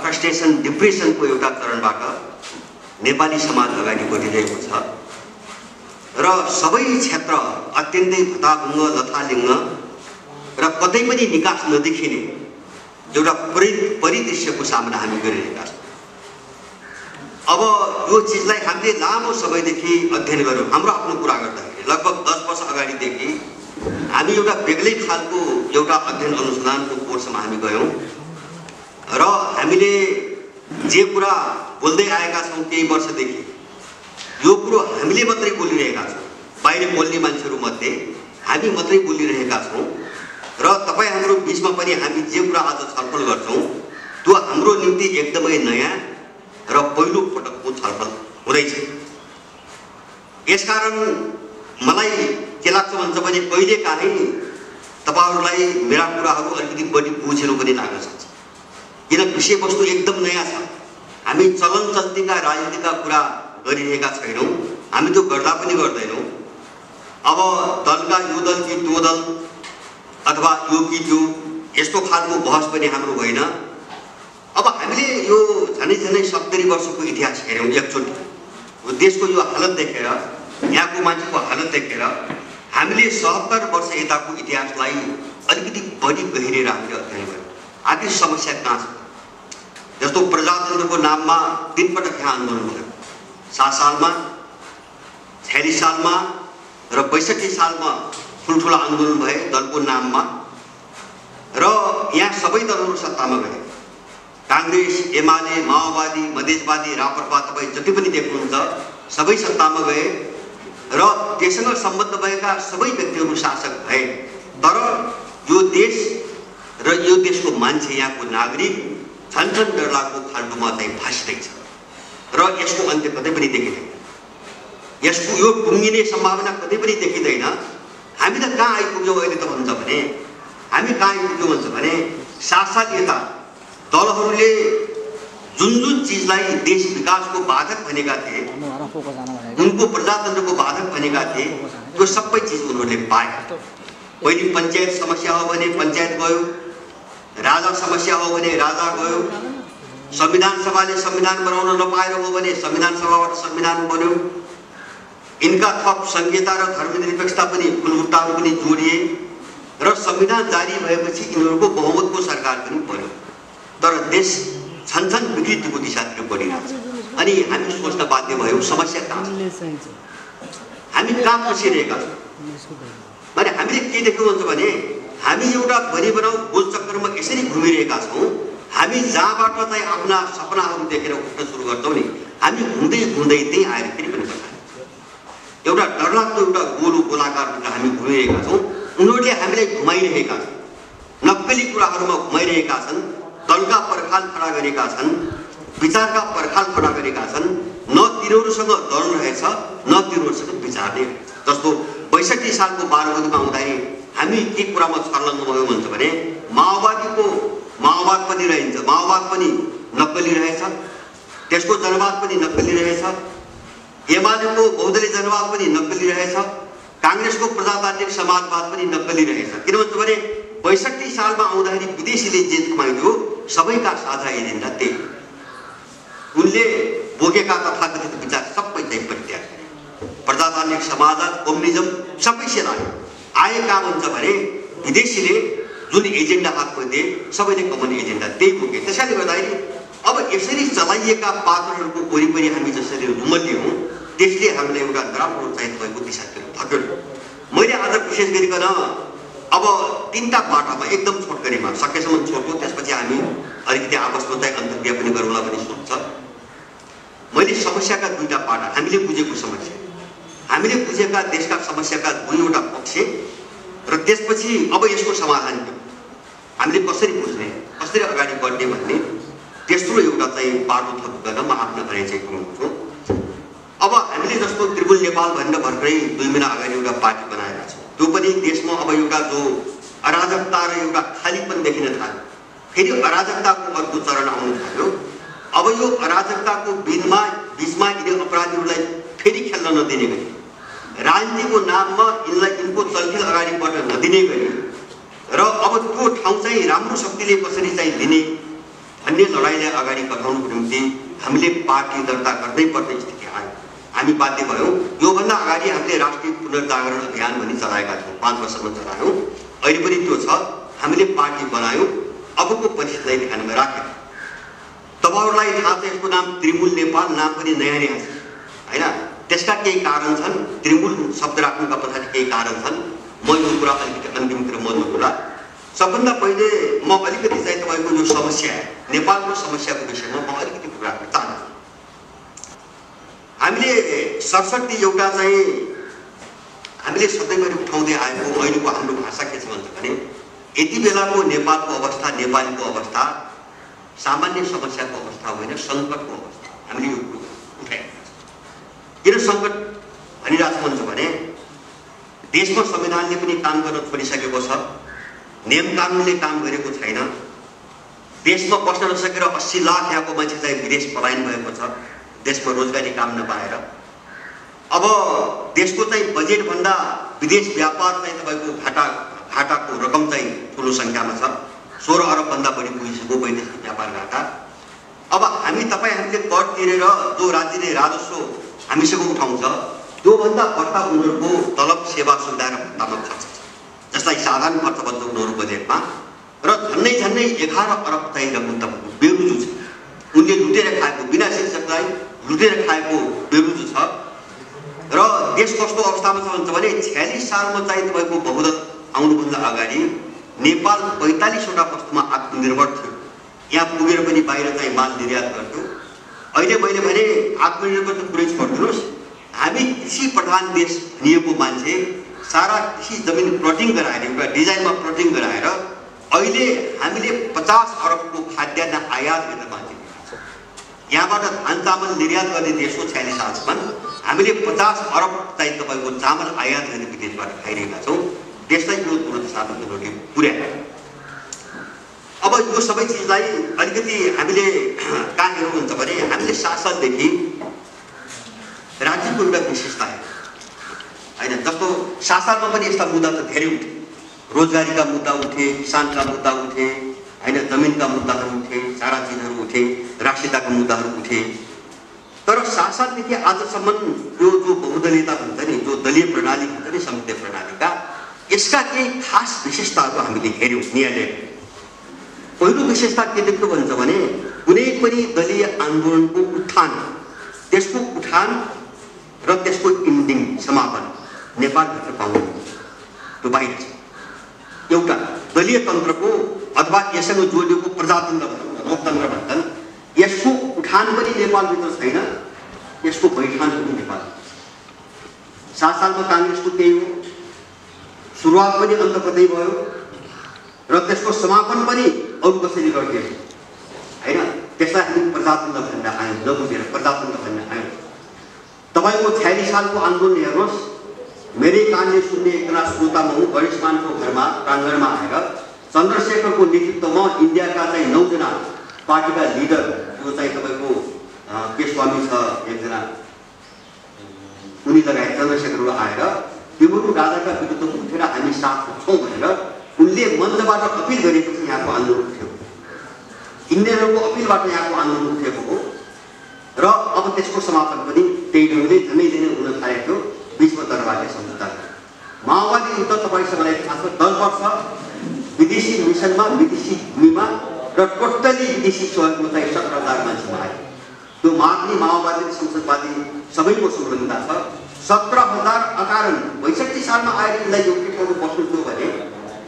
Frustration depression को एउटा चरणबाट नेपाली समाज अगाडि बढिरहेको छ र सबै क्षेत्र अत्यन्तै भताभुङ्ग लथालिङ्ग र कतै पनि निकास नदेखिने एउटा परिदृश्यको सामना हामी गरिरहेका छौँ। अब यो चीजलाई हामीले लामो समयदेखि अध्ययन गर्यौं। हाम्रो आफ्नो कुरा गर्दाखेरि लगभग 10 वर्ष अगाडिदेखि हामी एउटा बेग्लै खालको एउटा अध्ययन अनुसन्धानको कोर्समा हामी गयौं र हामीले जे कुरा बोल्दै आएका छौं केही वर्षदेखि यो कुरो हामीले मात्रै बोलिरहेका छौं, बाहिर बोल्ने मान्छेहरू मध्ये हामी मात्रै बोलिरहेका छौं र तपाईहरु बीचमा पनि हामी जे कुरा आज छलफल गर्छौं त्यो हाम्रो निम्ति एकदमै नयाँ र पहिलो पटकको छलफल हुँदैछ। यसकारण मलाई के लाग्छ भन्छ भने कहिलेकाहीँ तपाईहरुलाई मेरा कुराहरू अलिकति बढी बुझेर पनि लाग्न सक्छ, किन विषयवस्तु एकदम नयाँ छ। हामी चलन चल्तीका राजनीतिका कुरा गरिरहेका छैनौं, हामी त्यो गर्दा पनि गर्दैनौं। अब दलका यो दल कि त्यो दल अथवा यो कि त्यो यस्तो खालको बहस पनि हाम्रो होइन। अब हामीले यो झनै 70 वर्षको इतिहास हेर्यौं एकचोटि, यो देशको यो हालत देखेर, यहाँको मान्छेको हालत देखेर हामीले 70 वर्ष यताको इतिहासलाई अलिकति बढी गहिरेर हामीले अध्ययन गर्यौं। आखिर समस्या कहाँ छ? जस्तो प्रजातन्त्रको नाममा 3 पटक यहाँ आन्दोलन भयो। 7 सालमा, 46 सालमा र 62 सालमा ठुल्ठुला आन्दोलन भए दलको नाममा र यहाँ सबै दलहरू सत्तामा गए। कांग्रेस, एमाले, माओवादी, मधेसवादी, राप्रपा तपाई जति पनि देख्नुहुन्छ सबै सत्तामा गए र त्यससँग सम्बद्ध भएका सबै व्यक्तिहरू शासक भए। तर यो देश र यो देशको मान्छे, यहाँको नागरिक छन डरलाग्दो खाल्डोमा चाहिँ भासिँदैछ र यसको अन्त्य कतै पनि देखिँदैन। यसको यो टुङ्गिने सम्भावना कतै पनि देखिँदैन। हामी त कहाँ आइपुग्यौं अहिले त भन्छ भने, हामी कहाँ आइपुग्यौं भन्छ भने साथ यता दलहरूले जुन चीजलाई देश विकासको बाधक भनेका थिए, उनको प्रजातन्त्रको बाधक भनेका थिए, त्यो सबै चीज उनीहरूले पाए। पहिले पञ्चायत समस्या हो भने पञ्चायत गयो, राजा समस्या हो भने राजा गयो, संविधान सभाले संविधान बनाउन नपाएर हो भने संविधान सभाबाट संविधान बन्यो। इनका थप संहिता र धर्मनिरपेक्षता पनि फुलबुट्टाहरू पनि जोडिए र संविधान जारी भएपछि यिनीहरूको बहुमतको सरकार पनि बन्यो। तर देश छन विकृतिको दिशातिर बढिरहेछ। अनि हामी सोच्न बाध्य भयौं समस्या कहाँ छ, हामी कहाँ फसिरहेका छौं भने हामीले के देख्यौं भन्छ भने हामी एउटा बनी बनाऊ गोल चक्करमा यसरी घुमिरहेका छौं। हामी जहाँबाट चाहिँ आफ्ना सपनाहरू देखेर उठ्न सुरु गर्छौं नि, हामी घुम्दै त्यही आएर फेरि पनि एउटा डरलाग्दो एउटा गोलाकारबाट हामी घुमिरहेका छौं। उनीहरूले हामीलाई घुमाइरहेका छन्, नक्कली कुराहरूमा घुमाइरहेका छन्, दलका पर्खाल खडा गरेका छन्, विचारका पर्खाल खडा गरेका छन्। न तिनीहरूसँग दल रहेछ न तिनीहरूसँग विचार नै रहेछ। जस्तो 62 सालको बारगतिमा आउँदाखेरि हामी के कुरामा छर्लङ्ग भयौं भन्छ भने माओवाद पनि रहन्छ, माओवाद पनि नक्कली रहेछ, त्यसको जनवाद पनि नक्कली रहेछ, एमालेको बहुदलीय जनवाद पनि नक्कली रहेछ, कांग्रेसको प्रजातान्त्रिक समाजवाद पनि नक्कली रहेछ। किन भन्छ भने 62 सालमा आउँदाखेरि विदेशीले जे कमाइदियो सबैका साझा एजेन्डा त्यही, उनले बोकेका तथाकथित विचार सबै चाहिँ परित्याग गरे। प्रजातान्त्रिक समाजवाद, कम्युनिजम सबै सेलायो। आए कहाँ भन्छ भने विदेशीले जुन एजेन्डा हातमा दिए सबैले कमन एजेन्डा त्यही बोके। त्यसैले गर्दाखेरि अब यसरी चलाइएका पात्रहरूको वरिपरि हामी जसरी रुमल्यौँ त्यसले हामीलाई एउटा नराम्रो चाहिँ भएको दिशातिर धकेल्यो। मैले आज विशेष गरिकन अब तीनटा पाटामा एकदम छोटकरीमा सकेसम्म छोटो, त्यसपछि हामी अलिकति आपसमा चाहिँ अन्तर्क्रिया पनि गरौँला भन्ने सोच छ। मैले समस्याका दुईटा पाटा, हामीले बुझेको समस्या, हामीले बुझेका देशका समस्याका दुईवटा पक्ष र त्यसपछि अब यसको समाधान के, हामीले कसरी बुझ्ने, कसरी अगाडि बढ्ने भन्ने तेस्रो एउटा चाहिँ बाटो थपिकन म आफ्नो भनाइ चाहिँ कहन्छु। अब हामीले जस्तो त्रिभुवन नेपाल भनेर भर्खरै 2 महिना अगाडि एउटा पार्टी बनाएका छौँ। त्यो पनि देशमा अब एउटा जो अराजकता र एउटा खालीपन देखिन थाल्यो, फेरि अराजकताको अर्को चरण आउनु थाल्यो। अब यो अराजकताको बिचमा यिनी अपराधीहरूलाई फेरि खेल्न नदिने गरी, राजनीतिको नाममा यिनको चलखेल अगाडि बढ्न नदिने गरी र अब त्यो ठाउँ चाहिँ राम्रो शक्तिले कसरी चाहिँ लिने भन्ने लडाइँलाई अगाडि बढाउनुको निम्ति हामीले पार्टी दर्ता गर्नै पर्ने स्थिति आयो। हामी बाध्य भयौँ। योभन्दा अगाडि हामीले राष्ट्रिय पुनर्जागरण अभियान भनी चलाएका थियौँ, 5 वर्षसम्म चलायौँ। अहिले पनि त्यो छ। हामीले पार्टी बनायौँ, अबको परिस्थितिलाई ध्यानमा राख्यौँ। तपाईहरुलाई थाहा छ यसको नाम त्रिमूल नेपाल, नाम पनि नयाँ छ हैन। त्यसका केही कारण छन्, त्रिमूल शब्द राख्नुका पछाडि केही कारण छन्। म यो कुरा अलिकति अन्तिमतिर मर्नु होला। सबभन्दा पहिले म अलिकति चाहिँ तपाईको यो समस्या, नेपालको समस्याको विषयमा म अलिकति कुरा गर्न चाहन्छु। हामीले 67 एउटा चाहिँ हामीले सधैँभरि उठाउँदै आएको अहिलेको हाम्रो भाषा के छ भन्छ भने यति बेलाको नेपालको अवस्था, नेपालीको अवस्था सामान्य समस्याको अवस्था होइन, सङ्कटको अवस्था। हामीले यो उठाएका छौँ। किन सङ्कट भनिरहेको भन्छ भने देशमा संविधानले पनि काम गर्न छोडिसकेको छ, नियम कानुनले काम गरेको छैन। देशमा बस्न नसकेर 80 लाख यहाँको मान्छे चाहिँ विदेश पलायन भएको छ, देशमा रोजगारी काम नपाएर। अब देशको चाहिँ बजेट भन्दा विदेश व्यापार चाहिँ तपाईको घाटाको रकम चाहिँ ठुलो संख्यामा छ। 16 अरब भन्दा बढी पुगिसक्यो वैदेशिक व्यापार घाटा। अब हामीले कर तिरेर जो राज्यले राजस्व हामीसँग उठाउँछ त्यो भन्दा बढ्ता उनीहरूको तलब, सेवा, सुविधा र भत्तामा खर्च छ, जसलाई साधारण खर्च भन्छ उनीहरू बजेटमा। र झन्नै 11 अरब चाहिँ रकम त बेरुजु छ। उनले लुटेर खाएको, बिना शीर्षकलाई लुटेर खाएको बेरुजु छ। र देश कस्तो अवस्थामा छ भन्छ भने 46 सालमा चाहिँ तपाईको बहुदल आउनुभन्दा अगाडि नेपाल 45 वटा वस्तुमा आत्मनिर्भर थियो। यहाँ पुगेर पनि बाहिर चाहिँ माल निर्यात गर्थ्यो। अहिले मैले भने आत्मनिर्भर त पुरै छोडिदिनुहोस्, हामी कृषि प्रधान देश भनिएको मान्छे सारा कृषि जमिन प्लटिङ गराएर, एउटा डिजाइनमा प्लटिङ गराएर अहिले हामीले 50 अरबको खाद्यान्न आयात गरेर मान्छे यहाँबाट धान चामल निर्यात गर्ने देश हो। 46 सालसम्म हामीले 50 अरब चाहिँ तपाईँको चामल आयात गर्ने विदेशबाट खाइरहेका छौँ। देशलाई यो दुर्दशामा पुर्यायो। अब यो सबै चिजलाई अलिकति हामीले कहाँ हेर्नु हुन्छ भने हामीले शासनदेखि राज्यको एउटा विशेषता होइन। जस्तो शासनमा पनि यस्ता मुद्दा त धेरै उठे, रोजगारीका मुद्दा उठे, किसानका मुद्दा उठे होइन, जमिनका मुद्दाहरू उठे, सारा चिजहरू उठे, राष्ट्रियताका मुद्दाहरू उठे। तर शासनदेखि आजसम्म यो जो बहुदलीयता भन्छ नि, जो दलीय प्रणाली भन्छ नि, संसदीय प्रणालीका, यसका केही खास विशेषताहरू हामीले हेऱ्यौँ न्यायालय। पहिलो विशेषता के देख्नु भन्छ भने कुनै पनि दलीय आन्दोलनको उत्थान, त्यसको उठान र त्यसको इन्डिङ, समापन नेपालभित्र पाउनु त्यो बाहिर छ। एउटा दलीय तन्त्रको अथवा यससँग जोडिएको प्रजातन्त्र, लोकतन्त्र भन्छन्, यसको उठान पनि नेपालभित्र छैन, यसको बैठान पनि नेपाल। 7 सालमा काङ्ग्रेसको त्यही हो, सुरुवात पनि अन्त कतै भयो र त्यसको समापन पनि अरू कसरी गरिदियो हैन। त्यसलाई हामी प्रजातन्त्र भन्न आयौँ, नबुझेर प्रजातन्त्र भन्न आयौँ। तपाईँको 46 सालको आन्दोलन हेर्नुहोस्, मेरै कानले सुन्ने एकजना श्रोता म गणेशमानको घरमा प्राङ्गणमा आएर चन्द्रशेखरको नेतृत्वमा इन्डियाका चाहिँ 9 जना पार्टीका लिडर, जो चाहिँ तपाईँको के स्वामी छ एकजना, उनी लगायत चन्द्रशेखरहरू आएर तिम्रो राजाका विरुद्धमा उठेर हामी साथ छौँ भनेर उनले मञ्चबाट अपिल गरेपछि यहाँको आन्दोलन उठ्यो। इन्डियनहरूको अपिलबाट यहाँको आन्दोलन उठेको हो र अब त्यसको समापन पनि त्यही ढङ्गले झनै हुन थालेको थियो। बिचमा दरबारले सम्झौता गर्यो। माओवादी युद्ध तपाईँसँगलाई थाहा छ, 10 वर्ष विदेशी मिसनमा, विदेशी भूमिमा र टोटली विदेशी सहयोगमा चाहिँ 17,000 मान्छे मारे। त्यो मार्ने माओवादी संसदवादी सबैको संलग्नता छ। 17,000 अकारण 62 सालमा आएर यसलाई एउटै ठाउँमा बस्नु थियो भने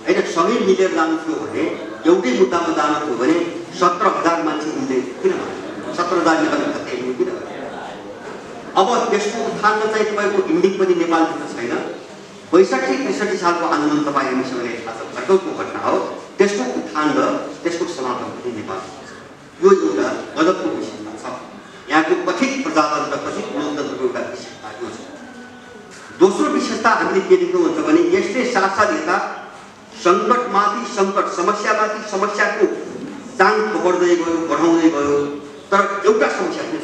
होइन, सँगै मिलेर जानु थियो भने, एउटै मुद्दामा जानु थियो भने 17,000 मान्छे मिल्दै किन भने 17,000 नेपाली कतै किन भने। अब त्यसको उत्थानमा चाहिँ तपाईँको इन्डिक पनि नेपालभित्र छैन। 62-63 सालको आन्दोलन तपाईँ हामीसँग थाहा छ, घटौको घटना हो। त्यसको उत्थान र त्यसको समापन पनि नेपाल, यो एउटा गजबको विशेषता छ। यहाँको कथित प्रजातन्त्र कथित लोकतन्त्रको एउटा विशेषता यो छ। दोस्रो विशेषता हामीले के देख्नु हुन्छ भने यसले साथसाथ यता सङ्कटमाथि सङ्कट, समस्यामाथि समस्याको चाङ थोपर्दै गयो, बढाउँदै गयो। तर एउटा समस्या पनि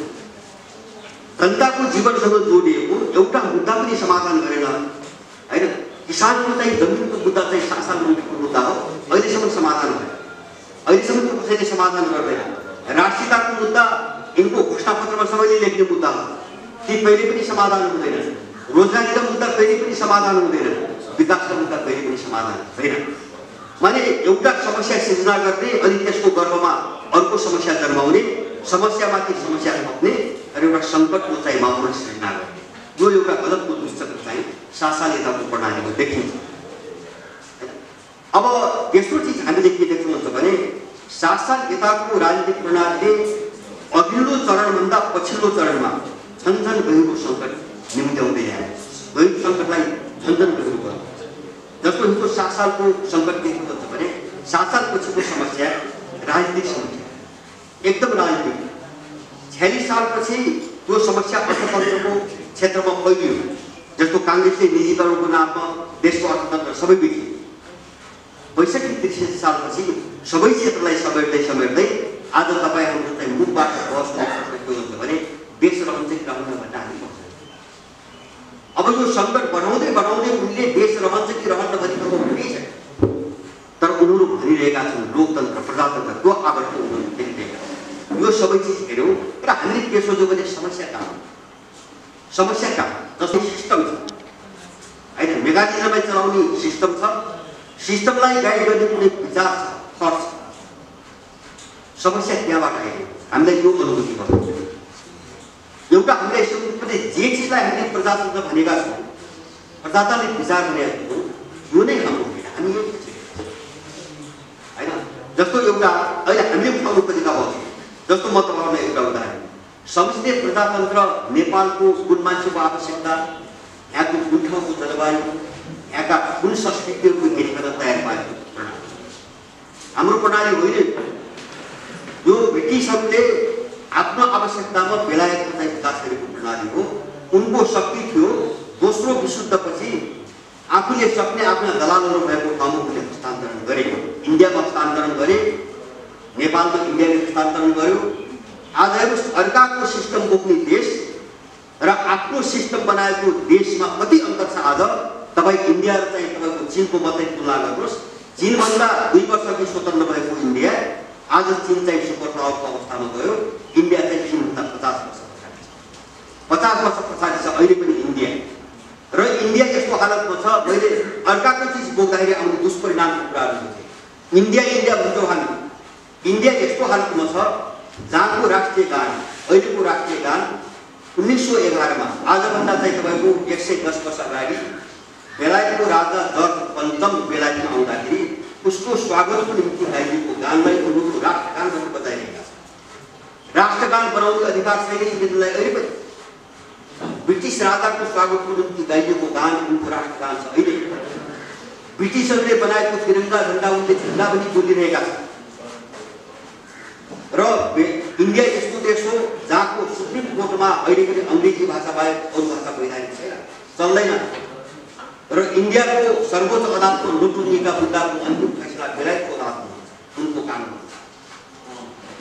जनताको जीवनसँग जोडिएको एउटा मुद्दा पनि समाधान गरेन होइन। किसानको चाहिँ जमिनको मुद्दा चाहिँ 7 साल मुनिको मुद्दा हो, अहिलेसम्म समाधान भयो। अहिलेसम्म त्यो कसैले समाधान गर्दैन। राष्ट्रियताको मुद्दा यिनको घोषणापत्रमा सबैले लेख्ने मुद्दा हो, ती कहिले पनि समाधान हुँदैन। रोजगारीका मुद्दा कहिले पनि समाधान हुँदैन। विकासका मुद्दा कहिले पनि समाधान हुँदैन। माने एउटा समस्या सिर्जना गर्ने अनि त्यसको गर्भमा अर्को समस्या जन्माउने, समस्यामाथि समस्या थप्ने र एउटा सङ्कटको चाहिँ माहौल सृजना गर्ने, यो एउटा गलतको दुष्चक्र चाहिँ शासनताको प्रणालीमा देखिन्छ। अब तेस्रो चिज हामीले के देख्नुहुन्छ भने शासनताको राजनीतिक प्रणालीले अघिल्लो चरणभन्दा पछिल्लो चरणमा झन्झन गहिरो सङ्कट निम्त्याउँदै आयो। गहिरो सङ्कटलाई झन्झन गहिरो गर्यो। जस्तो हिजो 7 सालको सङ्कट के हुन्छ भने 7 सालपछिको समस्या राजनीतिक समस्या, एकदम राजनीतिक। 46 सालपछि त्यो समस्या अर्थतन्त्रको क्षेत्रमा फैलियो। जस्तो काङ्ग्रेसले निजीकरणको नाममा देशको अर्थतन्त्र सबै बिग्रियो। 62-63 सालपछि सबै क्षेत्रलाई समेट्दै आज तपाईँहरूको चाहिँ मुखबाट बस्नु के हुन्छ भने देश रहन्छ कि रहन्न भन्ने हामी भन्छौँ। अब यो सङ्कट बढाउँदै उनले देश रहन्छ कि रहन्न भनिसक्नु केही छैन। तर उनीहरू भनिरहेका छन् लोकतन्त्र, प्रजातन्त्र, त्यो आदर्श उनीहरू देखिरहेका छन्। यो सबै चिज हेऱ्यौँ र हामीले के सोच्यौँ भने समस्या कहाँ हो? समस्या कहाँ? जस्तो सिस्टम छ होइन, मेगाजिजमलाई चलाउने सिस्टम छ, सिस्टमलाई गाइड गर्ने कुनै विचार छ, खर्च छ। समस्या त्यहाँबाट आयो। हामीलाई यो अनुभूति भयो। एउटा हामीलाई यसो पनि जे चिजलाई हामीले प्रजातन्त्र भनेका छौँ, प्रजातान्त्रिक विचार भनेका छौँ, यो नै हाम्रो होइन, हामी यो होइन। जस्तो एउटा अहिले हामीले उठाउनु खोजेका भन्छौँ, जस्तो म तपाईँलाई एउटा उदाहरण, संसदीय प्रजातन्त्र नेपालको कुन मान्छेको आवश्यकता, यहाँको कुन ठाउँको जलवायु, यहाँका कुन संस्कृतिहरूको हेरिकन तयार पारेको प्रणाली हाम्रो प्रणाली होइन। यो ब्रिटिसहरूले आफ्नो आवश्यकतामा बेलायतको चाहिँ विकास गरेको प्रणाली हो। उनको शक्ति थियो दोस्रो विश्वयुद्धपछि आफूले सक्ने आफ्ना दलालहरू भएको ठाउँमा उनले हस्तान्तरण गरे। इन्डियामा हस्तान्तरण गरे, नेपालमा इन्डियाले हस्तान्तरण गर्यो। आज हेर्नुहोस्, अर्काको सिस्टम बोक्ने देश र आफ्नो सिस्टम बनाएको देशमा कति अन्तर छ। आज तपाईँ इन्डिया र चाहिँ तपाईँको चीनको मात्रै तुलना गर्नुहोस्। चीनभन्दा 2 वर्ष अघि स्वतन्त्र भएको इन्डिया आज चीन चाहिँ सुपर पावरको अवस्थामा गयो। इन्डिया चाहिँ चीनभन्दा 50 वर्ष पछाडि छ। 50 वर्ष पछाडि छ अहिले पनि इन्डिया। र इन्डिया यस्तो हालतमा छ, मैले अर्काको चिज बोक्दाखेरि आउने दुष्परिणामको कुराहरू बुझेँ। इन्डिया भन्छौँ हामी। इन्डिया यस्तो हालतमा छ जहाँको राष्ट्रिय गान, अहिलेको राष्ट्रिय गान 1911 आजभन्दा चाहिँ तपाईँको 110 वर्ष अगाडि बेलायतको राजा जर्ज पञ्चम बेलायतमा आउँदाखेरि उसको स्वागतको निम्ति गाइएको गानलाई उनीहरू राष्ट्रगान भनेर बजाइरहेका छन्। राष्ट्रगान बनाउने अधिकार छैन यिनीहरूलाई अहिले पनि। ब्रिटिस राजाको स्वागतको निम्ति गाइएको गान उनको राष्ट्रगान छ। अहिले ब्रिटिसहरूले बनाएको तिरङ्गा झन्डा उनले झन्डा पनि बोलिरहेका छन्। र इन्डिया यस्तो देश हो जहाँको सुप्रिम कोर्टमा अहिले पनि अङ्ग्रेजी भाषा बाहेक अरू भाषा वैधानिक छैन, चल्दैन। र इन्डियाको सर्वोच्च अदालतको लुटुनीका मुद्दाको अन्तिम फैसला बेलायतको अदालतमा हुन्छ, उनको कानुन।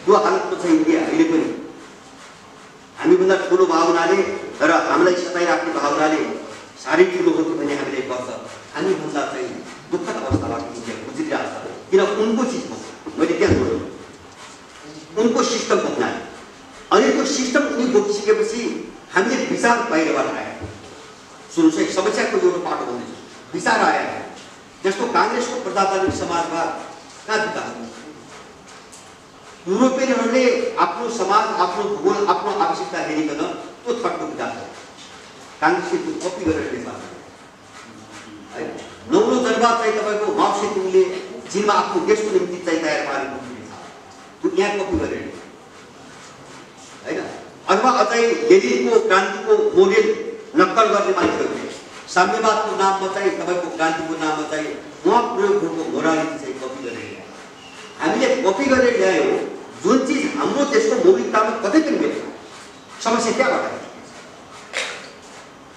त्यो हालतमा छ इन्डिया अहिले पनि। हामीभन्दा ठुलो भावनाले र हामीलाई सताइराख्ने भावनाले साह्रै ठुलो हो भने हामीले गर्छ। हामीभन्दा चाहिँ दुःखद अवस्थाबाट इन्डिया गुज्रिरहेको छ। किन? उनको चिज बोक्छ। मैले त्यहाँ जोडेँ, उनको सिस्टम बोक्नाले। अनि त्यो सिस्टम उनी बोकिसकेपछि हामीले विचार बाहिरबाट आयो। सुन्नुहोस् है, समस्याको एउटा पाटो भन्दैछु, विचार आयो। जस्तो काङ्ग्रेसको प्रजातान्त्रिक समाजवाद कहाँ विकास हुन्छ? युरोपियनहरूले आफ्नो समाज, आफ्नो भूगोल, आफ्नो आवश्यकता हेरिकन त्यो थटको विकास गर्यो। काङ्ग्रेसले त्यो कपी गरेर निर्माण गर्यो है। नौलो जनवाद चाहिँ तपाईँको माओ सेतुङले चीनमा आफ्नो देशको निम्ति चाहिँ तयार पारेको त्यो यहाँ कपी गरेर होइन। अथवा अझै लेनिनको क्रान्तिको मोडेल नक्कल गर्ने मान्छेहरूले साम्यवादको नाममा चाहिँ तपाईँको क्रान्तिको नाममा चाहिँ उहाँ प्रयोग भएको मोरालिटी चाहिँ कपी गरेर ल्यायो। हामीले कपी गरेर ल्यायौँ जुन चिज हाम्रो देशको मौलिकतामा कतै पनि मिल्छ। समस्या त्यहाँबाट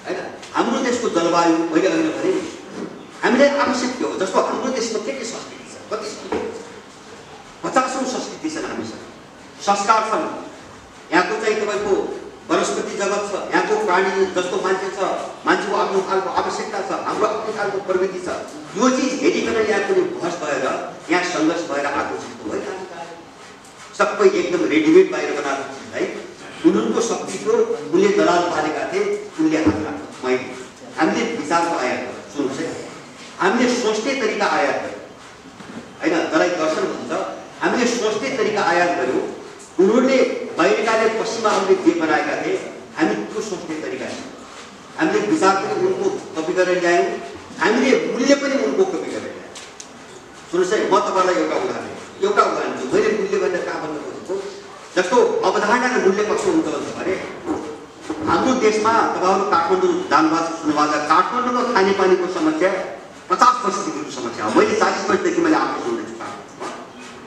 होइन। हाम्रो देशको जलवायु मैले अघि भने हामीलाई आवश्यक के हो, जस्तो हाम्रो देशमा के संस्कृति छ, कति संस्कृति छ, 50औं संस्कृति छन् हामीसँग, संस्कार छन्। यहाँको चाहिँ तपाईँको वनस्पति जगत छ, यहाँको प्राणी जस्तो मान्छे छ, मान्छेको आफ्नो खालको आवश्यकता छ, हाम्रो आफ्नो खालको प्रवृत्ति छ। यो चिज हेरिकन यहाँ कुनै बहस भएर यहाँ सङ्घर्ष भएर आएको चिज त होइन। सबै एकदम रेडिमेड बाहिर बनाएको चिज है। उनीहरूको शक्तिको उनले दलाल पालेका थिए, उनले हात राख्नु मैले हामीले विचारको आयात गर्यो। सुन्नुहोस् है, हामीले सोच्ने तरिका आयात गर्यो होइन। जसलाई दर्शन भन्छ, हामीले सोच्ने तरिका आयात गर्यौँ। उनीहरूले बाहिरकाले पश्चिमाहरूले जे बनाएका थिए हामी त्यो सोच्ने तरिका छ। हामीले विचार पनि उनको कपी गरेर ल्यायौँ, हामीले मूल्य पनि उनको कपी गरेर ल्यायौँ। सुन्नुहोस् है, म तपाईँलाई एउटा उदाहरण दिन्छु। मैले मूल्य भनेर कहाँ भन्न खोजेको, जस्तो अवधारणा र मूल्य कस्तो हुन्छ भने हाम्रो देशमा तपाईँहरू काठमाडौँ जानुभएको छ, सुन्नुभएको छ। काठमाडौँमा खानेपानीको समस्या 50 वर्षदेखिको समस्या हो। मैले 40 वर्षदेखि मैले आफै सुन्दैछु।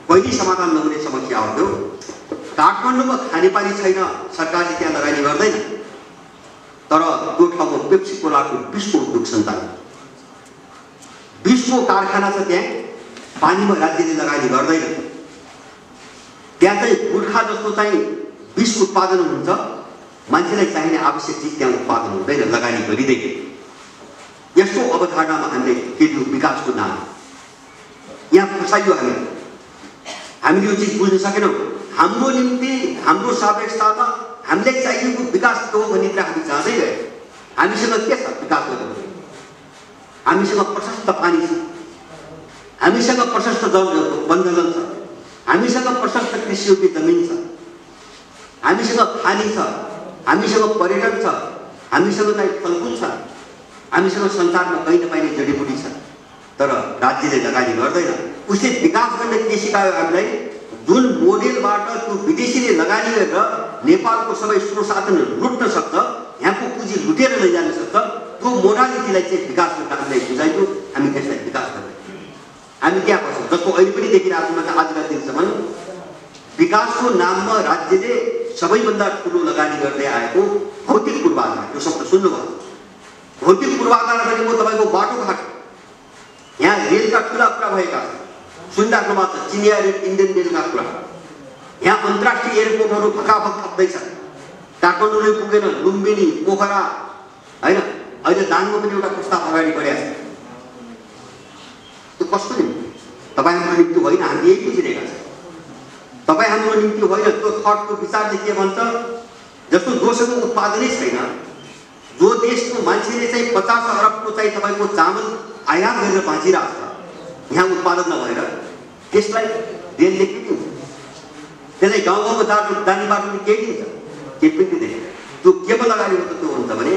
कहिले समाधान नहुने समस्या हो त्यो। काठमाडौँमा खानेपानी छैन, सरकारले त्यहाँ लगानी गर्दैन। तर त्यो ठाउँमा पेप्सी कोलाको 20को उद्योग सञ्चालन, 20को कारखाना छ त्यहाँ। पानीमा राज्यले लगानी गर्दैन। त्यहाँ चाहिँ गुर्खा जस्तो चाहिँ 20 उत्पादन हुन्छ, मान्छेलाई चाहिने आवश्यक चिज त्यहाँ उत्पादन हुँदैन, लगानी गरिँदैन। यस्तो अवधारणामा हामीले के दियो, विकासको नाम यहाँ फसाइयो। हामीले यो चिज बुझ्न सकेनौँ। हाम्रो निम्ति हाम्रो सापेक्षतामा हामीलाई चाहिएको विकास के हो भन्ने कुरा हामी जाँदै गयौँ। हामीसँग के छ विकास गर्नु? हामीसँग प्रशस्त पानी छ, हामीसँग प्रशस्त वनजङ्गल छ, हामीसँग प्रशस्त कृषियोग्य जमिन छ, हामीसँग खानी छ, हामीसँग पर्यटन छ, हामीसँग चाहिँ फलफुल छ, हामीसँग संसारमा कहीँ नपाइने जडीबुटी छ। तर राज्यले लगानी गर्दैन। उसले विकास गर्ने के सिकायो हामीलाई? जुन मोडेलबाट त्यो विदेशीले लगानी गरेर नेपालको सबै स्रोत साधन लुट्न सक्छ, यहाँको पुँजी लुटेर लैजान सक्छ, त्यो मोडालिटीलाई चाहिँ विकास गर्न हामीलाई बुझाइयो। हामी त्यसलाई विकास गर्दै हामी त्यहाँ बस्छौँ। जस्तो अहिले पनि देखिरहेको छु, आजका दिनसम्म विकासको नाममा राज्यले सबैभन्दा ठुलो लगानी गर्दै आएको भौतिक पूर्वाधार। यो शब्द सुन्नुभयो? भौतिक पूर्वाधार भनेको तपाईँको बाटोघाटो। यहाँ रेलका ठुला कुरा भएका छन्, सुनिराख्नु भएको छ, चिनिया रेल, इन्डियन रेलका कुरा। यहाँ अन्तर्राष्ट्रिय एयरपोर्टहरू भकाभक थप्दैछन्। काठमाडौँ पुगेन, लुम्बिनी, पोखरा होइन। अहिले दाङमा पनि एउटा प्रस्ताव अगाडि बढेको छ। त्यो कस्तो निम्ति? तपाईँ हाम्रो निम्ति होइन, हामी यही बुझिरहेका छौँ। तपाईँ हाम्रो निम्ति होइन। त्यो थटको विचारले के भन्छ, जस्तो जोसँग उत्पादनै छैन, जो देशको मान्छेले चाहिँ 50 अरबको चाहिँ तपाईँको चामल आयात गरेर बाँचिरहेको छ, यहाँ उत्पादन नभएर त्यसलाई रेलले के दिन्छ? त्यसलाई गाउँ गाउँमा जाने बाटोले के दिन्छ? के पनि दिँदैन। त्यो केवल अगाडि मात्र त्यो हुन्छ भने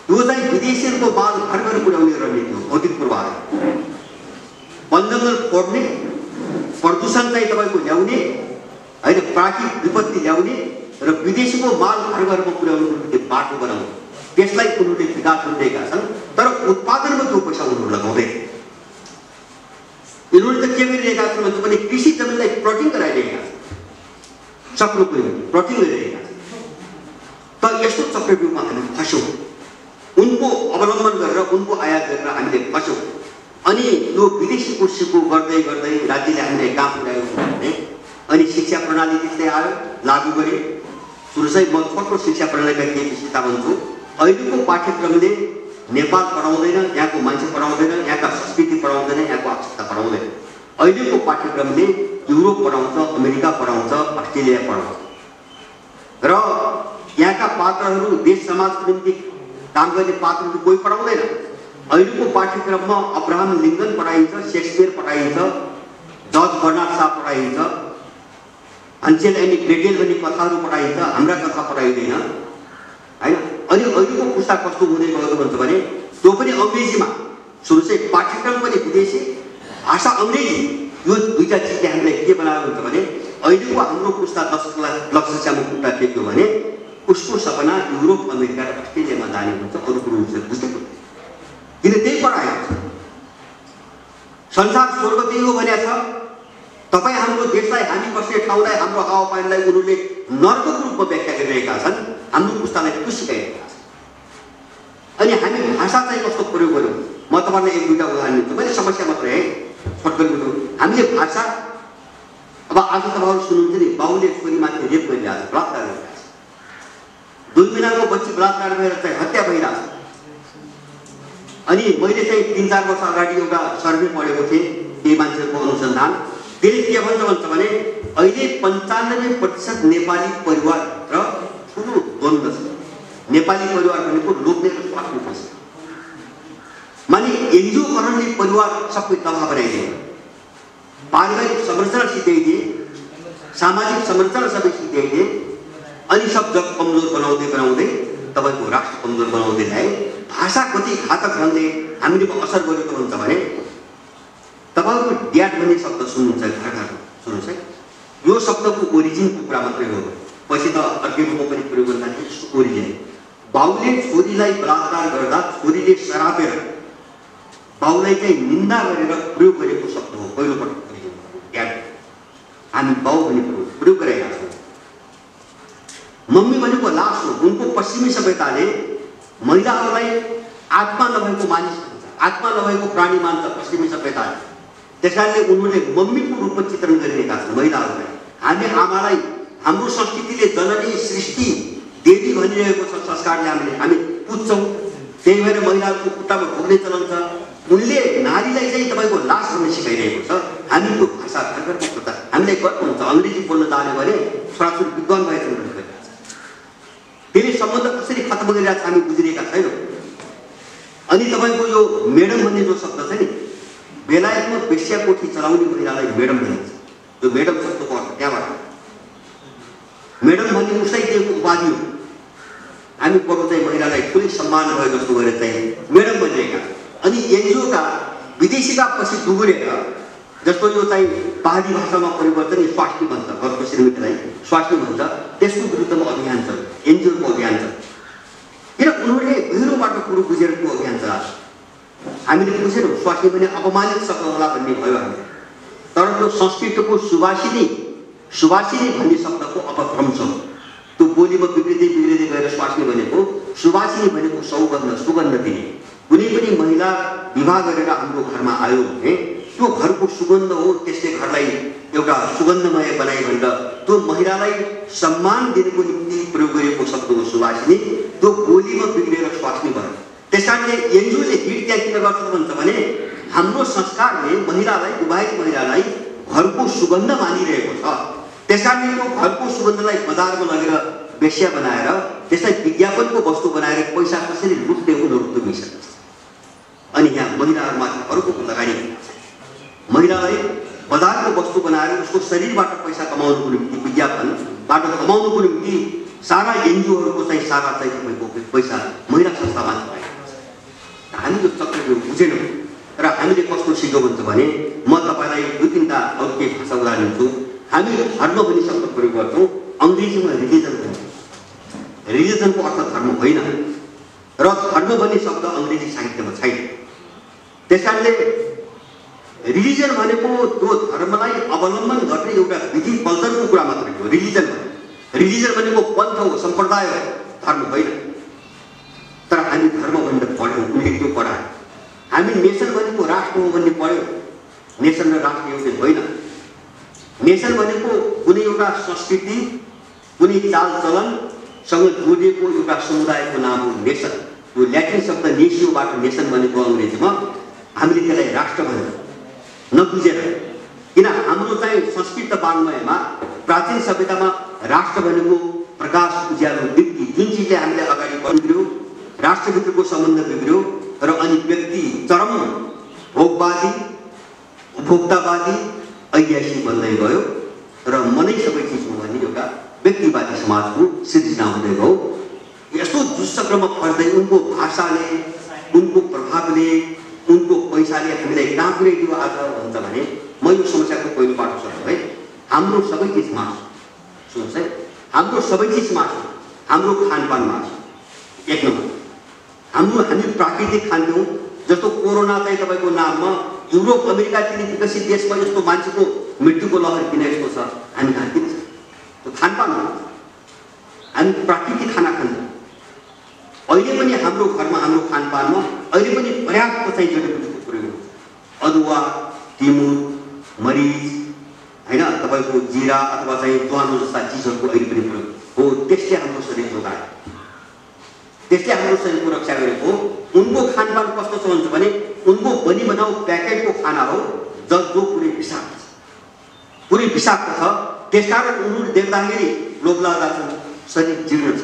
त्यो चाहिँ विदेशीहरूको माल घर घर पुर्याउने रणनीति हो, भौतिक पूर्वाधार। वनजङ्गल फोड्ने, प्रदूषण चाहिँ तपाईँको ल्याउने होइन, प्राकृतिक विपत्ति ल्याउने र विदेशीको माल घर घरमा पुर्याउनुको निम्ति बाटो बनाउने, त्यसलाई उनीहरूले विकास गरिरहेका छन्। तर उत्पादनमा त्यो पैसा उनीहरू लगाउँदैन। यिनीहरूले त के गरिरहेका छन् भने पनि कृषि जमिनलाई प्लटिङ गराइरहेका छन्, सक्नुको निम्ति प्लटिङ गरिरहेका छन्। तर यस्तो चक्रव्यूहमा हामी फस्यौँ। उनको अवलम्बन गरेर, उनको आयात गरेर हामीले फस्यौँ। अनि यो विदेशी कोर्सको गर्दै गर्दै राज्यले हामीलाई कहाँ पुर्यायो भने अनि शिक्षा प्रणाली त्यस्तै आयो, लागू गरे। सुरुसै म छोटो शिक्षा प्रणालीका केही विशेषता भन्छु। अहिलेको पाठ्यक्रमले नेपाल पढाउँदैन, यहाँको मान्छे पढाउँदैन, यहाँका संस्कृति पढाउँदैन, यहाँको आवश्यकता पढाउँदैन। अहिलेको पाठ्यक्रमले युरोप पढाउँछ, अमेरिका पढाउँछ, अस्ट्रेलिया पढाउँछ। र यहाँका पात्रहरू, देश समाजको निम्ति काम गर्ने पात्रहरू कोही पढाउँदैन। अहिलेको पाठ्यक्रममा अब्राहम लिङ्कन पढाइन्छ, शेक्सपियर पढाइन्छ, जर्ज बर्नार्ड शा पढाइन्छ, हान्सेल एन्ड ग्रेटेल भन्ने कथाहरू पढाइन्छ, हाम्रा कथा पढाइँदैन हैन। अनि अहिलेको पुस्ता कस्तो हुँदै गएको भन्छ भने त्यो पनि अङ्ग्रेजीमा सुरु चाहिँ पाठ्यक्रम पनि विदेशी भाषा अङ्ग्रेजी। यो दुईटा चिजले हामीलाई के बनायो भन्छ भने अहिलेको हाम्रो पुस्ता 10 लक्षसम्म खुट्टा टेक्यो भने उसको सपना युरोप, अमेरिका र अस्ट्रेलियामा जाने हुन्छ, अरू कुरो हुन्छ बुझ्दैन। किन त्यही पढाएको छ। संसार स्वर्ग त्यही हो भनेको छ। तपाईँ हाम्रो देशलाई, हामी बस्ने ठाउँलाई, हाम्रो हावापानीलाई उनीहरूले नर्कको रूपमा व्याख्या गरिरहेका छन्। हाम्रो पुस्तालाई त्यो सिकाइरहेका छन्। अनि हामी भाषा चाहिँ कस्तो प्रयोग गर्यौँ, म तपाईँलाई एक दुईवटा उदाहरण दिन्छु। मैले समस्या मात्रै है फटकरिदिनु। हामीले भाषा, अब आज तपाईँहरू सुन्नुहुन्छ नि, बाउले छोरीमाथि रेप गरिरहेको छ, बलात्कार गरिरहेको छ। 2 महिनाको बच्ची बलात्कार भएर चाहिँ हत्या भइरहेको छ। अनि मैले चाहिँ 3-4 वर्ष अगाडि एउटा सर्वे पढेको थिएँ, केही मान्छेहरूको अनुसन्धान। त्यसले के भन्छ भने अहिले 95% नेपाली परिवार र ठुलो द्वन्द्व छ। नेपाली परिवार भनेको लोग्ने र स्वास्नी पर्छ। माने एनजिओकरणले परिवार सबै तबाह बनाइदिए, पारिवारिक संरचना सिद्ध्याइदिए, सामाजिक संरचना सबै सिद्ध्याइदिए। अनि सब जग कमजोर बनाउँदै बनाउँदै तपाईँको राष्ट्र कमजोर बनाउँदै ल्याए। भाषा कति घातक ढङ्गले हामीले असर गरेको हुन्छ भने तपाईँको ड्याड भन्ने शब्द सुन्नुहुन्छ घर घरमा, सुन्नुहोस् है। यो शब्दको ओरिजिनको कुरा मात्रै हो, पछि त अर्कै रूपमा पनि प्रयोग गर्दाखेरि यसको ओरिजिन बाउले छोरीलाई बलात्कार गर्दा छोरीले सरापेर बाउलाई चाहिँ निन्दा गरेर प्रयोग गरेको शब्द हो पहिलोपटक ओरिजिन ड्याड। हामी बाउ भन्ने प्रयोग गरेका छौँ। मम्मी भनेको लास हो। उनको पश्चिमी सभ्यताले महिलाहरूलाई आत्मा नभएको मानिस भन्छ, आत्मा नभएको प्राणी मान्छ पश्चिमी सभ्यताले। त्यसकारणले उनीहरूले मम्मीको रूपमा चित्रण गरिरहेका छन् महिलाहरूलाई। हामी आमालाई हाम्रो संस्कृतिले जननी सृष्टि देवी भनिरहेको छ संस्कारले हामी पुज्छौँ। त्यही भएर महिलाहरूको खुट्टामा भोग्ने चलन छ। उनले नारीलाई चाहिँ तपाईँको लास भन्ने सिकाइरहेको छ। हामीको भाषा घरघरमा खोज्दा हामीलाई गर्व हुन्छ। अङ्ग्रेजी बोल्न जाने भने छोराछोरी विद्वान भएछन् भनेर गरिरहेको छ। त्यसले सम्बन्ध कसरी खत्म गरिरहेको छ हामी बुझिरहेका छैनौँ। अनि तपाईँको यो मेडम भन्ने जो शब्द छ नि, बेलायतमा वेश्याकोठी चलाउने महिलालाई मेडम भनिन्छ। यो मेडम शब्दको अर्थ त्यहाँबाट मेडम भन्ने उसलाई दिएको उपाधि हो। हामी बरु चाहिँ महिलालाई ठुलै सम्मान भयो जस्तो गरेर चाहिँ मेडम भनिरहेका। अनि एनजिओका विदेशीका पछि डुबुरेर जस्तो यो चाहिँ पहाडी भाषामा परिवर्तन स्वास्नी भन्छ, घरको श्रीमतीलाई स्वास्नी भन्छ, त्यसको विरुद्धमा अभियान छ, एनजिओको अभियान छ। किन उनीहरूले गहिरोबाट कुरो बुझेर त्यो अभियान चलाएको। हामीले बुझेनौँ स्वास्नी भने अपमानित सक्नु होला भन्ने भयो हामीले। तर त्यो संस्कृतको सुवासिनी भन्ने शब्दको अपभ्रंश हो। त्यो बोलीमा बिग्रिँदै गएर स्वास्नी भनेको सुवासिनी भनेको सौगन्ध, सुगन्ध दिने। कुनै पनि महिला विवाह गरेर हाम्रो घरमा आयो भने त्यो घरको सुगन्ध हो। त्यसले घरलाई एउटा सुगन्धमय बनाइ भनेर त्यो महिलालाई सम्मान दिनको निम्ति प्रयोग गरेको शब्द हो सुवासिनी। त्यो बोलीमा बिग्रेर स्वास्नी भयो। त्यसकारणले एनजिओले हिट त्यहाँ किन गर्छ भन्छ भने हाम्रो संस्कारले महिलालाई, विवाहित महिलालाई घरको सुगन्ध मानिरहेको छ। त्यसकारणले त्यो घरको सुगन्धलाई बजारमा लगेर वेश्या बनाएर त्यसलाई विज्ञापनको वस्तु बनाएर पैसा कसरी लुट्ने उनीहरू त्यो मिसन। अनि यहाँ महिलाहरूमाथि अर्को लगानी महिलालाई बजारको वस्तु बनाएर उसको शरीरबाट पैसा कमाउनुको निम्ति, विज्ञापनबाट कमाउनुको निम्ति सारा एनजिओहरूको चाहिँ सारा चाहिँ तपाईँको पैसा महिला संस्थामाथि भएको छ। हामी यो चक्रले बुझेनौँ। र हामीले कस्तो सिक्यौँ भन्छ भने म तपाईँलाई 2-3टा अरू केही भाषा उदाहरण दिन्छु। हामी धर्म भन्ने शब्द प्रयोग गर्छौँ, अङ्ग्रेजीमा रिलिजन भन्छ। रिलिजनको अर्थ धर्म होइन र धर्म भन्ने शब्द अङ्ग्रेजी साहित्यमा छैन। त्यसकारणले रिलिजन भनेको त्यो धर्मलाई अवलम्बन गर्ने एउटा विधि कल्चरको कुरा मात्रै हो। रिलिजन भनेको पन्थ हो, सम्प्रदाय हो, धर्म होइन। तर हामी धर्म भनेर पढ्यौँ, उनले त्यो पढायो। हामी नेसन भनेको राष्ट्र हो भन्ने पढ्यौँ। नेसन र राष्ट्र एउटै होइन। नेसन भनेको कुनै एउटा संस्कृति, कुनै चालचलनसँग जोडिएको एउटा समुदायको नाम हो नेसन। यो ल्याटिन शब्द नेसियोबाट नेसन भनेको अङ्ग्रेजीमा हामीले त्यसलाई राष्ट्र भनेर नबुझेर। किन हाम्रो चाहिँ संस्कृत वाङ्मयमा प्राचीन सभ्यतामा राष्ट्र भनेको प्रकाश, उज्यालो, दीप्ति, जुन चिजले हामीले अगाडि बढ्यो राष्ट्रभित्रको सम्बन्ध बिग्रियो र अनि व्यक्ति चरम भोगवादी, उपभोक्तावादी, ऐतिहासिक बन्दै गयो र मनै सबै चिज मानवतावादी समाजको सिर्जना हुँदै गयो। यस्तो दुष्चक्रमा फर्दै उनको भाषाले, उनको प्रभावले, उनको पैसाले हामीलाई कहाँ पुर्याइदियो आज भन्छ भने म यो समस्याको पहिलो बाटो सक्छु है। हाम्रो सबै चिज मासु, सुन्नुहोस् है, हाम्रो सबै चिज मासु, हाम्रो खानपान मासु एक नम्बर। हामी प्राकृतिक खान्थ्यौँ, जस्तो कोरोना चाहिँ तपाईँको नाममा युरोप अमेरिका तिनी विकसित देशमा यस्तो मान्छेको मृत्युको लहर किन यस्तो छ, हामी कहाँ किन छ? त्यो खानपान हो। हामी प्राकृतिक खाना खान्छौँ। अहिले पनि हाम्रो घरमा, हाम्रो खानपानमा अहिले पनि पर्याप्त चाहिँ जडीबुटीको प्रयोग हुन्छ। अदुवा, तिमुर, मरिच, होइन, तपाईँको जिरा अथवा चाहिँ ज्वानो जस्ता चिजहरूको अहिले पनि प्रयोग हो। त्यसले हाम्रो शरीर जोगायो, त्यसले हाम्रो शरीरको रक्षा गरेको। उनको खानपान कस्तो छ भन्छ भने उनको बनी बनाऊ प्याकेटको खाना हो, जो पुरै विषाक्त छ, पुरै विषाक्त छ। त्यसकारण उनीहरू देख्दाखेरि लोभ लाग्दा छन्, शरीर जीर्ण छ,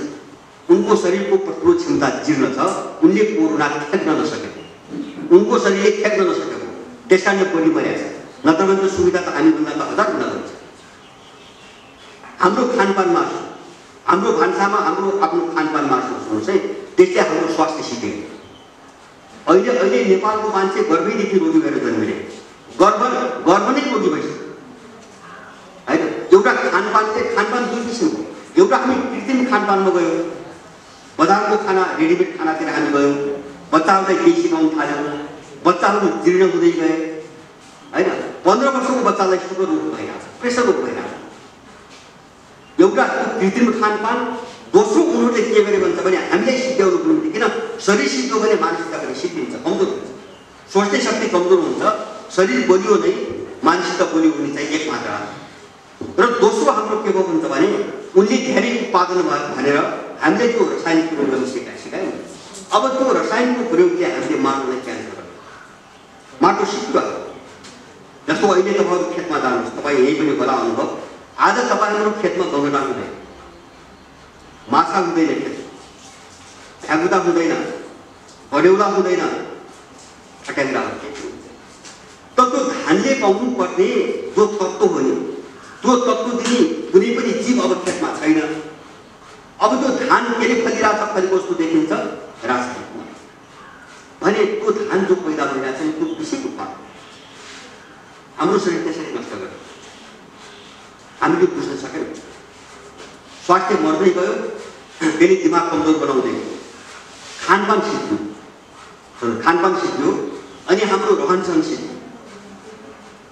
उनको शरीरको प्रतिरोध क्षमता जीर्ण छ। उनले कोरोना ठेक्न नसकेको, उनको शरीरले ठेक्न नसकेको, त्यसकारण बढी मर्या छ। नत्र भने त्यो सुविधा त हामीभन्दा त हजार गुणा हुन्छ। हाम्रो खानपान मासु, हाम्रो भान्सामा हाम्रो आफ्नो खानपान मासु सुन्नुहोस् है, त्यसले हाम्रो स्वास्थ्य सिद्धियो। अहिले नेपालको मान्छे गर्भैदेखि रोगी भएर जन्मिने, गर्भ नै रोगी भइसक्यो होइन। एउटा खानपान दुई किसिमको, एउटा हामी कृत्रिम खानपानमा गयौँ, बजारको खाना, रेडिमेड खानातिर हामी गयौँ, बच्चाहरूलाई केही सिकाउन थाल्यौँ, बच्चाहरू जीर्ण हुँदै गए होइन। 15 वर्षको बच्चालाई सुगर रोग भइरहेछ, प्रेसर रोग भइरहेछ। एउटा कृत्रिम खानपान। दोस्रो उनीहरूले के गरे भन्छ भने हामीलाई सिद्ध्याउनुको निम्ति, किन शरीर सिद्ध्यो भने मानसिकता पनि सिद्धिन्छ, कमजोर हुन्छ, सोच्ने शक्ति कमजोर हुन्छ। शरीर बलियो नै मानसिकता बलियो हुने चाहिँ एक मात्रा। र दोस्रो हाम्रो के भयो भन्छ भने उनले धेरै उत्पादन भयो भनेर हामीले त्यो रासायनिक प्रयोग गर्न सिकायो। अब त्यो रसायनको प्रयोगले हामीले माटोलाई क्यान्सर गर्यो, माटो सिक्यो। जस्तो अहिले तपाईँहरू खेतमा जानुहोस्, तपाईँ यही पनि होला अनुभव। आज तपाईँहरू खेतमा गगना हुँदैन, माछा हुँदैन, खेत फ्यागुता हुँदैन, बडेउला हुँदैन, फट्याङ्ग्रा हुन्छ। त त्यो धानले पाउनु पर्ने जो तत्त्व हो नि, त्यो तत्त्व दिने कुनै पनि जीव अब खेतमा छैन। अब त्यो धान केले फलिरहेछ, फलेको जस्तो देखिन्छ रासायनिक भने त्यो धान जो पैदा भइरहेछ नि त्यो विषयको उत्पादन हाम्रो शरीर त्यसरी नष्ट गर्यो। हामीले बुझ्न सकेनौँ, स्वास्थ्य मर्दै गयो, फेरि दिमाग कमजोर बनाउँदै गयो। खानपान सिद्धियो, अनि हाम्रो रहनसहन सिद्धियो,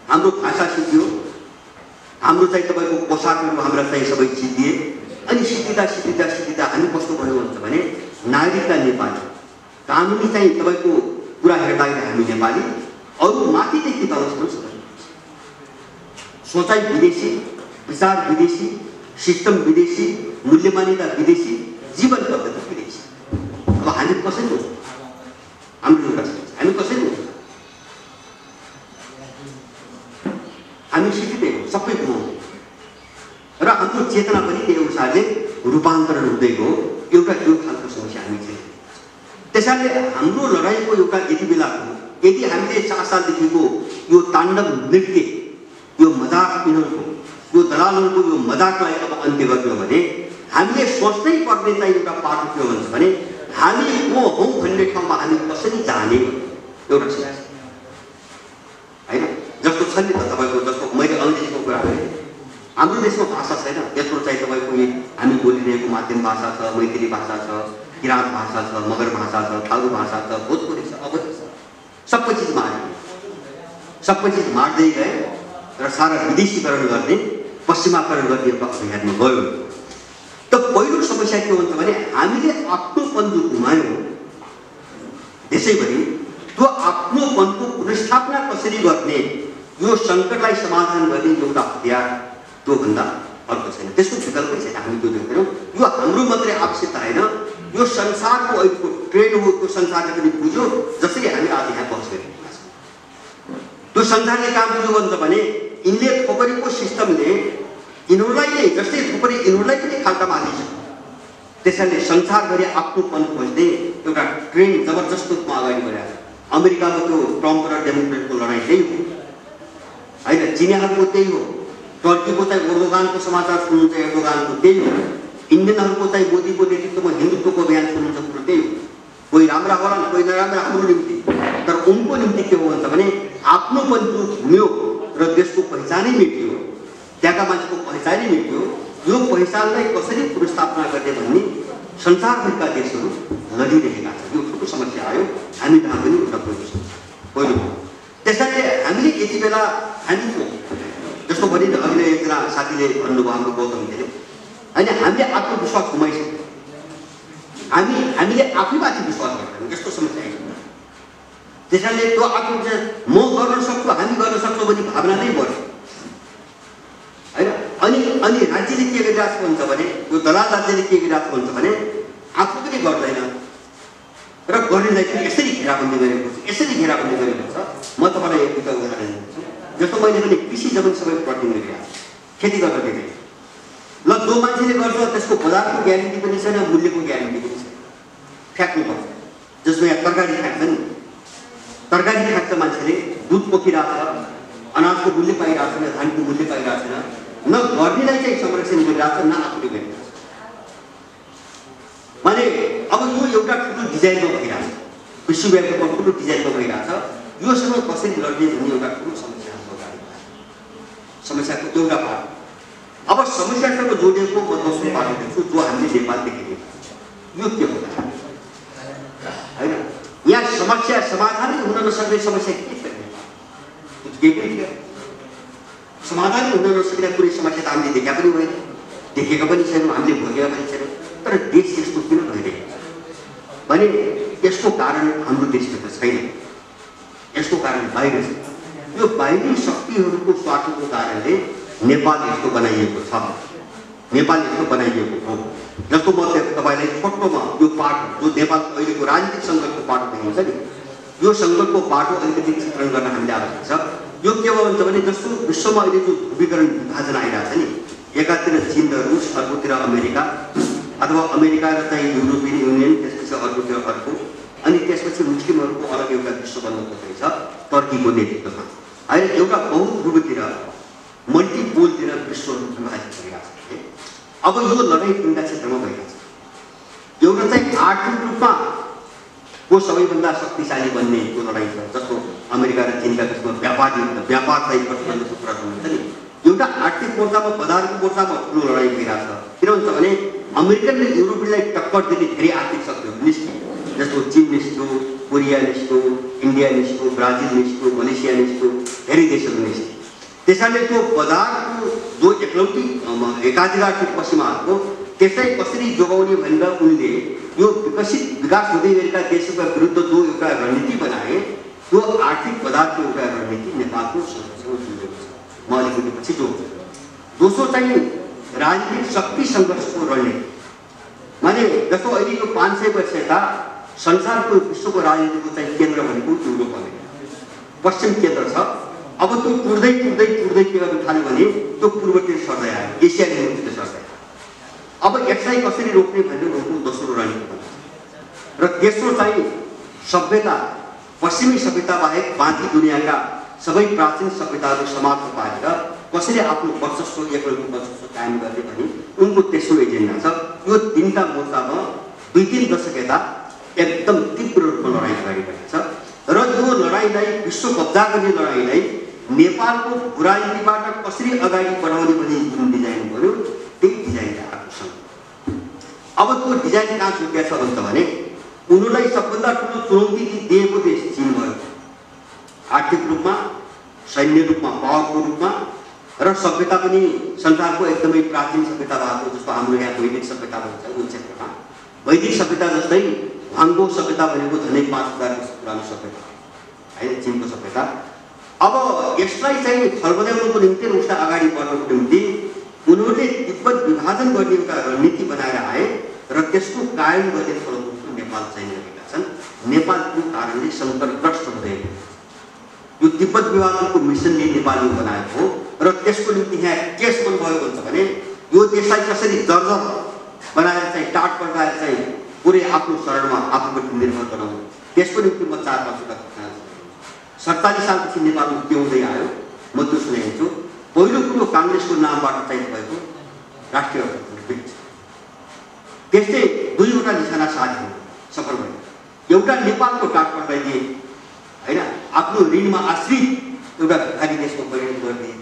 हाम्रो भाषा सिद्धियो, हाम्रो चाहिँ तपाईँको पोसाकहरू हाम्रा चाहिँ सबै सिद्धिए। अनि सिद्धिँदा हामी कस्तो भयो भन्छ भने नागरिकता नेपाली, कानुनी चाहिँ तपाईँको कुरा हेर्दाखेरि हामी नेपाली, अरू माथिदेखि तलसम्म सबै सोचाइ विदेशी, विचार विदेशी, सिस्टम विदेशी, मूल्य मान्यता विदेशी, जीवन पद्धति विदेशी। अब हामी कसरी हुन्छ? हाम्रो एउटा हामी कसरी हुन्छ? हामी सिकिँदै हो, सबै गुमाउँदै र हाम्रो चेतना पनि त्यही अनुसारले रूपान्तरण हुँदै गयो। एउटा यो खालको समस्या हामी चाहिँ त्यसैले हाम्रो लडाइँको एउटा यति बेलाको, यदि हामीले 4 सालदेखिको यो ताण्डव नृत्य, यो मजाक, यिनीहरूको यो दलालहरूको यो मजाकलाई अब अन्त्य गर्यो भने हामीले सोच्नै पर्ने चाहिँ एउटा पाटो के भन्छ भने हामी को हौँ भन्ने ठाउँमा हामी कसरी जाने एउटा समस्या होइन। जस्तो छ नि त तपाईँको, जस्तो मैले अङ्ग्रेजीको कुरा गरेँ, हाम्रो देशमा भाषा छैन यत्रो चाहिँ तपाईँको हामी बोलिरहेको माध्यम भाषा छ, मैथिली भाषा छ, किराँत भाषा छ, मगर भाषा छ, थारू भाषा छ, भोजपुरी छ, अवधि छ, सबै चिज मार्दै गए र सारा विदेशीकरण गर्ने, पश्चिमाकरण गर्ने एउटा अभियानमा गयो। त पहिलो समस्या के हुन्छ भने हामीले आफ्नोपन जो गुमायौँ देशैभरि, त्यो आफ्नोपनको पुनर्स्थापना कसरी गर्ने, यो सङ्कटलाई समाधान गर्ने एउटा हतियार त्योभन्दा अर्को छैन, त्यसको विकल्पै छैन। हामी त्यो देख्दैनौँ। यो हाम्रो मात्रै आवश्यकता होइन, यो संसारको अहिलेको ट्रेन्ड हो। त्यो संसारले पनि बुझ्यो, जसरी हामी आज यहाँ बहस गरिरहेका छौँ। त्यो संसारले काम बुझ्यो भन्छ भने यिनले थोपरीको सिस्टमले यिनीहरूलाई नै जस्तै थोपरी यिनीहरूलाई पनि खाल्टामा हालिन्छ। त्यसैले संसारभरि आफ्नोपन खोज्ने एउटा ट्रेन्ड जबरजस्त रूपमा अगाडि बढिरहेको छ। अमेरिकाको त्यो ट्रम्प र डेमोक्रेटको लडाइँ त्यही हो होइन, चिनियाहरूको त्यही हो, टर्कीको चाहिँ एर्दोगानको समाचार सुन्नुहुन्छ, एर्दोगानको त्यही हो। इन्डियनहरूको चाहिँ मोदीको नेतृत्वमा हिन्दुत्वको अभियान सुनिन्छ कुरो त्यही हो। कोही राम्रा होलान् कोही नराम्रा हाम्रो निम्ति, तर उनको निम्ति के हो भन्छ भने आफ्नोपन जो घुम्यो र देशको पहिचानै मेटियो, त्यहाँका मान्छेको पहिचानै मेटियो। यो पहिचानलाई कसरी पुनर्स्थापना गर्ने भन्ने संसारभरिका देशहरू लडिरहेका छन्। यो ठुलो समस्या आयो, हामी कहाँ पनि उठ्न पुग्नु सक्छ पहिलो। त्यसैले हामीले यति बेला हामी जस्तो भने अघि एकजना साथीले भन्नुभयो हाम्रो गौतमले, होइन हामीले आत्मविश्वास गुमाइसक्यौँ, हामीले आफैमाथि विश्वास गर्दैनौँ, यस्तो समस्या आइसक्यो। त्यसैले त्यो आत्मविश्वास म गर्न सक्छु, हामी गर्न सक्छौँ भन्ने भावना नै बढ्छ होइन। अनि राज्यले के गरिरहेको छ भन्छ भने, यो दलाल राज्यले के गरिरहेको छ भन्छ भने आफू पनि गर्दैन र गर्नेलाई पनि यसरी घेराबन्दी गरेको छ, यसरी घेराबन्दी गरेको छ। म तपाईँलाई एक दुईवटा उदाहरण दिन्छु। जस्तो मैले पनि कृषि जमिन सबै प्लटिङ गरिरहेको छु, खेती गर्न दिँदै। ल जो मान्छेले गर्छ त्यसको बजारको ग्यारेन्टी पनि छैन, मूल्यको ग्यारेन्टी पनि छैन, फ्याँक्नुपर्छ। जसमा यहाँ तरकारी फ्याँक्छ नि, तरकारी फ्याँक्छ मान्छेले, दुध पोखिरहेको छ, अनाजको मूल्य पाइरहेको छैन, धानको मूल्य पाइरहेको छैन। न गर्नेलाई चाहिँ संरक्षण गरिरहेको छ, न आफूले गरिरहेको छ। भने अब यो एउटा ठुलो डिजाइनमा भइरहेको छ, विश्वव्यापीको ठुलो डिजाइनमा भइरहेको छ। योसँग कसरी लड्ने भन्ने एउटा ठुलो समस्या हाम्रो अगाडि समस्याको एउटा पार्ट। अब समस्यासँग जोडिएको म दोस्रो पार्ट देख्छु जो हामीले नेपालदेखि देख्छौँ। यो के हो होइन, यहाँ समस्या समाधानै हुन नसक्ने समस्या के छ? केही पनि थियो, समाधानै हुन नसक्ने कुनै समस्या त हामीले देखेका पनि होइन, देखेका पनि छैनौँ, हामीले भोगेका पनि छैनौँ। तर देश यस्तो किन भइरहेको छ भने यसको कारण हाम्रो देशभित्र छैन, यसको कारण बाहिर छ। यो बाहिरी शक्तिहरूको स्वार्थको कारणले नेपाल यस्तो बनाइएको छ, नेपाल यस्तो बनाइएको हो। जस्तो म तपाईँलाई छोटोमा यो पाटो जो नेपालको अहिलेको राजनीतिक सङ्कटको पाटो देखाउँछ नि, यो सङ्कटको पाटो अलिकति चित्रण गर्न हामीले आवश्यक छ। यो के भन्छ भने जस्तो विश्वमा अहिले जो ध्रुवीकरण विभाजन आइरहेको छ नि, एकातिर चीन र रुस, अर्कोतिर अमेरिका, अथवा अमेरिका र चाहिँ युरोपियन युनियन, त्यसपछि अर्कोतिर अर्को, अनि त्यसपछि मुस्लिमहरूको अलग एउटा विश्व बन्न खोजेको छ टर्कीको नेतृत्वमा। अहिले एउटा बहुध्रुवतिर मल्टिपोलतिर विश्वहरू विभाजित भइरहेको छ। अब यो लडाइँ तिनवटा क्षेत्रमा भइरहेको छ। एउटा चाहिँ आर्थिक रूपमा को सबैभन्दा शक्तिशाली बन्ने त्यो लडाइँ छ, जस्तो अमेरिका र चीनका बिचमा व्यापार चाहिँ प्रतिबन्धको कुरा गर्नुहुन्छ नि। एउटा आर्थिक मोर्चामा, बजारको मोर्चामा ठुलो लडाइँ भइरहेको छ। किन भन्छ भने अमेरिकन र युरोपियनलाई टक्कर दिने धेरै आर्थिक शक्तिहरू निस्कियो, जस्तो चीन निस्क्यो, कोरिया निस्क्यो, इन्डिया निस्क्यो, ब्राजिल निस्क्यो, मलेसिया निस्क्यो, धेरै देशहरू निस्क्यो। त्यसैले त्यो बजारको जो एकलौटी एकाधिकार पश्चिमाहरूको त्यसलाई कसरी जोगाउने भनेर उनले यो विकसित विकास हुँदै गरेका देशहरूका विरुद्ध जो एउटा रणनीति बनाए, त्यो आर्थिक बजारको एउटा रणनीति नेपालको संरक्षण जोडिएको छ। म अलिकति पछि जोड्छु। दोस्रो चाहिँ राजनीतिक शक्ति सङ्घर्षको रणनीति, माने जस्तो अहिले यो 500 वर्ष यता संसारको विश्वको राजनीतिको चाहिँ केन्द्र भनेको युरोप अमेरिका, पश्चिम केन्द्र छ। अब त्यो टुट्दै टुट्दै टुट्दै के गर्नु थाल्यो भने त्यो पूर्वतिर सर्दै आयो, एसियाली मुलुकतिर सर्दै आयो। अब यसलाई कसरी रोक्ने भन्ने उनको दोस्रो रणनीति बन्छ। र तेस्रो चाहिँ सभ्यता, पश्चिमी सभ्यता बाहेक बाँकी दुनियाँका सबै प्राचीन सभ्यताहरू समाप्त पारेर कसरी आफ्नो वर्चस्व, एकलौटी वर्चस्व कायम गर्ने भन्ने उनको तेस्रो एजेन्डा छ। यो तिनवटा मोर्चामा 2-3 दशक यता एकदम तीव्र रूपमा लडाइँ अगाडि बढेको छ। र यो लडाइँलाई, विश्व कब्जा गर्ने लडाइँलाई नेपालको राजनीतिबाट कसरी अगाडि बढाउने भन्ने जुन डिजाइन गर्यो, त्यही डिजाइनले आएको छ। अब त्यो डिजाइन कहाँ छुट्या छ भन्छ भने उनीहरूलाई सबभन्दा ठुलो चुनौती दिएको देश चीन भयो, आर्थिक रूपमा, सैन्य रूपमा, पावरको रूपमा, र सभ्यता पनि संसारको एकदमै प्राचीन सभ्यता भएको, जस्तो हाम्रो यहाँ वैदिक सभ्यता भन्छ उन क्षेत्रमा। वैदिक सभ्यता जस्तै भाङ्गो सभ्यता भनेको झन्डै 5000 वर्ष पुरानो सभ्यता होइन, चीनको सभ्यता। अब यसलाई चाहिँ फलबद्याउनुको निम्ति र उसलाई अगाडि बढ्नुको निम्ति उनीहरूले तिब्बत विभाजन गर्ने एउटा रणनीति बनाएर आए र त्यसको कायम गर्ने फलस्वरूप नेपाल चाहिँ रहेका छन्। नेपाल त्यो कारणले सङ्कटग्रस्त हुँदैन। यो तिब्बत विभाजनको मिसनले नेपालले बनाएको हो र त्यसको निम्ति यहाँ केस पनि भयो भन्छ भने यो देशलाई कसरी जर्जर बनाएर चाहिँ टाट बनाएर चाहिँ पुरै आफ्नो शरणमा आफूप्रति निर्भर बनाउनु, त्यसको निम्ति म 4-5 कुरा भन्न चाहन्छु। 47 सालपछि नेपालमा के हुँदै आयो म त्यो सुनाइदिन्छु। पहिलो कुरो काङ्ग्रेसको नामबाट चाहिँ भएको राष्ट्रिय अर्थतन्त्र त्यसले दुईवटा निशाना साध्यो, सफल भयो। एउटा नेपालको टाटपटलाई दिए होइन, आफ्नो ऋणमा आश्रित एउटा भिखारी देशको परिणत गरिदिए।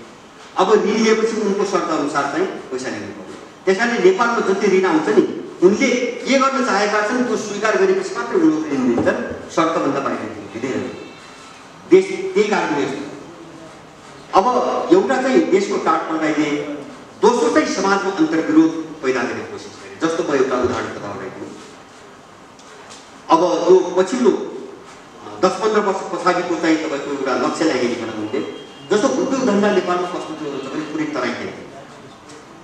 अब ऋण लिएपछि उनको शर्त अनुसार चाहिँ पैसा लिनु पर्यो। त्यसैले नेपालको जति ऋण आउँछ नि उनले के गर्न चाहेका छन् त्यो स्वीकार गरेपछि मात्रै उनीहरू ऋण दिन्छन्, शर्तभन्दा बाहिर दिँदैन देश। त्यही कारणले अब एउटा चाहिँ देशको टाटपटलाई दिए, दोस्रो चाहिँ समाजमा अन्तर्विरोध पैदा गर्ने कोसिस गरे। जस्तो म एउटा उदाहरण तपाईँलाई दिउँ। अब यो पछिल्लो 10-15 वर्ष पछाडिको चाहिँ तपाईँको एउटा लक्ष्यलाई हेरिकन उनले जस्तो उद्योग धन्दा नेपालमा कस्तो थियो भने पनि पुरै तराई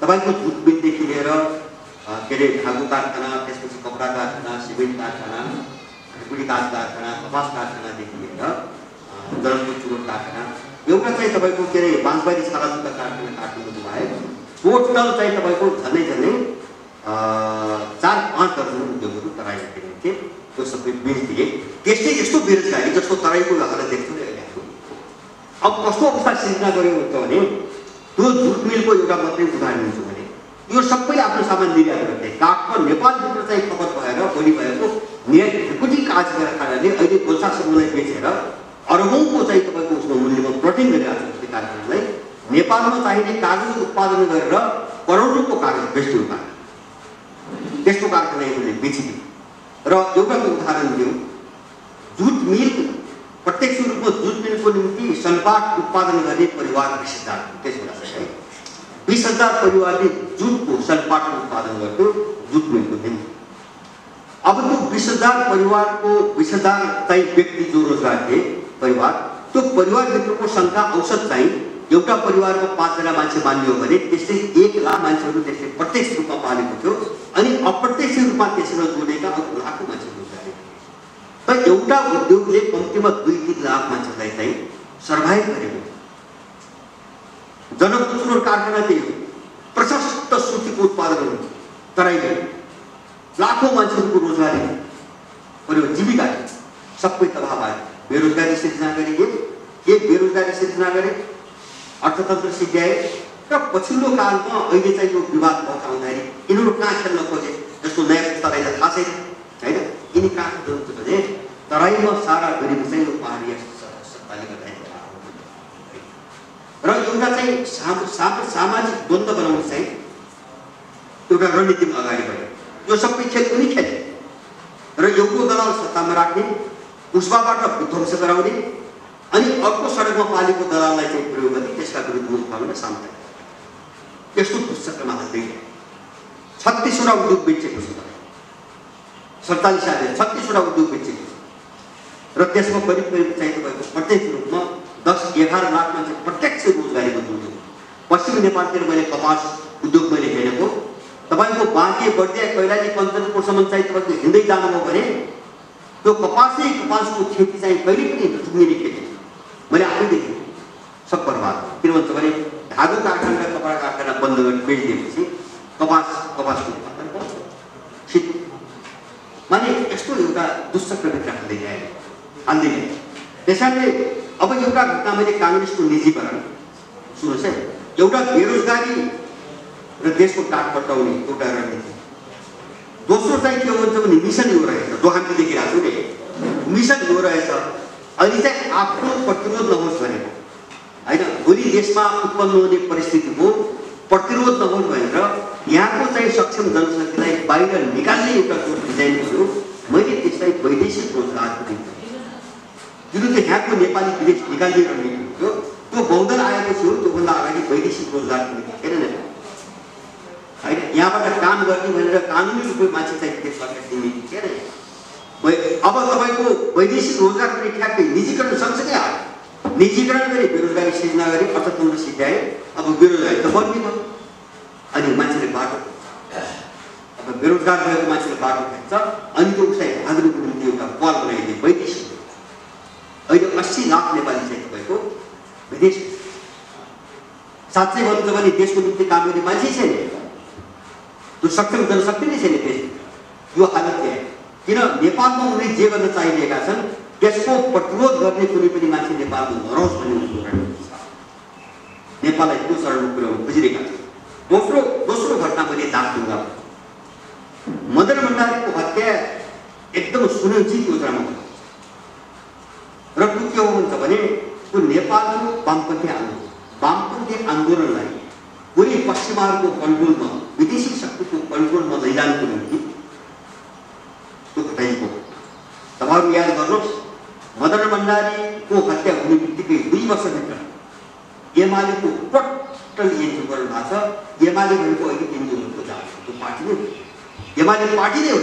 तपाईँको जुटमिलदेखि लिएर के अरे धागो कारखाना, त्यसपछि कपडा कारखाना, सिमेन्ट कारखाना, ढुकुडी काठ कारखाना, कपास कारखानादेखि लिएर जनकपुर चुरोट कारखाना, एउटा चाहिँ तपाईँको के अरे बाँसबारी छाला जुत्ता कारखाना काठमाडौँ बाहेक टोटल चाहिँ तपाईँको झन्डै 4-5 दर्जन उद्योगहरू तराईमा थिए। त्यो सबै बेचिदिए। त्यसले यस्तो बेरोजगारी जस्तो तराईको हालत देख्छौँ अहिले हामी। अब कस्तो अवस्था सिर्जना गऱ्यो भने त्यो जुट मिलको एउटा मात्रै उदाहरण दिन्छु भने यो सबै आफ्नो सामान निर्यात गर्थे। काठको नेपालभित्र चाहिँ खपत भएर भोलि भएको ढुकुटी काठ कारखानाले अहिले गोल्सा समूहलाई बेचेर अरबौँको चाहिँ तपाईँको उसको मूल्यमा प्लटिङ गरिरहेको छ। त्यो कारखानालाई नेपालमा चाहिने कागज उत्पादन गरेर करोडौँको कागज बेच्थ्यो। त्यस्तो कारखाना उसले बेचिदियो। र एउटा उदाहरण दिउँ, जुट मिल प्रत्यक्ष रूपमा जुट मिलको निम्ति सनपाट उत्पादन गर्ने परिवार 20,000 त्यस बेला चाहिँ 20,000 परिवारले जुटको सनपाट उत्पादन गर्थ्यो जुट मिलको निम्ति। अब त्यो 20,000 परिवारको 20,000 चाहिँ व्यक्ति जो रोजगार थिए परिवार, त्यो परिवारभित्रको सङ्ख्या औसत चाहिँ एउटा परिवारमा 5 जना मान्छे मान्यो भने त्यसले 1 लाख मान्छेहरू त्यसले प्रत्यक्ष रूपमा पालेको थियो अनि अप्रत्यक्ष रूपमा त्यसमा जोडेका लाखौँ मान्छे रोजगार। त एउटा उद्योगले कम्तीमा 2-3 लाख मान्छेलाई चाहिँ सर्भाइभ गरेको। जनकपुर चुरोट कारखाना त्यही हो, प्रशस्त सुतीको उत्पादन हो तराईले, लाखौँ मान्छेहरूको रोजगारी पर्यो, जीविका सबै तबाह भयो। बेरोजगारी सिर्जना गरिए, के बेरोजगारी सिर्जना गरे, अर्थतन्त्र सिद्ध्याए। र पछिल्लो कालमा अहिले चाहिँ यो विवाद पहुँचाउँदाखेरि यिनीहरू कहाँ खेल्न खोजे, जस्तो नयाँ पुस्तालाई त थाहा छैन होइन, यिनी कहाँ खेल्नुहुन्छ भने तराईमा सारा गरिब चाहिँ यो पहाडी सत्ताले गर्दाखेरि र एउटा चाहिँ सामाजिक द्वन्द्व बनाउनु चाहिँ एउटा रणनीतिमा अगाडि बढ्यो। यो सबै खेल उनी खेले र एउटा दलाल सत्तामा राख्ने, उसबाट विध्वंस गराउने अनि अर्को सडकमा पालेको दलाललाई चाहिँ प्रयोग गर्ने, त्यसका विरुद्ध उठाउन सामना यस्तो पुस्तकमा हाल्दै 36वटा उद्योग बेचेको छ। 47 सालले 36वटा उद्योग बेचेको छ र त्यसमा करिब चाहिँ तपाईँको प्रत्यक्ष रूपमा 10-11 लाख मान्छे प्रत्यक्ष रोजगारीको उद्योग। पश्चिम नेपालतिर मैले कपास उद्योग मैले हेरेको, तपाईँको बाँके बर्दिया कैलाली कञ्चनपुरसम्म चाहिँ तपाईँको हिँड्दै जानुभयो भने त्यो कपासको खेती चाहिँ कहिले पनि टुङ्गिने खेती मैले आफै देखेँ, सब बर्बाद। किन भन्छ भने धागो कारखाना र कपडा कारखाना बन्द गरेर बेचिदिएपछि कपासको उत्पादन बन्द छिटो। माने यस्तो एउटा दुष्चक्रभित्र हाल्दै ल्यायो। त्यसैले अब एउटा घटना मैले काङ्ग्रेसको निजीकरण सुन्नुहोस् है, एउटा बेरोजगारी र देशको टाट पटाउने एउटा रणनीति। दोस्रो चाहिँ के भन्छ भने मिसन यो रहेछ, जो हामीले देखिरहेको छौँ नि, मिसन यो रहेछ अहिले चाहिँ आफ्नो प्रतिरोध नहोस् भनेको होइन, भोलि देशमा उत्पन्न हुने परिस्थितिको प्रतिरोध नहोस् भनेर यहाँको चाहिँ सक्षम जनशक्तिलाई बाहिर निकाल्ने एउटा जो डिजाइन थियो, मैले त्यसलाई वैदेशिक रोजगारको निम्ति जुन चाहिँ यहाँको नेपाली विदेश निकाल्ने रणनीति थियो त्यो बहुदल आएपछि हो। त्योभन्दा अगाडि वैदेशिक रोजगारको निम्ति थिएन होइन, यहाँबाट काम गर्ने भनेर कानुनी रूपमा मान्छे चाहिँ विदेश सरकार दिने थिएन। अब तपाईँको वैदेशिक रोजगार पनि ठ्याक्कै निजीकरण सँगसँगै आयो। निजीकरण गरी बेरोजगारी सिर्जना गरी अर्थतन्त्र सिद्ध्याए। अब बेरोजगारी त बन्ने भयो अनि मान्छेले बाटो, अब बेरोजगार भएको मान्छेले बाटो खेल्छ अनि त्यो उसलाई भाग्नुको निम्ति एउटा पल बनाइदिए वैदेशिक। अहिले 80 लाख नेपाली चाहिँ तपाईँको विदेश। साँच्चै भन्नु भने देशको निम्ति काम गर्ने मान्छे छैन, त्यो सक्षम जनशक्ति नै छैन देशमा। यो हालत के किन नेपालमा उनले जे गर्न चाहिरहेका छन् त्यसको प्रतिरोध गर्ने कुनै पनि मान्छे नेपालमा नरहोस् भन्ने उनको रणनीति छ। नेपाललाई त्यो चरणमा पुर्याउन खोजिरहेका छन्। दोस्रो घटना मैले दार्चुङमा मदन भण्डारीको हत्या एकदम सुनिश्चित योजनामा भएको छ। र त्यो के हुन्छ भने त्यो नेपालको वामपन्थी आन्दोलनलाई पूरै पश्चिमाहरूको कन्ट्रोलमा, विदेशी शक्तिको कन्ट्रोलमा लैजानुको निम्ति त्यो घटाइएको। तपाईहरु याद गर्नुहोस्, मदन भण्डारीको हत्या हुने बित्तिकै 2 वर्षभित्र एमालेको टोटल एनजिओकरण भएको छ। एमाले भनेको अहिले एनजिओको जात, त्यो पार्टी नै एमाले पार्टी नै हो।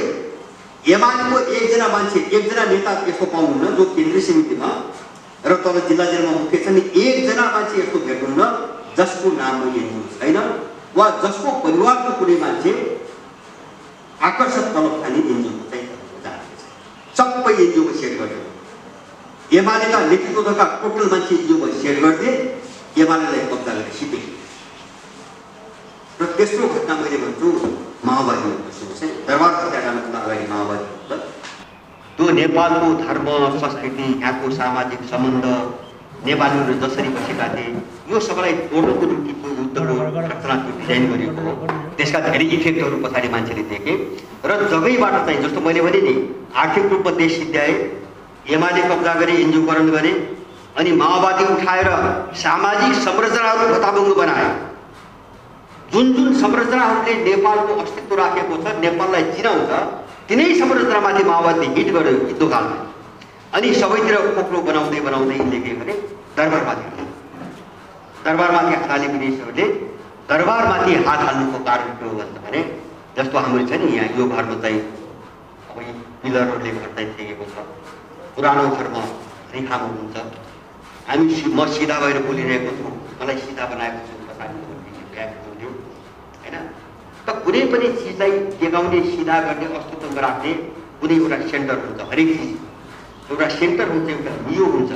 एमालेको एकजना मान्छे, एकजना नेता यस्तो पाउनुहुन्न जो केन्द्रीय समितिमा र तल जिल्ला जेलमा मुख्य छन्, एकजना मान्छे यस्तो भेट्नुहुन्न जसको नाममा एनजिओ छैन वा जसको परिवारको कुनै मान्छे आकर्षक तलब खाने एनजिओको चाहिँ सबै एनजिओमा सेयर गर्यो। एमालेका नेतृत्वका टोटल मान्छे एनजिओमा सेयर गर्थे, एमालेलाई कब्जा गरेर सिधै। र तेस्रो घटना मैले भन्छु माओवादीको सुन्नुहोस् है, दरबार हत्याकाण्डभन्दा अगाडि माओवादी त्यो नेपालको धर्म संस्कृति, यहाँको सामाजिक सम्बन्ध, नेपालीहरू जसरी बसेका थिए, यो सबैलाई तोड्नको निम्ति त्यो युद्धको घटना त्यो डिजाइन गरिएको हो। त्यसका धेरै इफेक्टहरू पछाडि मान्छेले देखे र जगैबाट चाहिँ जस्तो मैले भने नि आर्थिक रूपमा देश सिद्ध्याए, एमाले कब्जा गरे, एनजिओकरण गरे, अनि माओवादी उठाएर सामाजिक संरचनाहरू भताभुङ्ग बनाए। जुन जुन संरचनाहरूले नेपालको अस्तित्व राखेको छ, नेपाललाई चिनाउँछ, तिनै संरचनामाथि माओवादी हिट गर्यो युद्धकालमा। अनि सबैतिर खोक्रो बनाउँदै बनाउँदै यिनले के गरे, दरबारमाथि हात हाले विदेशीहरूले। दरबारमाथि हात हाल्नुको कारण के हो भने जस्तो हाम्रो छ नि यहाँ यो घरमा चाहिँ अब पिलरहरूले घर चाहिँ थेगेको छ, पुरानो घरमा रेखा हुनुहुन्छ, म सिधा भएर बोलिरहेको छु, मलाई सिधा बनाएको छु, पछाडि होइन। त कुनै पनि चिजलाई टेकाउने, सिधा गर्ने, अस्तित्वमा राख्ने कुनै एउटा सेन्टर हुन्छ। हरेक चिज एउटा सेन्टर हुन्छ, एउटा नियो हुन्छ,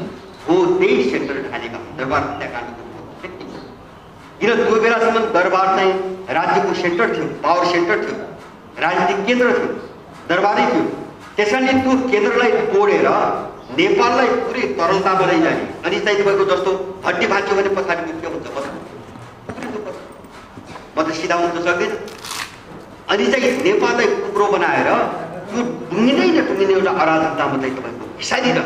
हो त्यही सेन्टर ढालेका हुन्छ। दरबार हत्याकाण्डको किन त्यो बेलासम्म दरबार चाहिँ राज्यको सेन्टर थियो, पावर सेन्टर थियो, राजनीतिक केन्द्र थियो, दरबारै थियो। त्यसैले त्यो केन्द्रलाई तोडेर नेपाललाई पुरै तरलतामा लैजाने। अनि चाहिँ तपाईँको जस्तो हड्डी भाँच्यो भने पछाडि के हुन्छ, म त सिधा हुन सक्दैन। अनि चाहिँ नेपाललाई कुकुरो बनाएर त्यो टुङ्गिँदै नटुङ्गिने एउटा अराजकतामा चाहिँ तपाईँको हिसाइदिएर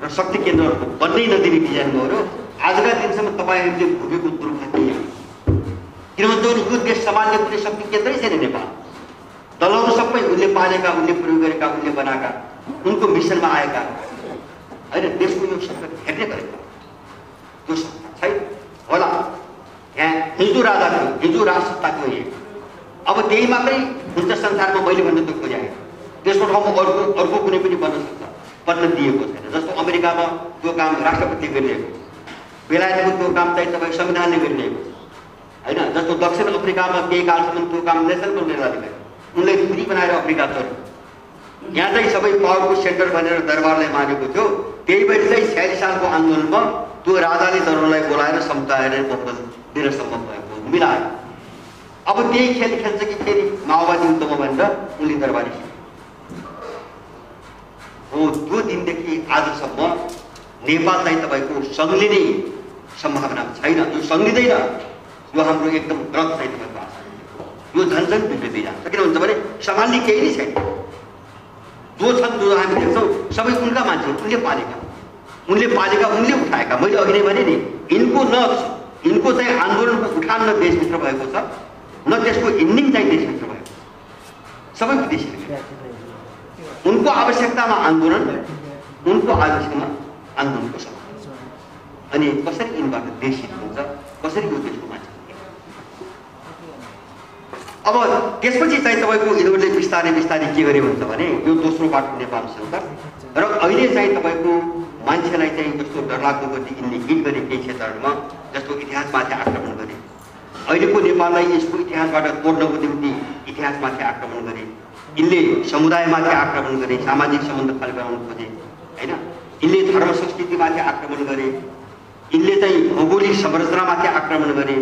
र शक्ति केन्द्रहरूको बन्नै नदिने डिजाइन गऱ्यो। आजका दिनसम्म तपाईँहरूले भोगेको दुर्भाग्य किनभने यो देश सम्हाल्ने कुनै शक्ति केन्द्रै छैन। नेपाल दलहरू सबै उनले पालेका, उनले प्रयोग गरेका, उनले बनाएका, उनको मिसनमा आएका होइन। देशको यो सत्ता हेर्ने गरेको त्यो सत्ता छैन होला। यहाँ हिजो राजा थियो, हिजो राजसत्ता थियो। अब त्यही मात्रै हुन्छ संसारमा। मैले भन्नु त खोजेँ त्यसको ठाउँमा अर्को कुनै पनि बन्न सक्छ, बन्न दिएको छैन। जस्तो अमेरिकामा त्यो काम राष्ट्रपतिले गरिरहेको, बेलायतको त्यो काम चाहिँ तपाईँ संविधानले गरिरहेको होइन। जस्तो दक्षिण अफ्रिकामा केही कालसम्म त्यो काम नेसनल कन्ग्रेसले गर्यो, उनले फ्री बनाएर अफ्रिका चल्यो। यहाँ चाहिँ सबै पावरको सेन्टर भनेर दरबारलाई मानेको थियो। त्यही भएर चाहिँ 46 सालको आन्दोलनमा त्यो राजाले दरबारलाई बोलाएर सम्झाएर बहुमत दिन सम्भव भएको मिलायो। अब त्यही खेल खेल्छ कि फेरि माओवादी युद्धमा भनेर उनले दरबारी हो। त्यो दिनदेखि आजसम्म नेपाल चाहिँ तपाईँको सङ्लिने सम्भावना छैन। यो सङ्लिँदैन, यो हाम्रो एकदम गलत चाहिँ तपाईँको आशा। यो झन्झन बिग्रिँदै जान्छ। किन भन्छ भने सम्हाल्ने केही नै छैन। जो छन्, जो हामी देख्छौँ, सबै उनका मान्छे, उनले पालेका, उनले उठाएका। मैले अघि नै भने नि यिनको चाहिँ आन्दोलनको उठान न देशभित्र भएको छ, न त्यसको इन्डिङ चाहिँ देशभित्र भएको छ, सबै विदेशी। उनको आवश्यकतामा आन्दोलन, उनको आवश्यकतामा आन्दोलनको सभा। अनि कसरी यिनबाट देश हित हुन्छ, कसरी यो देशको मान्छे। अब त्यसपछि चाहिँ तपाईँको यिनीहरूले बिस्तारै के गरे भन्छ भने यो दोस्रो बाटो नेपाल सरकार र अहिले चाहिँ तपाईँको मान्छेलाई चाहिँ जस्तो डरलाग्दो गरी यिनले हिट गरे केही क्षेत्रहरूमा, जस्तो इतिहासमाथि आक्रमण गरे। अहिलेको नेपाललाई यसको इतिहासबाट तोड्नको निम्ति इतिहासमाथि आक्रमण गरे। यिनले समुदायमाथि आक्रमण गरे, सामाजिक सम्बन्ध फैलाउन खोजे होइन। यिनले धर्म संस्कृतिमाथि आक्रमण गरे, यिनले चाहिँ भौगोलिक संरचनामाथि आक्रमण गरे,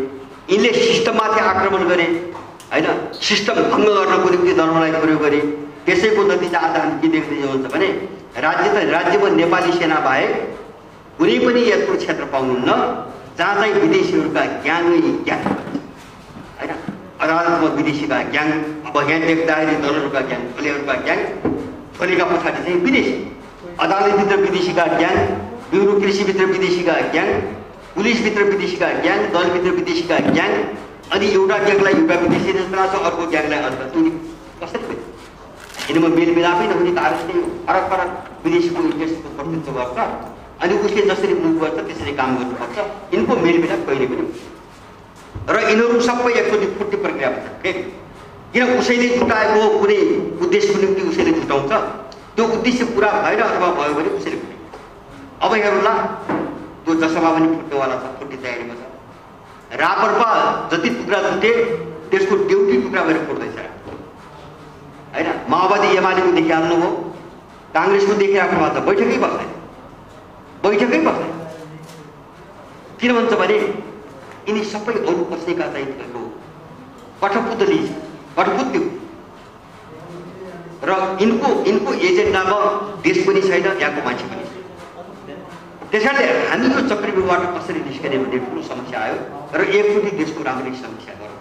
यिनले सिस्टममाथि आक्रमण गरे होइन। सिस्टम भङ्ग गर्नको निम्ति दरबारलाई प्रयोग गरे। त्यसैको नतिजा आज हामी के देख्दै हुन्छ भने राज्यमा नेपाली सेना बाहेक कुनै पनि यत्रो क्षेत्र पाउनुहुन्न जहाँ चाहिँ विदेशीहरूका ग्याङ होइन। अदालतमा विदेशीका ग्याङ अब यहाँ देख्दाखेरि दलहरूका ग्याङ, खोलेहरूका ग्याङ, खोलेका पछाडि चाहिँ विदेशी, अदालतभित्र विदेशीका ग्याङ, ब्युरोक्रेसीभित्र विदेशीका ग्याङ, पुलिसभित्र विदेशीका ग्याङ, दलभित्र विदेशीका ग्याङ, अनि एउटा ग्याङलाई एउटा विदेशी जस्तो छ, अर्को ग्याङलाई अर्को। कसरी भयो? यिनीमा मेलमिलापै नहुने कारणले फरक फरक विदेशीको इन्ट्रेस्टको प्रतिनिधित्व गर्छ, अनि उसले जसरी मुभ गर्छ त्यसरी काम गर्नुपर्छ। यिनको मेलमिलाप कहिले पनि र यिनीहरू सबै एकचोटि फुट्ने प्रक्रिया भन्छ। किन उसैले जुटाएको कुनै उद्देश्यको निम्ति उसैले जुटाउँछ, त्यो उद्देश्य पुरा भएर अथवा भयो भने उसैले फुट्ने। अब हेर्नुला, त्यो जसमा पनि फुट्नेवाला छ, फुट्ने तयारीमा छ। रापरपा जति टुक्रा फुटे त्यसको ड्युटी टुक्रा भएर फुट्दैछ होइन। माओवादी एमालेको देखिहाल्नुभयो, काङ्ग्रेसको देखिराख्नु भएको छ, बैठकै बस्दैन, बैठकै बस्दैन। किन भन्छ भने यिनी सबै अरू पछिका चाहिँ भएको कठपुतली कठपुतली र यिनको एजेन्डामा देश पनि छैन, यहाँको मान्छे पनि छैन। त्यसैले हामी यो चक्रव्यूहबाट कसरी निस्कने भन्ने ठुलो समस्या आयो र एकचोटि देशको राम्ररी समीक्षा गरौँ।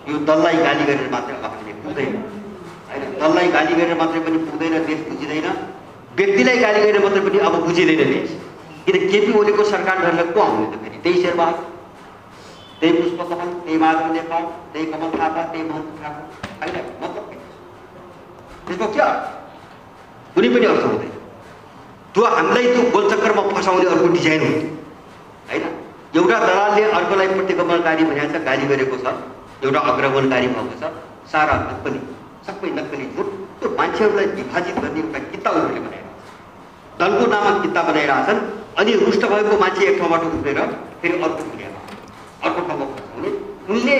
यो दललाई गाली गरेर मात्रै अगाडि पुग्दैन होइन, दललाई गाली गरेर मात्रै पनि पुग्दैन, देश बुझिँदैन। व्यक्तिलाई गाली गरेर मात्रै पनि अब बुझिँदैन देश। किन केपी ओलीको सरकार गरेर को आउने त फेरि? त्यही शेरबहादुर, त्यही पुष्पकमल, त्यही माधव नेपाल, त्यही कमल थापा, त्यही महमूद ठाकुर होइन। मतलब त्यसको क्या कुनै पनि अर्थ हुँदैन। त्यो हामीलाई त्यो गोलचक्करमा फसाउने अर्को डिजाइन हुन्थ्यो होइन। एउटा दलालले अर्कोलाई प्रतिगमनकारी भनेको छ, गाली गरेको छ, एउटा अग्रगमनकारी भएको छ, सारा नक्कली, सबै नक्कली झुट। त्यो मान्छेहरूलाई विभाजित गर्ने एउटा किता उनीहरूले बनाइरहेको छ, दलको नाममा किता बनाइरहेछन्। अनि रुष्ट भएको मान्छे एक ठाउँबाट उठेर फेरि अर्को दुनियाँमा अर्को ठाउँमा फसाउने। उनले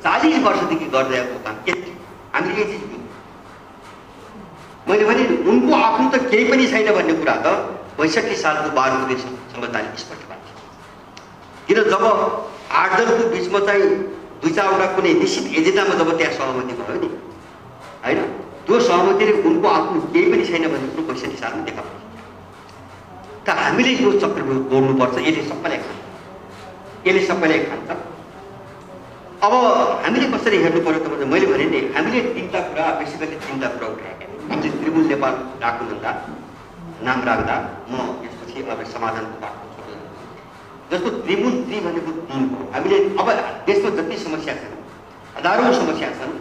40 वर्षदेखि गर्दै आएको काम यति हामीले यही चिज मैले भने उनको आफ्नो त केही पनि छैन भन्ने कुरा त 65 सालको बारौँ संविधानले स्पष्ट पार्छ। किन जब 8 दलको बिचमा चाहिँ 2-4वटा कुनै निश्चित एजेन्डामा जब त्यहाँ सहमति भयो नि होइन, त्यो सहमतिले उनको आफ्नो केही पनि छैन भन्ने कुरो 65 सालमा देखा पर्छ। त हामीले यो चक्रव्यूह तोड्नुपर्छ। यसले सबैलाई खान्छ, यसले सबैलाई खान्छ। अब हामीले कसरी हेर्नु पर्यो त भने मैले भने नि हामीले तीनटा कुरा, बेसिकली तीनटा कुरा उठाएका। हामीले त्रिभुवन नेपाल राख्नुभन्दा नाम राख्दा म यसपछि अब समाधानको बाटो छोड्छु। जस्तो त्रिभुवन 3 भनेको 3 हो। हामीले अब देशमा जति समस्या छन्, हजारौँ समस्या छन्,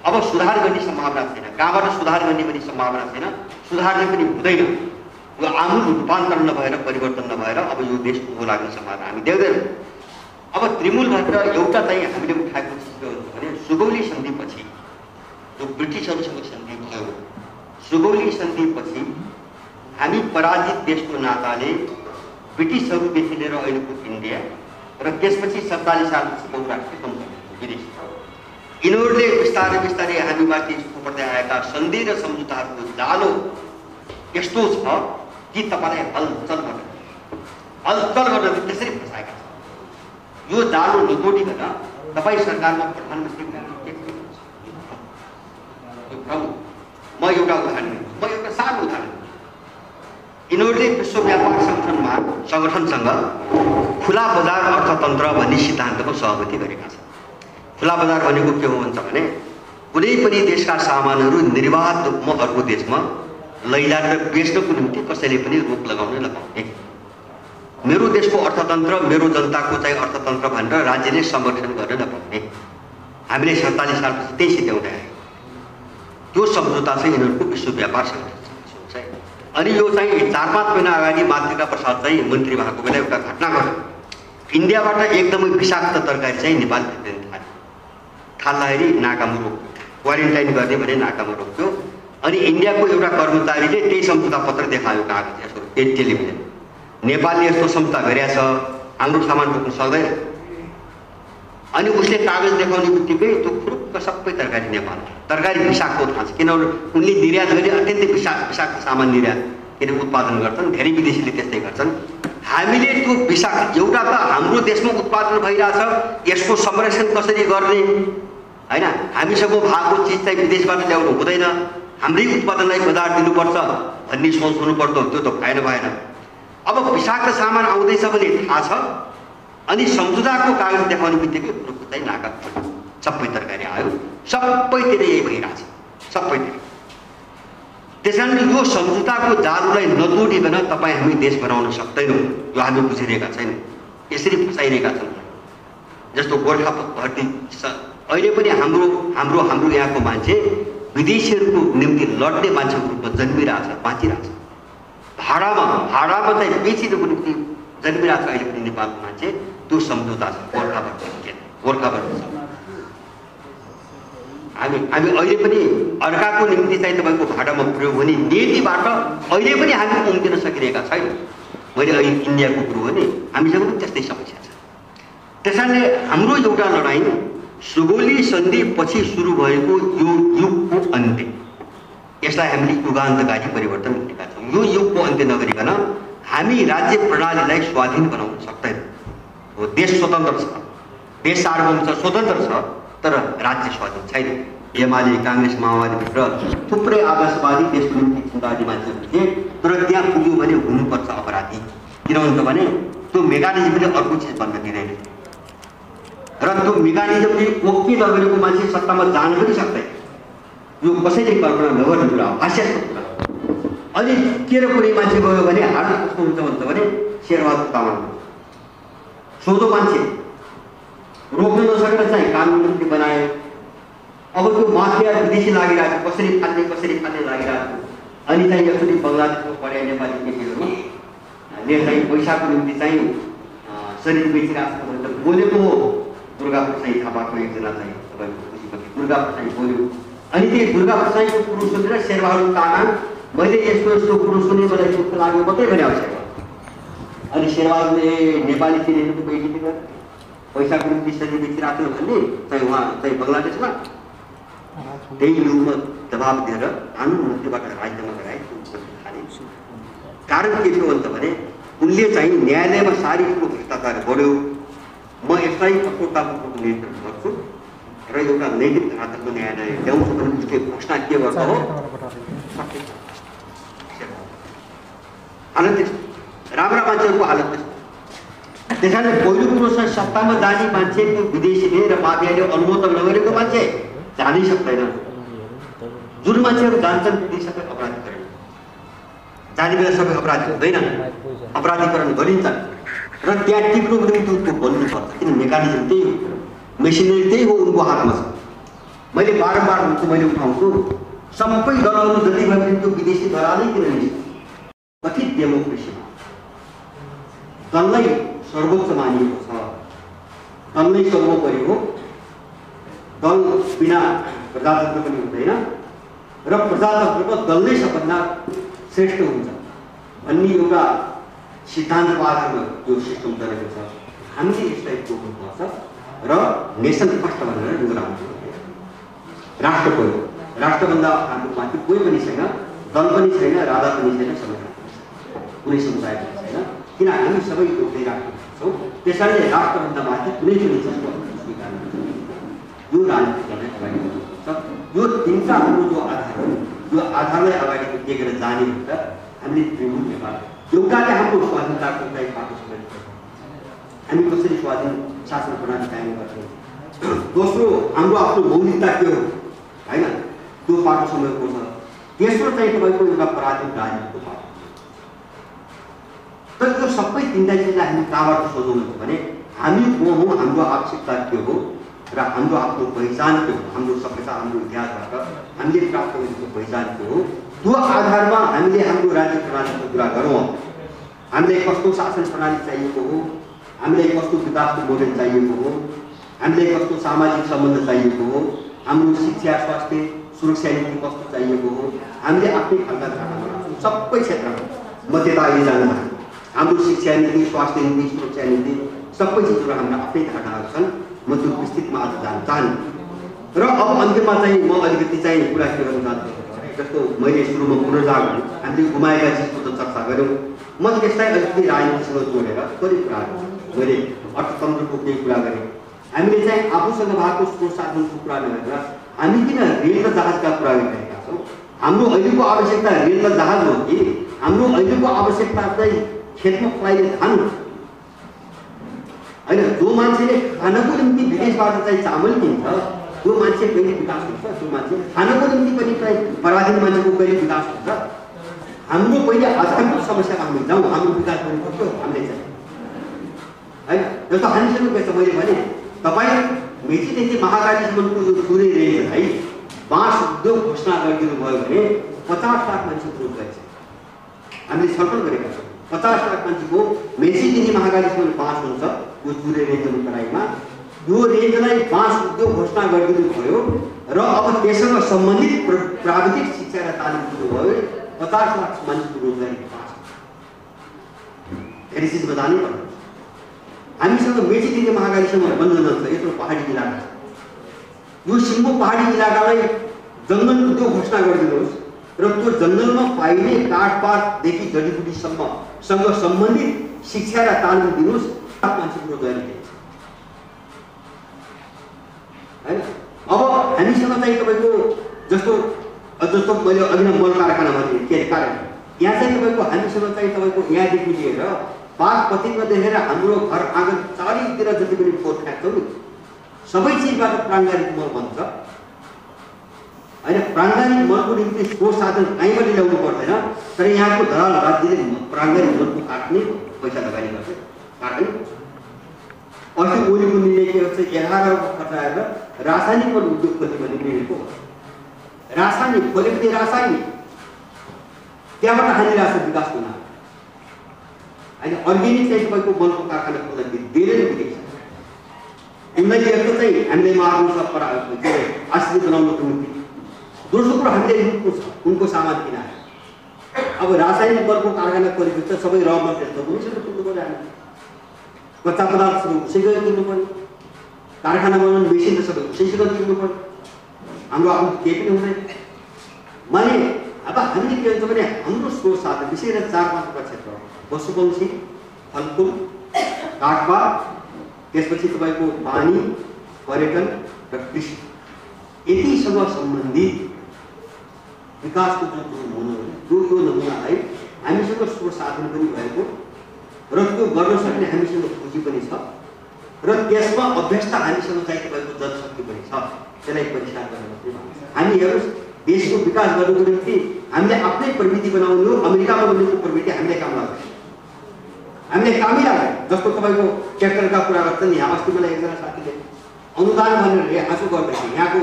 अब सुधार गर्ने सम्भावना छैन। कहाँबाट सुधार गर्ने पनि सम्भावना छैन, सुधार्ने पनि हुँदैन। यो आमूल रूपान्तरण नभएर, परिवर्तन नभएर अब यो देश उँभो लाग्ने सम्भावना हामी देख्दैनौँ। अब त्रिमूल भनेर एउटा चाहिँ हामीले उठाएको चिज के हुन्छ भने सुगौली सन्धिपछि जो ब्रिटिसहरूसँग सन्धि भयो, सुगौली सन्धिपछि हामी पराजित देशको नाताले ब्रिटिसहरूदेखि लिएर अहिलेको इन्डिया र त्यसपछि 47 सालपछि बहुराष्ट्रिय सम्बन्ध विदेशी यिनीहरूले बिस्तारै बिस्तारै हामीमाथि पर्दै आएका सन्धि र सम्झौताहरूको जालो यस्तो छ कि तपाईँलाई हलचल गर्न त्यसरी फसाएका छन्। यो जालो नतोडिकन तपाईँ सरकारमा प्रधानमन्त्री म एउटा उदाहरण दिन्छु, म एउटा सानो उदाहरण। यिनीहरूले विश्व व्यापार सङ्गठनसँग खुला बजार अर्थतन्त्र भन्ने सिद्धान्तको सहमति गरेका छन्। खुला बजार भनेको के हो भन्छ भने कुनै पनि देशका सामानहरू निर्वाध रूपमा अर्को देशमा लैजाएर बेच्नको निम्ति कसैले पनि रोक लगाउन नपाउने। मेरो देशको अर्थतन्त्र, मेरो जनताको चाहिँ अर्थतन्त्र भनेर राज्यले संरक्षण गर्न नपाउने। हामीले 47 सालपछि त्यही सिद्ध्याउँदै आयौँ। त्यो सम्झौता चाहिँ यिनीहरूको विश्व व्यापार सङ्गठनसँग छ। अनि यो चाहिँ 4-5 महिना अगाडि मातृका प्रसाद चाहिँ मन्त्री भएको बेला एउटा घटना घट्यो। इन्डियाबाट एकदमै विषाक्त तरकारी चाहिँ नेपाल भित्रिन थाल्दाखेरि नाकामा रोक्यो, क्वारेन्टाइन गर्ने भने नाकामा रोक्यो। अनि इन्डियाको एउटा कर्मचारीले त्यही सम्झौता पत्र देखायो कागज, यसो टेलिभिजन, नेपालले यस्तो सम्झौता गरेछ, हाम्रो सामान रोक्न सक्दैन। अनि उसले कागज देखाउने बित्तिकै त्यो फुरुक्क सबै तरकारी नेपाल, तरकारी विषाक्तको थाहा छ। किनभने उनले निर्यात गरी अत्यन्तै विषाक्त सामान निर्यात उत्पादन गर्छन्, धेरै विदेशीले त्यस्तै गर्छन्। हामीले त्यो विषाक्त एउटा त हाम्रो देशमा उत्पादन भइरहेछ, यसको संरक्षण कसरी गर्ने होइन, हामीसँग भएको चिज चाहिँ विदेशबाट ल्याउनु हुँदैन, हाम्रै उत्पादनलाई बजार दिनुपर्छ भन्ने सोच हुनुपर्छ। त्यो त भएन। अब विषाक्त सामान आउँदैछ भने थाहा छ, अनि सम्झौताको कागज देखाउने बित्तिकै चाहिँ नाका सबै तरकारी आयो, सबैतिर यही भइरहेछ, सबैतिर। त्यसैले यो सम्झौताको जालुलाई नतोडिकन तपाईँ हामी देश बनाउन सक्दैनौँ, यो हामी बुझिरहेका छैनौँ, यसरी फसाइरहेका छौँ। जस्तो गोर्खा भर्ती अहिले पनि हाम्रो यहाँको मान्छे विदेशीहरूको निम्ति लड्ने मान्छेको रूपमा जन्मिरहेछ, बाँचिरहेछ। भाडामा चाहिँ बेचिनको निम्ति जन्मिरहेछ अहिले पनि नेपालको मान्छे। त्यो सम्झौता छ गोर्खा भर्ती छ। हामी अहिले पनि अर्काको निम्ति चाहिँ तपाईँको भाडामा प्रयोग हुने नीतिबाट अहिले पनि हामी उम्किन सकिरहेका छैनौँ। मैले अहिले इन्डियाको कुरो भने हामीसँग पनि त्यस्तै समस्या छ। त्यसैले हाम्रो एउटा लडाइँ सुगौली सन्धि पछि सुरु भएको यो युगको अन्त्य, यसलाई हामीले युगान्तकारी परिवर्तन गरेका छौँ। यो युगको अन्त्य नगरिकन हामी राज्य प्रणालीलाई स्वाधीन बनाउन सक्दैनौँ। देश स्वतन्त्र छ, देश सार्वभौम छ, स्वतन्त्र छ, तर राज्य स्वाधीन छैन। एमाले, काङ्ग्रेस, माओवादीभित्र थुप्रै आदर्शवादी देशको निम्ति चिन्तावादी मान्छेहरू थिए, तर त्यहाँ पुग्यो भने हुनुपर्छ अपराधी। किन हुन्छ भने त्यो मेकानिजमले अर्को चिज बन्न दिँदैन, र त्यो मेकानिजमले ओके नगरेको मान्छे सत्तामा जान पनि सक्दैन। यो कसैले कल्पना नगर्ने कुरा हो, हास्यास्पद कुरा हो। अनि के र कुनै मान्छे गयो भने हालत कस्तो हुन्छ भन्छ भने शेरबहादुर तामाङ सोझो मान्छे रोक्न नसकेर चाहिँ कानुन नीति बनायो। अब त्यो माफिया विदेशी लागिरहेको कसरी फाल्ने लागिरहेको। अनि चाहिँ यसरी बङ्गलादेशको पढाइ नेपाली केटीहरूले चाहिँ पैसाको निम्ति चाहिँ शरीर बेचिरहेको भनेर बोलेको हो। दुर्गा प्रसाई थापाको एकजना चाहिँ तपाईँको खुसीपति दुर्गा प्रसाई बोल्यो। अनि त्यही दुर्गा प्रसाईको कुरो सुनेर शेरबहादुर तामाङ मैले यस्तो कुरो सुने मलाई दुःख लाग्यो मात्रै भने शेरबहादुर। अनि शेरबहादुरले नेपाली चिनेको बेइज्जती गरे, पैसाको निम्ति शरीर बेचिरहेको थियो भन्ने चाहिँ उहाँ चाहिँ बङ्गलादेशमा त्यही युगमा दबाब दिएर कानुन मन्त्रीबाट राज्यमा गराए। कारण के थियो भन्छ भने उनले चाहिँ न्यायालयमा साह्रै ठुलो भ्रष्टाचार बढ्यो, म यसलाई कठोरतापूर्वक नियन्त्रण गर्छु र एउटा नैतिक धरातलको न्यायालय ल्याउँछु भने उसले घोषणा के गर्छ हो। हालत त्यस्तो, राम्रा मान्छेहरूको हालत त्यस्तो। त्यसैले पहिलो कुरो छ सत्तामा जाने मान्छे त्यो विदेशीले र माफियाले अनुमोदन नगरेको मान्छे जानै सक्दैन। जुन मान्छेहरू जान्छन् ती सबै अपराधीकरण जाने बेला सबै अपराधी हुँदैन, अपराधीकरण गरिन्छन् र त्यहाँ टिप्नु पनि त्यो बन्नुपर्छ। किन मेकानिजम त्यही हो, मेसिनरी त्यही हो, उनको हातमा छ। मैले बारम्बार मैले उठाउँछु सबै दलहरू जति भए पनि त्यो विदेशी दलालै किन निस्छ। कथित डेमोक्रेसीमा दललाई सर्वोच्च मानिएको छ, दललाई सर्वोपरि हो। दल बिना प्रजातन्त्र पनि हुँदैन र प्रजातन्त्रमा दल नै सबभन्दा श्रेष्ठ हुन्छ भन्ने एउटा सिद्धान्तको आधारमा यो सिस्टम चलेको छ। हामीले यसलाई तोड्नुपर्छ र नेसन फर्स्ट भनेर निगरानी राष्ट्र पहिलो, राष्ट्रभन्दा हाम्रो माथि कोही पनि छैन, दल पनि छैन, राजा पनि छैन, संविधान कुनै समुदाय पनि छैन। किन हामी सबै एउटै राष्ट्र छौँ। त्यसैले राष्ट्रभन्दा माथि कुनै पनि चिजको स्वीकार यो राजनीति गर्ने अगाडि बढ्नुपर्छ। यो तिनका हाम्रो जो आधार हो, यो आधारलाई अगाडि टेकेर जाने हुन्छ हामीले त्रिभुज नेपाल। एउटाले हाम्रो स्वाधीनताको चाहिँ बाटो समेत हामी कसरी स्वाधीन शासन प्रणाली कायम गर्छौँ। दोस्रो हाम्रो आफ्नो मौलिकता के हो होइन, त्यो बाटो समेतको छ। तेस्रो चाहिँ तपाईँको एउटा पराधीन राजनीतिको बाटो। तर त्यो सबै तिनवटा चिजलाई हामी कहाँबाट सोध्नुहुन्छ भने हामी को हौँ, हाम्रो आवश्यकता के हो र हाम्रो आफ्नो पहिचान के हो, हाम्रो सभ्यता हाम्रो इतिहासबाट हामीले प्राप्त गरेको पहिचान के हो। त्यो आधारमा हामीले हाम्रो राज्य प्रणालीको कुरा गरौँ। हामीलाई कस्तो शासन प्रणाली चाहिएको हो, हामीलाई कस्तो विकासको मोडेल चाहिएको हो, हामीलाई कस्तो सामाजिक सम्बन्ध चाहिएको हो, हाम्रो शिक्षा स्वास्थ्य सुरक्षा नीति कस्तो चाहिएको हो, हामीले आफ्नै खालका धारणा बनाउँछौँ। सबै क्षेत्रमा मध्यता अहिले जान्छ। हाम्रो शिक्षा नीति, स्वास्थ्य नीति, सुरक्षा नीति सबै चिजहरू हाम्रो आफ्नै धारणाहरू छन्। म त्यो विस्तृतमा आज जान चाहन्छु र अब अन्त्यमा चाहिँ म अलिकति चाहिँ कुरा के गर्न चाहन्छु। जस्तो मैले सुरुमा पुनर्जागरण हामीले गुमाएका चिजको त चर्चा गऱ्यौँ। म त्यसलाई अलिकति राजनीतिसँग जोडेर थोरै कुराहरू मैले अर्थतन्त्रको केही कुरा गरेँ। हामीले चाहिँ आफूसँग भएको स्रोत साधनको कुरा नगरेर हामी किन रेल र जहाजका कुरा गरिरहेका छौँ। हाम्रो अहिलेको आवश्यकता रेल र जहाज हो कि हाम्रो अहिलेको आवश्यकता चाहिँ खेतमा फलाइने धान हो। होइन। जो मान्छेले खानको निम्ति विदेशबाट चाहिँ चामल किन्छ त्यो मान्छे कहिले विकास हुन्छ? त्यो मान्छे खानको निम्ति पनि पराधीन मान्छेको कहिले विकास हुन्छ? हाम्रो पहिले आधारभूत समस्यामा हामी जाउँ, हाम्रो विकास गर्नु पर्छ हामीले चाहिँ होइन। जस्तो हामीसँग के छ, मैले भने तपाईँ मेचीदेखि महाकालीसम्मको यो पुरै रेन्जलाई बाँस उद्योग घोषणा गरिदिनु भयो भने 50 लाख मान्छेको रोजगारी छ। हामीले छलफल गरेका छौँ 50 लाख मान्छेको मेचीदेखि महाकालीसम्म बाँस हुन्छ यो पुरै रेन्जको तराईमा। यो रेन्जलाई बाँस उद्योग घोषणा गरिदिनु भयो र अब त्यससँग सम्बन्धित प्राविधिक शिक्षा र तालिम दिनुभयो 50 लाख मान्छेको रोजगारी पाउँछ। धेरै चिजमा जानै पर्छ। हामीसँग मेचीदेखि महाकालीसम्म बन्धन छ, यत्रो पहाडी इलाका छ। यो सिङ्गो पहाडी इलाकालाई जङ्गल उद्योग घोषणा गरिदिनुहोस् र त्यो जङ्गलमा पाइने काठपातदेखि जडीबुटीसम्मसँग सम्बन्धित शिक्षा र तालिम दिनुहोस्, मान्छेको रोजगारी दिन्छ होइन। अब हामीसँग चाहिँ तपाईँको जस्तो मैले अघि नै मल कारखाना भने के कारण यहाँ चाहिँ तपाईँको हामीसँग चाहिँ तपाईँको यहाँदेखि लिएर बागपतिमा देखेर हाम्रो घर आँगन चारैतिर जति पनि फोहोर फ्याँक्छौँ नि सबै चिजबाट प्राङ्गारिक मल बन्छ होइन। प्राङ्गारिक मलको निम्ति स्रोत साधन कहीँबाट ल्याउनु पर्दैन, तर यहाँको दलाल राज्यले प्राङ्गारिक मलको काट्ने पैसा लगानी गर्छ काट्ने। अस्ति ओलीको निर्णय के गर्छ, 11 खर्च आएर रासायनिक मल उद्योगपति भन्ने निर्णयको रासायनिक खोलेपछि रासायनिक त्यहाँबाट हानिरहेछ विकास हुन होइन। अर्ग्यानिक चाहिँ तपाईँको मलको कारखाना खोल्दाखेरि धेरै विदेश उनलाई यस्तो चाहिँ हामीले मार्नु छ के अरे आश्रित बनाउनुको निम्ति। दोस्रो कुरो हामीले उनको सामान किन आयो। अब रासायनिक मलको कारखाना खोलेपछि त सबै र मटेरियल उनीसँग किन्नु पर्यो, हामी कच्चा पदार्थहरू उसैसँग किन्नु पर्यो, कारखाना बनाउनु मेसिन त सबै उसैसँग किन्नु पर्यो, हाम्रो आफ्नो केही पनि हुँदैन। माने अब हामीले के हुन्छ भने हाम्रो स्रोत साधन विशेष गरी 4-5 क्षेत्र पशुपक्षी, फलफुल, काठपात, त्यसपछि तपाईँको पानी, पर्यटन र कृषि यतिसँग सम्बन्धित विकासको जुन नमुना हो त्यो नमुनालाई हामीसँग स्रोत साधन पनि भएको र त्यो गर्न सक्ने हामीसँग पुँजी पनि छ र त्यसमा अभ्यस्त हामीसँग चाहिँ तपाईँको जनशक्ति पनि छ। त्यसलाई परिष्कार गर्न मात्रै भएको छ। हामी हेर्नुहोस् देशको विकास गर्नुको निम्ति हामीले आफ्नै प्रविधि बनाउने हो। अमेरिकामा बनेको प्रविधि हामीलाई काम लाग्छ, हामीले कामै लाग्यो। जस्तो तपाईँको ट्र्याक्टरका कुरा गर्छन्, यहाँ अस्ति मलाई एकजना साथीले अनुदान भनेर हाँसो गर्दाखेरि यहाँको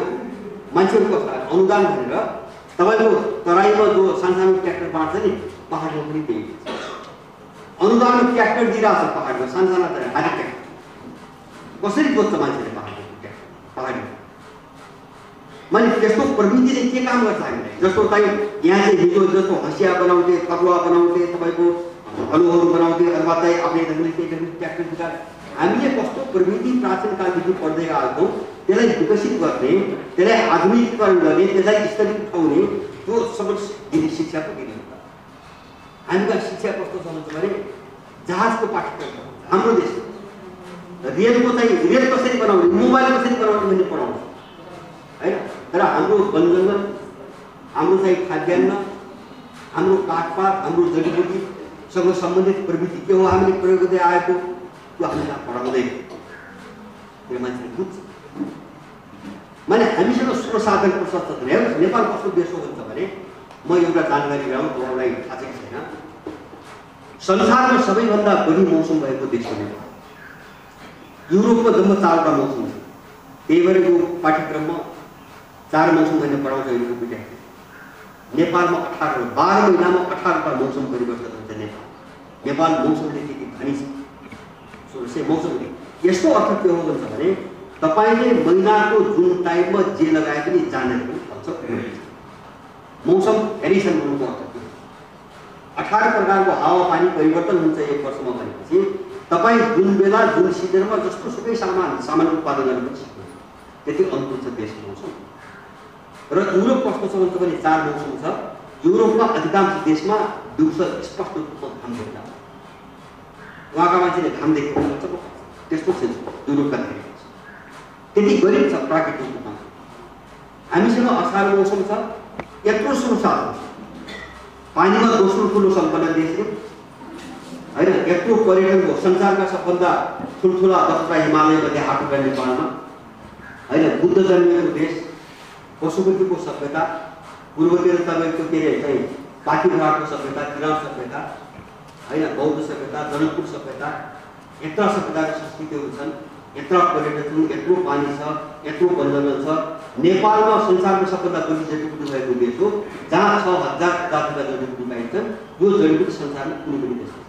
मान्छेहरू कस्तो अनुदान भनेर तपाईँको तराईमा जो सानसानो ट्र्याक्टर बाँड्छ नि पहाडमा पनि त्यही अनुदानमा ट्र्याक्टर दिइरहेको छ। पहाडमा सानसाना हाते ट्र्याक्टर कसरी जोत्छ मान्छेले पहाडको ट्र्याक्टर पहाडमा? मैले त्यस्तो प्रविधिले के काम गर्छ हामीलाई? जस्तो चाहिँ यहाँ चाहिँ हिजो जस्तो हँसिया बनाउँथे, कटुवा बनाउँथे, तपाईँको हलुहरू बनाउँथे अथवा चाहिँ आफ्नै ट्र्याक्टर विकास हामीले कस्तो प्रविधि प्राचीन कालदेखि पढ्दै आएको त्यसलाई विकसित गर्ने, त्यसलाई आधुनिकीकरण गर्ने, त्यसलाई स्तरीय उठाउने त्यो सबै शिक्षाको दिनु। हामीका शिक्षा कस्तो छ भने जहाजको पाठ्यक्रम हाम्रो देशमा रेलको चाहिँ रेल कसरी बनाउने, मोबाइल कसरी बनाउने भन्ने पढाउँछ होइन। तर हाम्रो वनजङ्गल, हाम्रो चाहिँ खाद्यान्न, हाम्रो काठपात, हाम्रो जडीबुटीसँग सम्बन्धित प्रविधि के हो हामीले प्रयोग गर्दै आएको त्यो हामीलाई पढाउँदैन, त्यो मान्छेले बुझ्छ। मैले हामीसँग स्रोत साधनको सचेतन हेर्नुहोस् नेपाल कस्तो देश हो भन्छ भने म एउटा जानकारी गराउँ तपाईँलाई थाहा छैन। संसारमा सबैभन्दा बढी मौसम भएको देश हो नेपाल। युरोपमा जम्मा 4वटा मौसम छ, त्यही भएर यो पाठ्यक्रममा 4 मौसम भनेर पढाउँछ युरोपको विद्यार्थी। नेपालमा 12 महिनामा 18वटा मौसम परिवर्तन हुन्छ। नेपाल मौसमले त्यति धनी छ। मौसमले यस्तो अर्थ के हो भन्छ भने तपाईँले महिनाको जुन टाइममा जे लगाए पनि जानेर पनि फल्छ। मौसम हेरिसन भन्नुको अर्थ के हो? 18 प्रकारको हावापानी परिवर्तन हुन्छ 1 वर्षमा भनेपछि तपाईँ जुन बेला जुन सिजनमा जस्तो सुकै सामान उत्पादन गर्न पनि सक्नुहुन्छ। त्यति अनुकूल छ देशको मौसम। र युरोप कस्तो छ भन्छ भने 4 मौसम छ। युरोपमा अधिकांश देशमा दिउँसो स्पष्ट रूपमा घाम देखिन्छ, उहाँका मान्छेले घाम देखेको हुन्छ। त्यस्तो छ युरोपका धेरै त्यति गरिब छ प्राकृतिक रूपमा। हामीसँग असार मौसम छ, यत्रो सुरु साधन पानीमा दोस्रो ठुलो सम्पन्न देश हो। होइन यत्रो पर्यटनको संसारका सबभन्दा ठुल्ठुला 10 हिमालयमध्ये हात उठाउने नेपालमा होइन बुद्ध जन्मिएको देश पशुपतिको सभ्यता पूर्वतिर तपाईँको के अरे चाहिँ पाठीघाटको सभ्यता किराँत सभ्यता होइन बौद्ध सभ्यता जनकपुर सभ्यता यत्र सभ्यताका संस्कृतिहरू छन् यत्र पर्यटक छन् यत्रो पानी छ यत्रो वनजङ्गल छ नेपालमा संसारको सबभन्दा बढी जडीबुटी भएको देश हो जहाँ 6000 जातिका जडीबुटी पाइन्छन् यो जडीबुटी संसारमा कुनै पनि देश छैन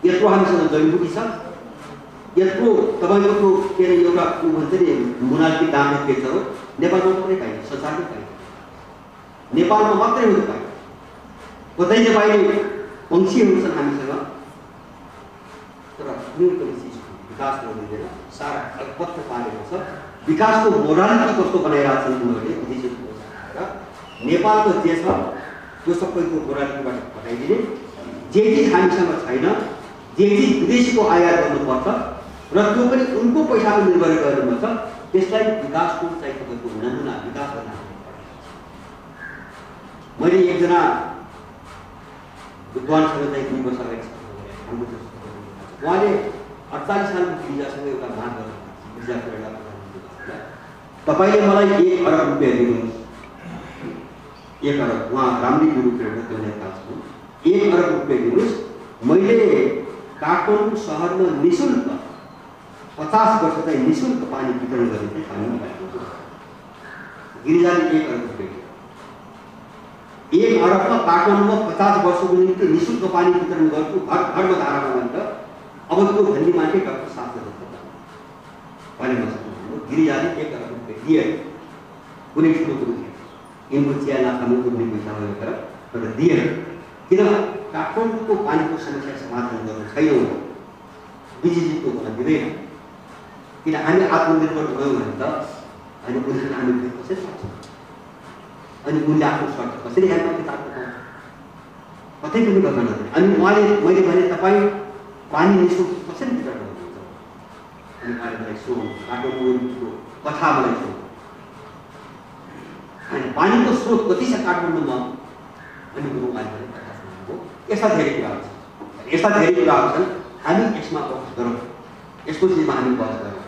यत्रो हामीसँग जडीबुटी छ यत्रो तपाईँको के अरे एउटा भन्छ नि मुनाल्की दामले के छ नेपालमा मात्रै पाइन्छ संसारमै पाइन्छ नेपालमा मात्रै हो पाइन्छ कतै नपाइने पंक्षीहरू छन् हामीसँग तर कुनै पनि चिजको विकास गर्दैन सारा पत्र पारेको छ विकासको मोडालिटी कस्तो बनाइरहेको छन् उनीहरूले विदेशी नेपालको जे छ त्यो सबैको मोडालिटीबाट हटाइदिने जे चिज हामीसँग छैन जे चिज विदेशीको आयात गर्नुपर्छ र त्यो पनि उनको पैसामा निर्भर गर्नुपर्छ त्यसलाई विकासको चाहिँ तपाईँको नमुना विकास गर्न मैले एकजना विद्वानसँग चाहिँ 2 वर्ष अगाडि उहाँले 48 सालको गिरिजासँग एउटा माग गर्नु गिरिजाको एउटा तपाईँले मलाई 1 अरब रुपियाँ दिनुहोस् 1 अरब उहाँ राम्री गुरुको एउटा 1 अरब रुपियाँ दिनुहोस् मैले काठमाडौँ सहरमा निःशुल्क 50 वर्ष चाहिँ निःशुल्क पानी वितरण गर्ने चाहिँ पानी गिरिजाले 1 अरब रुपियाँ 1 अरबमा काठमाडौँमा 50 वर्षको निम्ति निःशुल्क पानी वितरण गर्छु घरमा धारामा भनेर अब त्यो भन्ने मान्छे डाक्टर शास्त्र गिरिजाले 1 अरब रुपियाँ दिए कुनै ठुलो कुरो थिएन यिनको चिया नाखानु कुनै पैसा भयो तर दिए किन काठमाडौँको पानीको समस्या समाधान गर्नु छैन बिजुलीको भन्न दिँदैन किन हामी आत्मनिर्भर भयौँ भने त होइन बुझ्न हामी कसरी सक्छौँ अनि उनले आफ्नो स्वार्थ कसरी हेर्न किताबको पाउँछ कतै पनि गर्न नदिने अनि मैले भने तपाईँ पानी निःशुल्क कसरी वितरण गर्नुहुन्छ अनि उहाँले मलाई सो काठमाडौँको कथा मलाई सो अनि पानीको स्रोत कति छ काठमाडौँमा अनि उहाँले कथा सुन्नुभयो यस्ता धेरै कुराहरू छन् हामी यसमा बहस गरौँ यसको चिजमा हामी बहस गरौँ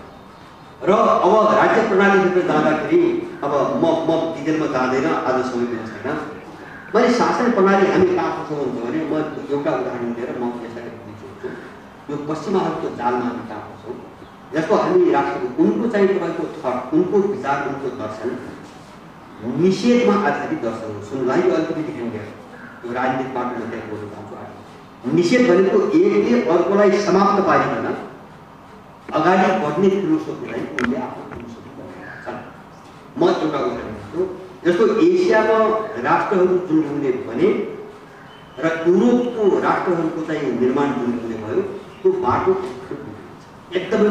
र अब राज्य प्रणालीभित्र जाँदाखेरि अब म डिटेलमा जाँदैन आज समय पनि छैन मैले शासन प्रणाली हामी कहाँ फस्छौँ भने म एउटा उदाहरण दिएर म यसलाई बुझ्छु यो पश्चिमाहरूको जालमा हामी कहाँ फस्छौँ जसको हामी राष्ट्रको उनको चाहिँ तपाईँको थट उनको विचार उनको दर्शन निषेधमा आधारित दर्शन हो सुनवाई अलिकति देखाउँदै यो राजनीतिक पार्टीमा त्यहाँ बोल्न चाहन्छु निषेध भनेको एकले अर्कोलाई समाप्त पारिकन अगाडि बढ्ने फिलोसोफीलाई उनले आफ्नो फिलोसोफी बनाएका छन् म एउटा उदाहरण दिन्छु जस्तो एसियामा राष्ट्रहरू जुन हुने भने र युरोपको राष्ट्रहरूको चाहिँ निर्माण जुन हुने भयो त्यो बाटो एकदमै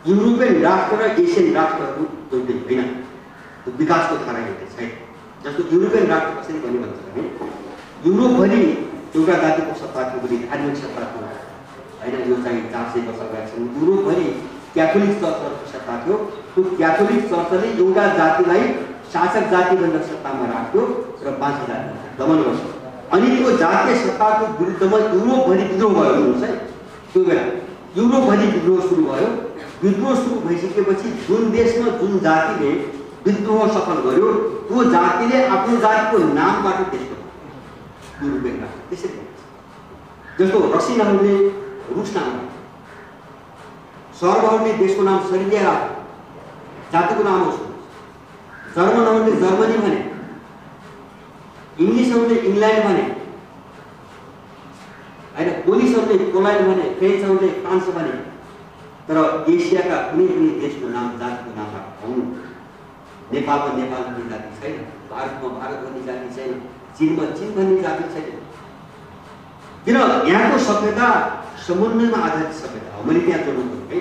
युरोपियन राष्ट्र र एसियन राष्ट्रहरू एउटै होइन त्यो विकासको धारा एउटै छैन जस्तो युरोपियन राष्ट्र कसरी भन्ने भन्छ भने युरोपभरि एउटा जातिको सत्ता थियो भने धार्मिक सत्ता थियो होइन यो चाहिँ 400 वर्ष अगाडिसम्म युरोपभरि क्याथोलिक चर्चहरूको सत्ता थियो त्यो क्याथोलिक चर्चले एउटा जातिलाई शासक जाति भनेर सत्तामा राख्यो र बाँकी जातिलाई दमन गर्छ अनि त्यो जातीय सत्ताको विरुद्धमा युरोपभरि विद्रोह भयो हेर्नुहोस् है त्यो बेला युरोपभरि विद्रोह सुरु भयो विद्रोह सुरु भइसकेपछि जुन देशमा जुन जातिले विद्रोह सफल गर्यो त्यो जातिले आफ्नो जातिको नामबाट देशको युरोपियन राष्ट्र त्यसरी जस्तो रसियाहरूले रुस नाम सर्बहरूले देशको नाम सर्बिया राख्यो जातिको नाम हो जर्मनहरूले जर्मनी भने इङ्ग्लिसहरूले इङ्ल्यान्ड भने होइन पोलिसहरूले पोल्यान्ड भने फ्रेन्चहरूले फ्रान्स भने तर एसियाका कुनै पनि देशको नाम जातिको नामबाट पाउनु नेपालमा नेपाल भन्ने जाति छैन भारतमा भारत भन्ने जाति छैन चीनमा चीन भन्ने जाति छैन किन यहाँको सभ्यता समन्वयमा आधारित सभ्यता हो मैले त्यहाँ जोड्नु है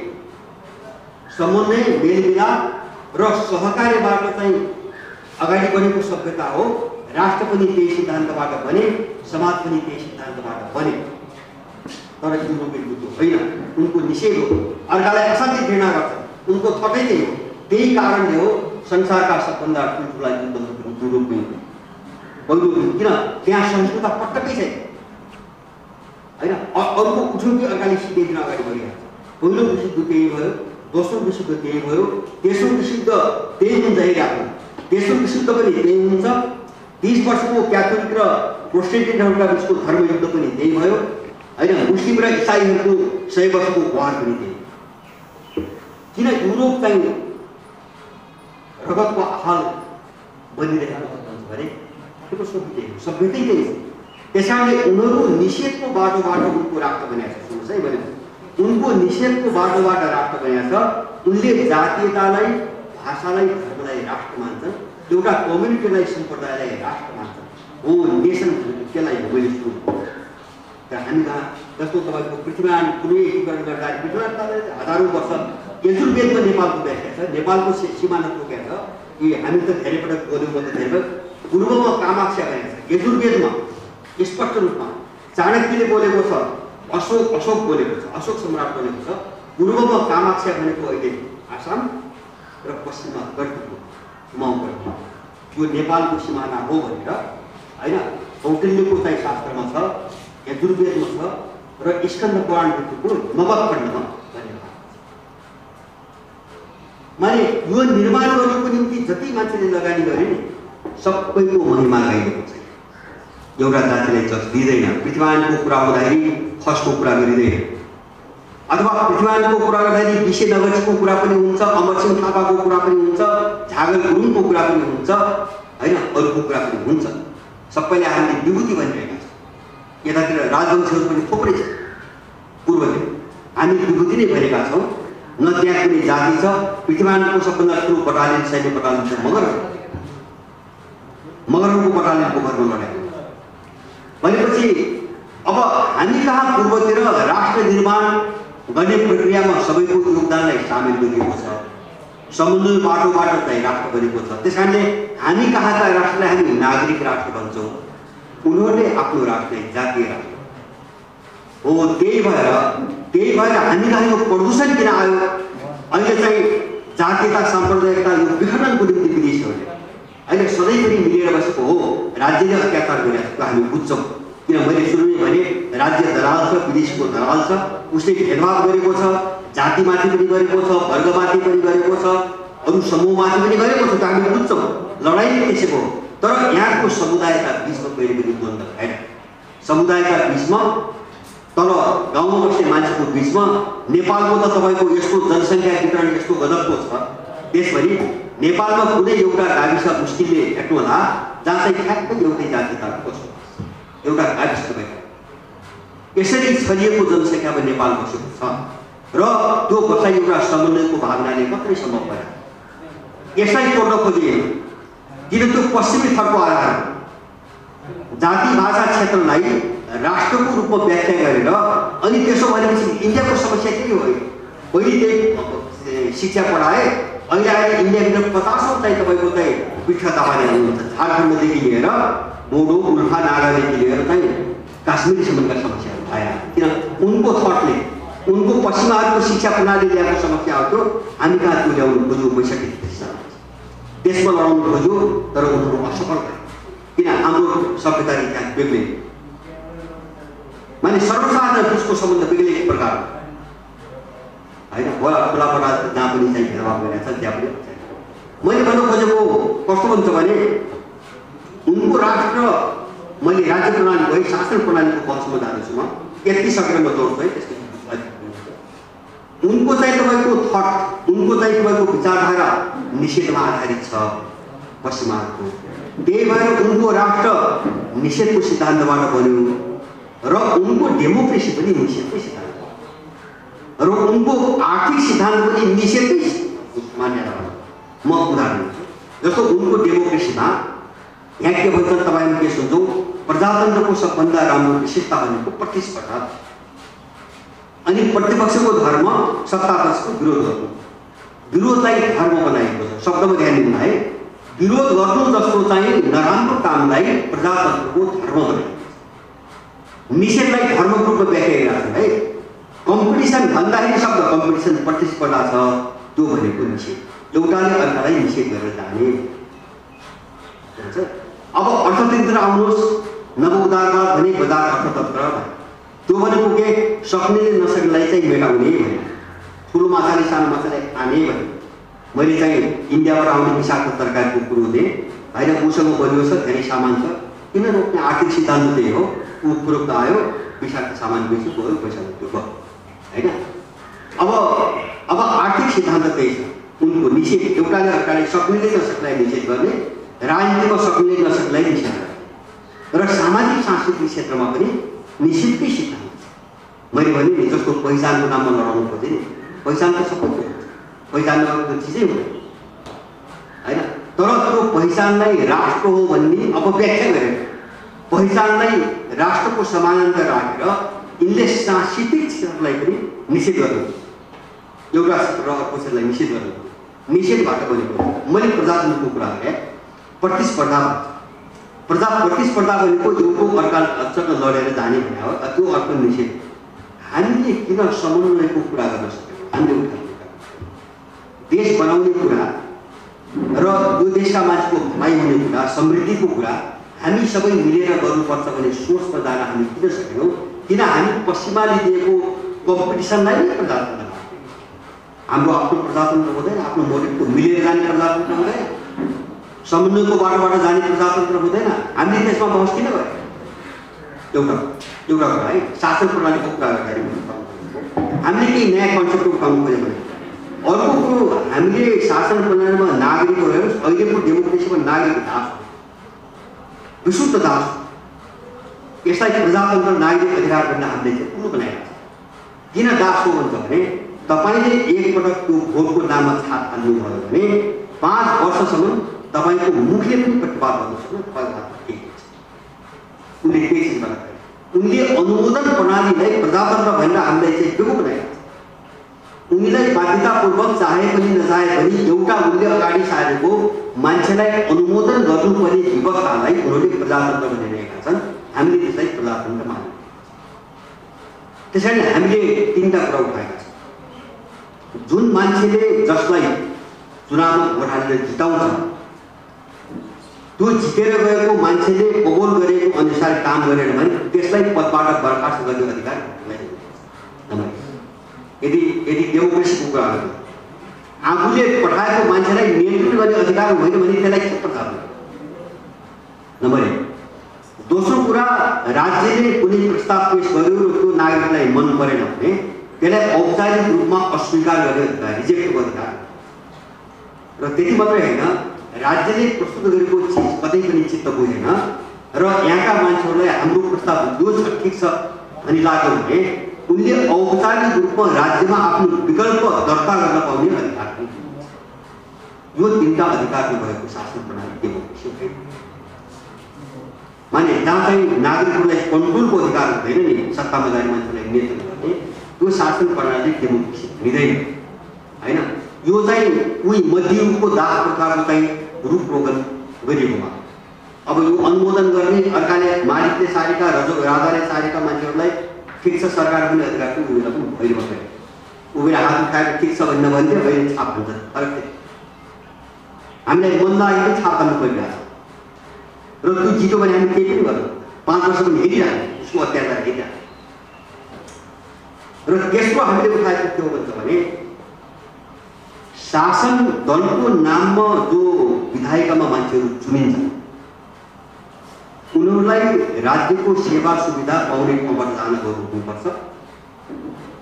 समन्वय मेलमिलाप र सहकार्यबाट चाहिँ अगाडि बढेको सभ्यता हो राष्ट्र पनि त्यही सिद्धान्तबाट बने समाज पनि त्यही सिद्धान्तबाट बने तर युरोपियन बुद्धो होइन उनको निषेध हो अर्कालाई असाध्यै घृणा गर्छ उनको थटै त्यही हो त्यही कारणले हो संसारका सबभन्दा ठुल्ठुला युद्धहरू युरोपमै पहिलो किन त्यहाँ सहिष्णुता पटक्कै छैन होइन। अरूको उठ्यो कि अर्काले सिधै दिन अगाडि बढिहाल्छ। पहिलो विश्वयुद्ध त्यही भयो, दोस्रो विश्वयुद्ध त्यही भयो, तेस्रो विश्वयुद्ध त्यही हुन्छ हेरिरहेको, तेस्रो विश्वयुद्ध पनि त्यही हुन्छ। 30 वर्षको क्याथोलिक र प्रोटेस्टेन्टहरूका बिचको धर्मयुद्ध पनि त्यही भयो होइन। मुस्लिम र इसाईहरूको 100 वर्षको वार पनि त्यही। किन युरोप चाहिँ रगतको हाल बनिरहेको हुन्छ भने त्यो सभ्यतै त्यही हो। त्यसैले उनीहरू निषेधको बाटोबाट उनको राष्ट्र बनाएको छ। सुन्नुहोस् है, मैले उनको निषेधको बाटोबाट राष्ट्र बनाएको छ। उनले जातीयतालाई, भाषालाई, धर्मलाई राष्ट्र मान्छन्, एउटा कम्युनिटीलाई, सम्प्रदायलाई राष्ट्र मान्छन्। हो नेसन त्यसलाई हो मैले सुरु तर हामी कहाँ जस्तो तपाईँको पृथ्वीमान कुनै एकीकरण गर्दा पृथ्वीमानले हजारौँ वर्ष यजुर्वेदमा नेपालको व्याख्या छ, नेपालको सिमाना तोकेको छ कि हामी त धेरै पटक बोल्यौँ, म त धेरै पूर्वमा कामाख्या भनेको छ। यजुर्वेदमा स्पष्ट रूपमा चाणक्यले बोलेको छ, अशोक बोलेको छ, अशोक सम्राट बोलेको छ। पूर्वमा कामाख्या भनेको अहिले आसाम र पश्चिममा गढपुर माउगढ यो नेपालको सिमाना हो भनेर होइन कौटिल्यको चाहिँ शास्त्रमा छ, यजुर्वेदमा छ र स्कन्द पुराणको नवखण्डमा भनेको माने यो निर्माण गर्नुको निम्ति जति मान्छेले लगानी गरे नि सबैको महिमा गाइएको छ। एउटा जातिलाई जस दिँदैन। पृथ्वीमानको कुरा हुँदाखेरि खसको कुरा गरिँदैन, अथवा पृथ्वीमानको कुरा गर्दाखेरि विषय नगरको कुरा पनि हुन्छ, अमरसिंह थापाको कुरा पनि हुन्छ, झागल गुरुङको कुरा पनि हुन्छ होइन, अरूको कुरा पनि हुन्छ। सबैले हामीले विभूति भनिरहेका छौँ। यतातिर राजवंशहरू पनि थुप्रै छ पूर्वले, हामी विभूति नै भएका छौँ। न त्यहाँ कुनै जाति छ। पृथ्वीमानको सबभन्दा ठुलो बटालियन सैन्य बटालियन छ मगरहरूको बटालियनको घरमा लडेको भनेपछि अब हामी कहाँ पूर्वतिर राष्ट्र निर्माण गर्ने प्रक्रियामा सबैको योगदानलाई सामेल गरिएको छ। समुद्र बाटोबाट चाहिँ राष्ट्र बनेको छ। त्यसकारणले हामी कहाँका राष्ट्रलाई हामी नागरिक राष्ट्र भन्छौँ, उनीहरूले आफ्नो राष्ट्रलाई जातीय राष्ट्र हो। त्यही भएर हामी कहाँ यो प्रदूषण किन आयो? अहिले चाहिँ जातीयता साम्प्रदायिकता यो विखण्डनको निम्ति विदेशीहरूले अहिले सधैँभरि मिलेर बसेको हो। राज्यले अत्याचार गरिरहेको हामी बुझ्छौँ। किन मैले सुरुमै भने राज्य दलाल छ, विदेशीको दलाल छ, उसले भेदभाव गरेको छ, जातिमाथि पनि गरेको छ, वर्गमाथि पनि गरेको छ, अरू समूहमाथि पनि गरेको छ। त हामी बुझ्छौँ लडाइँ त्यसैको हो। तर यहाँको समुदायका बिचमा कहिले पनि द्वन्द्व भएन। समुदायका बिचमा तर गाउँमा बस्ने मान्छेको बिचमा नेपालको त तपाईँको यस्तो जनसङ्ख्या वितरण यस्तो गजबको छ देशभरि। नेपालमा कुनै एउटा गाविस मुस्लिमले भेट्नुहोला जहाँ चाहिँ ठ्याक्कै एउटै जातिताको बस्छ, एउटा गाविस तपाईँको यसरी छरिएको जनसङ्ख्यामा नेपाल बसेको छ र त्यो बसाइ एउटा समन्वयको भावनाले मात्रै सम्भव भयो। यसलाई तोड्न खोजिएन किन त्यो पश्चिमी थरको आधार जाति भाषा क्षेत्रलाई राष्ट्रको रूपमा व्याख्या गरेर अनि त्यसो भनेपछि इन्डियाको समस्या के हो? पहिले त्यही शिक्षा पढाए, अहिले आएर इन्डियाभित्र 50औं चाहिँ तपाईँको चाहिँ पृष्ठ दावाले हुनुहुन्छ। झारखण्डदेखि लिएर बोडो उल्फा नागादेखि लिएर चाहिँ काश्मीरीसम्मका समस्याहरू आए। किन उनको थटले उनको पश्चिमाहरूको शिक्षा प्रणाली ल्याएको समस्या हो। हामी कहाँ त्यो ल्याउनु खोज्यो 65 साल देशमा लडाउनु खोज्यो तर उनीहरू असफल भए। किन हाम्रो सभ्यता इतिहास बेग्लै माने सर्वसाधारण बिचको सम्बन्ध बेग्लै एक प्रकार होइन। खोलापटा जहाँ पनि चाहिँ भेदभाव गरिरहेको छ त्यहाँ पनि मैले भन्न खोजेको कस्तो हुन्छ भने उनको राष्ट्र मैले राज्य प्रणाली भई शासन प्रणालीको पक्षमा जाँदैछु। म यति सकेर म जोड्छु है। त्यसको उनको चाहिँ तपाईँको थट, उनको चाहिँ तपाईँको विचारधारा निषेधमा आधारित छ पश्चिमाहरूको। त्यही भएर उनको राष्ट्र निषेधको सिद्धान्तबाट बन्यो र उनको डेमोक्रेसी पनि निषेधकै सिद्धान्त र उनको आर्थिक सिद्धान्त पनि निषेधकै मान्यता भयो। म उदाहरण दिन्छु। जस्तो उनको डेमोक्रेसीमा यहाँ के भन्छ तपाईँले के सुन्छौँ, प्रजातन्त्रको सबभन्दा राम्रो विशेषता भनेको प्रतिस्पर्धा अनि प्रतिपक्षको धर्म सत्तापक्षको विरोध गर्नु। विरोधलाई धर्म बनाएको छ। शब्दमा ध्यान दिनु है, विरोध गर्नु जस्तो चाहिँ नराम्रो कामलाई प्रजातन्त्रको धर्म बनाएको छ। निषेधलाई धर्मको रूपमा व्याख्या गरिरहेको छ है। कम्पिटिसन भन्दाखेरि शब्द कम्पिटिसन प्रतिस्पर्धा छ, त्यो भनेको निषेध। एउटाले अर्कालाई निषेध गरेर जाने। अब अर्थतन्त्र आउनुहोस्, नव उदारवाद भने बजार अर्थतन्त्र त्यो त्यो भनेको के सक्नेले नसक्नेलाई चाहिँ मेटाउने भने ठुलो माछाले सानो माछालाई खाने भने मैले चाहिँ इन्डियाबाट आउने विषाक्त तरकारीको कुरो दिएँ होइन। उसँग बलियो छ, धेरै सामान छ, किन रोक्ने? आर्थिक सिद्धान्त त्यही हो। उपरोक्त आयो, विषाक्त सामान बेच्यो, गयो, पैसा लुट्यो, भयो होइन। अब आर्थिक सिद्धान्त त्यही छ, उनको निषेध। एउटाले अर्काले सक्नेले नसक्नेलाई निषेध गर्ने, राजनीतिमा सक्नेले नसक्नेलाई निषेध गर्ने, र सामाजिक सांस्कृतिक क्षेत्रमा पनि निषेधकै सिद्धान्त छ। मैले भने नि जस्तो पहिचानको नाममा लडाउनु खोजेँ नि, पहिचान त सबैको हुन्छ, पहिचान नभएको चिजै हुँदैन होइन। तर त्यो पहिचानलाई राष्ट्र हो भन्ने अपव्याख्या गरेर पहिचानलाई राष्ट्रको समानान्तर राखेर यिनले सांस्कृतिक क्षेत्रलाई पनि निषेध गर्नु, एउटा क्षेत्र र अर्को क्षेत्रलाई निषेध गर्नु। निषेधबाट बनेको मैले प्रजातन्त्रको कुरा गरेँ। प्रतिस्पर्धा भनेको एउटा अर्कासँग लडेर जाने भने हो, त्यो अर्को निषेध। हामीले किन समन्वयको कुरा गर्न सक्दैनौँ? हामीले उठाउने देश बनाउने कुरा र त्यो देशका मान्छेको भलाइ हुने कुरा, समृद्धिको कुरा हामी सबै मिलेर गर्नुपर्छ भन्ने सोचमा जान हामी किन सकेनौँ? किन हामी पश्चिमाले दिएको कम्पिटिसनलाई नै प्रजातन्त्र मान्छौँ? हाम्रो आफ्नो प्रजातन्त्र हुँदैन, आफ्नो मोडेलको मिलेर जाने प्रजातन्त्र हुँदैन, समन्वयको बाटोबाट जाने प्रजातन्त्र हुँदैन। हामीले त्यसमा बहस किन गरे? एउटा कुरा है, शासन प्रणालीको कुरा गर्दाखेरि हामीले केही नयाँ कन्सेप्ट उठाउनु खोज्यो भने। अर्को कुरो, हामीले शासन प्रणालीमा नागरिकको हेर्नुहोस्, अहिलेको डेमोक्रेसीमा नागरिक दास हो, विशुद्ध दास हो। यसलाई प्रजातन्त्र नागरिक अधिकार भन्न हामीले चाहिँ कुरो बनाएको छ। किन दास हो भन्छ भने तपाईँले एकपटक त्यो भोटको नाममा छाप हाल्नुभयो भने 5 वर्षसम्म तपाईँको मुखले पनि प्रतिवाद गर्नु सक्छ, तपाईँको केही हुन्छ। उनले केही चिज बनाएको, उनले अनुमोदन प्रणालीलाई प्रजातन्त्र भनेर हामीलाई चाहिँ बेगो बनाएको छ। उनीलाई बाध्यतापूर्वक चाहे पनि नचाहे पनि एउटा उनले अगाडि सारेको मान्छेलाई अनुमोदन गर्नुपर्ने व्यवस्थालाई उनीहरूले प्रजातन्त्र भनिरहेका छन्। हामीले त्यसलाई प्रजातन्त्र मान्यौँ। त्यसैले हामीले 3टा कुरा उठाएका छौँ। जुन मान्छेले जसलाई चुनावमा भोट हालेर जिताउँछ, त्यो जितेर गएको मान्छेले कबोल गरेको अनुसार काम गरेन भने त्यसलाई पदबाट बर्खास्त गर्ने अधिकार हामीलाई। यदि डेमोक्रेसीको कुरा गर्नु, आफूले पठाएको मान्छेलाई नियन्त्रण गर्ने अधिकार होइन भने त्यसलाई के प्रताप? नम्बर 1। दोस्रो कुरा, राज्यले कुनै प्रस्ताव पेश गर्यो र त्यो नागरिकलाई मन परेन भने त्यसलाई औपचारिक रूपमा अस्वीकार गर्ने अधिकार, रिजेक्टको अधिकार। र त्यति मात्रै होइन, राज्यले प्रस्तुत गरेको चिज कतै पनि चित्त बुझेन र यहाँका मान्छेहरूलाई हाम्रो प्रस्ताव जो छ ठिक छ अनि लाग्यो भने उनले औपचारिक रूपमा राज्यमा आफ्नो विकल्प दर्ता गर्न पाउने अधिकार पनि छ। यो 3टा अधिकारले भएको शासन प्रणाली डेमोक्रेसी हो। माने जहाँ चाहिँ नागरिकहरूलाई कन्ट्रोलको अधिकार हुँदैन नि, सत्तामा जाने मान्छेलाई नियन्त्रण गर्ने, त्यो शासन प्रणाली डेमोक्रेसी हुँदैन होइन। यो चाहिँ उही मध्ययुगको दास प्रथाको चाहिँ रूप रोगन गरिएकोमा। अब यो अनुमोदन गर्ने, अर्काले मालिकले सारेका, राजाले सारेका मान्छेहरूलाई ठिक छ सरकार पनि अधिकार पनि उनीहरूलाई पनि अहिले मात्रै उभिएर हात उठाएर ठिक छ भन्ने भन्थ्यो, अहिले छाप भन्छ फरक थियो। हामीलाई मन लागेको छाप हाल्नु परिरहेको छ र त्यो जित्यो भने हामी केही पनि गर्छौँ, 5 वर्ष पनि हेरिरहेको उसको अत्याचार हेरिरहेको। र तेस्रो हामीले उठाएको के हो भन्छ भने शासन दलको नाममा जो विधायिकामा मान्छेहरू चुनिन्छन् उनीहरूलाई राज्यको सेवा सुविधा पाउने ठाउँबाट जान हुनुपर्छ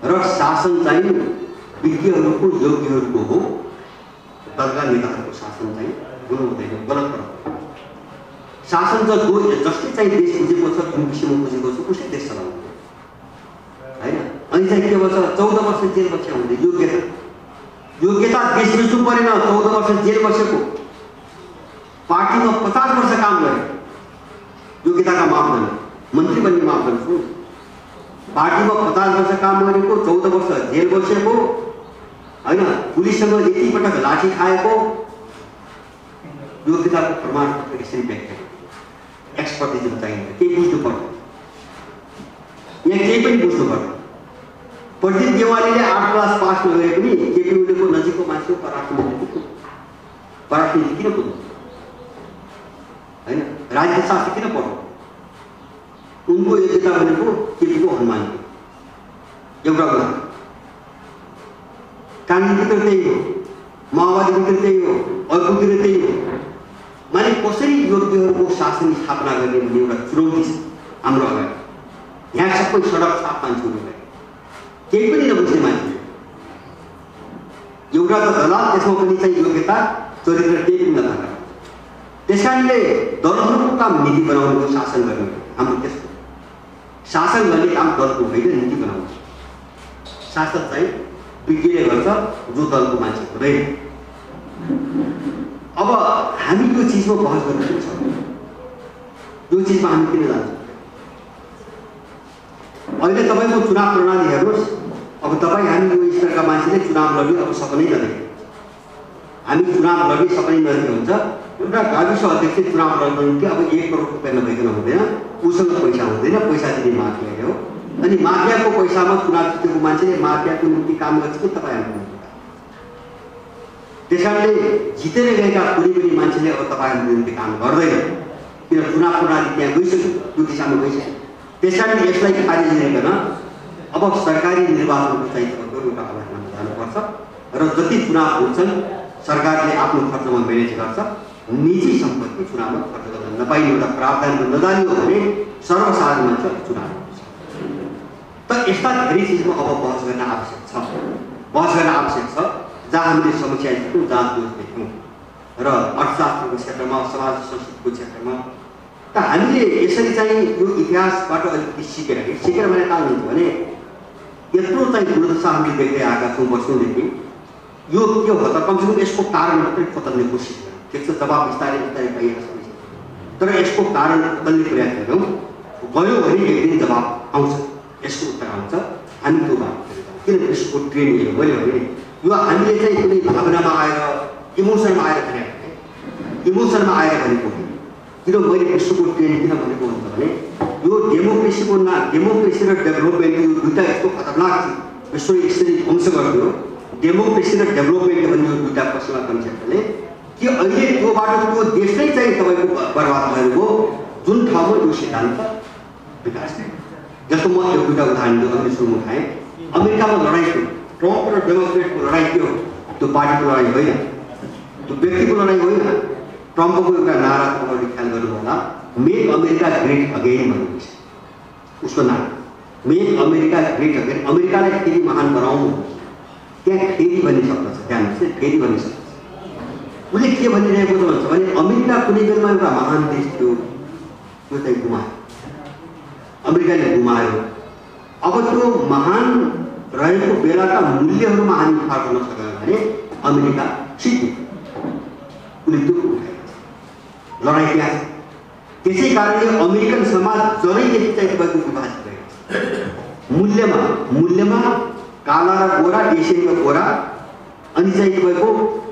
र शासन चाहिँ विज्ञहरूको योग्यहरूको हो, दलका नेताहरूको शासन चाहिँ हुनु हुँदैन, गलत पर्छ। शासन जसले चाहिँ देश बुझेको छ, जुन विषयमा बुझेको छ उसले देश चलाउनु होइन। अनि चाहिँ के भन्छ 14 वर्ष जेल बस्यो भने योग्यता देश बुझ्नु परेन। 14 वर्ष जेल बसेको पार्टीमा 50 वर्ष काम गरे, योग्यताका मापदण्ड, मन्त्री बन्ने मापदण्ड छु। पार्टीमा 50 वर्ष काम गरेको, 14 वर्ष जेल बसेको होइन, पुलिससँग यति पटक लाठी खाएको, योग्यताको प्रमाणपत्र यसरी व्याख्या एक्सपर्टिज चाहिन्छ। केही बुझ्नु पर्छ, यहाँ केही पनि बुझ्नु पर्छ। प्रदीप देवालीले 8 क्लास पास नगरे पनि केपी ओलीको नजिकको मान्छे पराराष्ट्र नीति किन बुझ्नु होइन, राजनीतिशास्त्र किन पढ्नु? उनको योग्यता भनेको केपीको हनुमान एउटा उदाहरण काङ्ग्रेसभित्र त्यही हो, माओवादीभित्र त्यही हो, अर्कोतिर त्यही हो। माने कसरी योग्यहरूको शासन स्थापना गर्ने भन्ने एउटा चुनौती छ हाम्रो अगाडि। यहाँ सबै सडक साफ मान्छेहरू गए, केही पनि नबुझ्ने मान्छे। एउटा त दलाल, त्यसमा पनि चाहिँ योग्यता चरित्र केही पनि नभएर। त्यस कारणले दलहरूको काम नीति बनाउनुको, शासन गर्ने हाम्रो त्यसको शासन गर्ने काम दलको होइन, नीति बनाउनु। शासन चाहिँ विज्ञले गर्छ जो दलको मान्छे हुँदैन। अब हामी यो चिजमा बहस गर्नु पनि छ, यो चिजमा हामी किन जान्छौँ? अहिले तपाईँको चुनाव प्रणाली हेर्नुहोस्। अब तपाईँ हामी यो स्तरका मान्छेले चुनाव लड्ने अब सपनै नदेख्ने, हामी चुनाव लड्ने सपनै नदेख्ने हुन्छ। एउटा गाविस अध्यक्ष चुनाव लड्नु कि अब 1 करोड रुपियाँ नभइकन हुँदैन, उसँग पैसा हुँदैन, पैसा दिने माफिया हो। अनि माफियाको पैसामा चुनाव जितेको मान्छेले माफियाको निम्ति काम गर्छ कि तपाईँ हाम्रो? त्यस कारणले जितेर गएका कुनै पनि मान्छेले अब तपाईँहरूको निम्ति काम गर्दैन, किन चुनाव प्रणाली त्यहाँ गइसक्यो, त्यो दिशामा गइसक्यो। त्यस कारणले यसलाई खारिज गरिकन अब सरकारी निर्वाचनको चाहिँ एउटा अवस्थामा जानुपर्छ र जति चुनाव हुन्छन् सरकारले आफ्नो खर्चमा म्यानेज गर्छ। निजी सम्पत्ति चुनावमा खर्च गर्न नपाइने एउटा प्रावधान नजानियो भने सर्वसाधारण मान्छे चुनाव हुन्छ। त यस्ता धेरै चिजमा अब बहस गर्न आवश्यक छ, जहाँ हामीले समस्या देख्यौँ, जहाँ दोष देख्यौँ र अर्थशास्त्रको क्षेत्रमा, समाज संस्कृतिको क्षेत्रमा। त हामीले यसरी चाहिँ यो इतिहासबाट अलिकति सिकेर भने के हुन्छ भने यत्रो चाहिँ दुर्दशा हामीले देख्दै आएका छौँ वर्षौँदेखि। यो के हो त, कमसेकम यसको कारण मात्रै खोज्ने कोसिस गर्छौँ। ठिक छ, जवाब बिस्तारै पाइएको छ, तर यसको कारण खोज्ने प्रयास गऱ्यौँ, गयो भने एक दिन जवाब आउँछ, यसको उत्तर आउँछ। हामी त्यो बात किन यसको ट्रेनिङ हेऱ्यौँ मैले भने यो हामीले चाहिँ कुनै भावनामा आएर इमोसनमा आएर भनेको हो। किन मैले विश्वको ट्रेन किन भनेको हुन्छ भने यो डेमोक्रेसी र डेभलपमेन्ट यो दुईवटा यस्तो खतरनाक थियो, विश्वले यसरी ध्वंस गरिदियो। डेमोक्रेसी र डेभलपमेन्ट भन्ने यो दुईवटा पश्चिमा कन्सेप्टले कि अहिले त्योबाट त्यो देशै चाहिँ तपाईँको बर्बाद भएर गयो, जुन ठाउँमा यो सिद्धान्त विकास थियो। जस्तो म यो दुईवटा उदाहरण अघि सुरु उठाएँ। अमेरिकामा लडाइँ थियो, ट्रम्प र डेमोक्रेटको लडाइँ थियो। त्यो पार्टीको लडाइँ होइन, त्यो व्यक्तिको लडाइँ होइन। ट्रम्पको एउटा नारा तपाईँले ख्याल गर्नु होला, मेक अमेरिका ग्रेट अगेन भन्ने छ उसको नारा। मेक अमेरिका ग्रेट अगेन, अमेरिकालाई फेरि महान बनाउनु। त्यहाँ फेरि भन्ने शब्द छ, ध्यान दिनुहोस्, फेरि भन्ने शब्द छ। उसले के भनिरहेको छ भने अमेरिका कुनै बेलामा एउटा महान देश थियो, त्यो चाहिँ गुमायो, अमेरिकाले गुमायो। अब त्यो महान रहेको बेलाका मूल्यहरूमा हामी फर्क गर्न सक्यौँ भने अमेरिका सिद्धियो। उसले दुःख उठाएको छ, लडाइँ त्यहाँ छ। त्यसै कारणले अमेरिकन समाज जरैदेखि चाहिँ तपाईँको विभाजित भएको छ। मूल्यमा काला र गोरा, एसियन र गोरा, अनि चाहिँ तपाईँको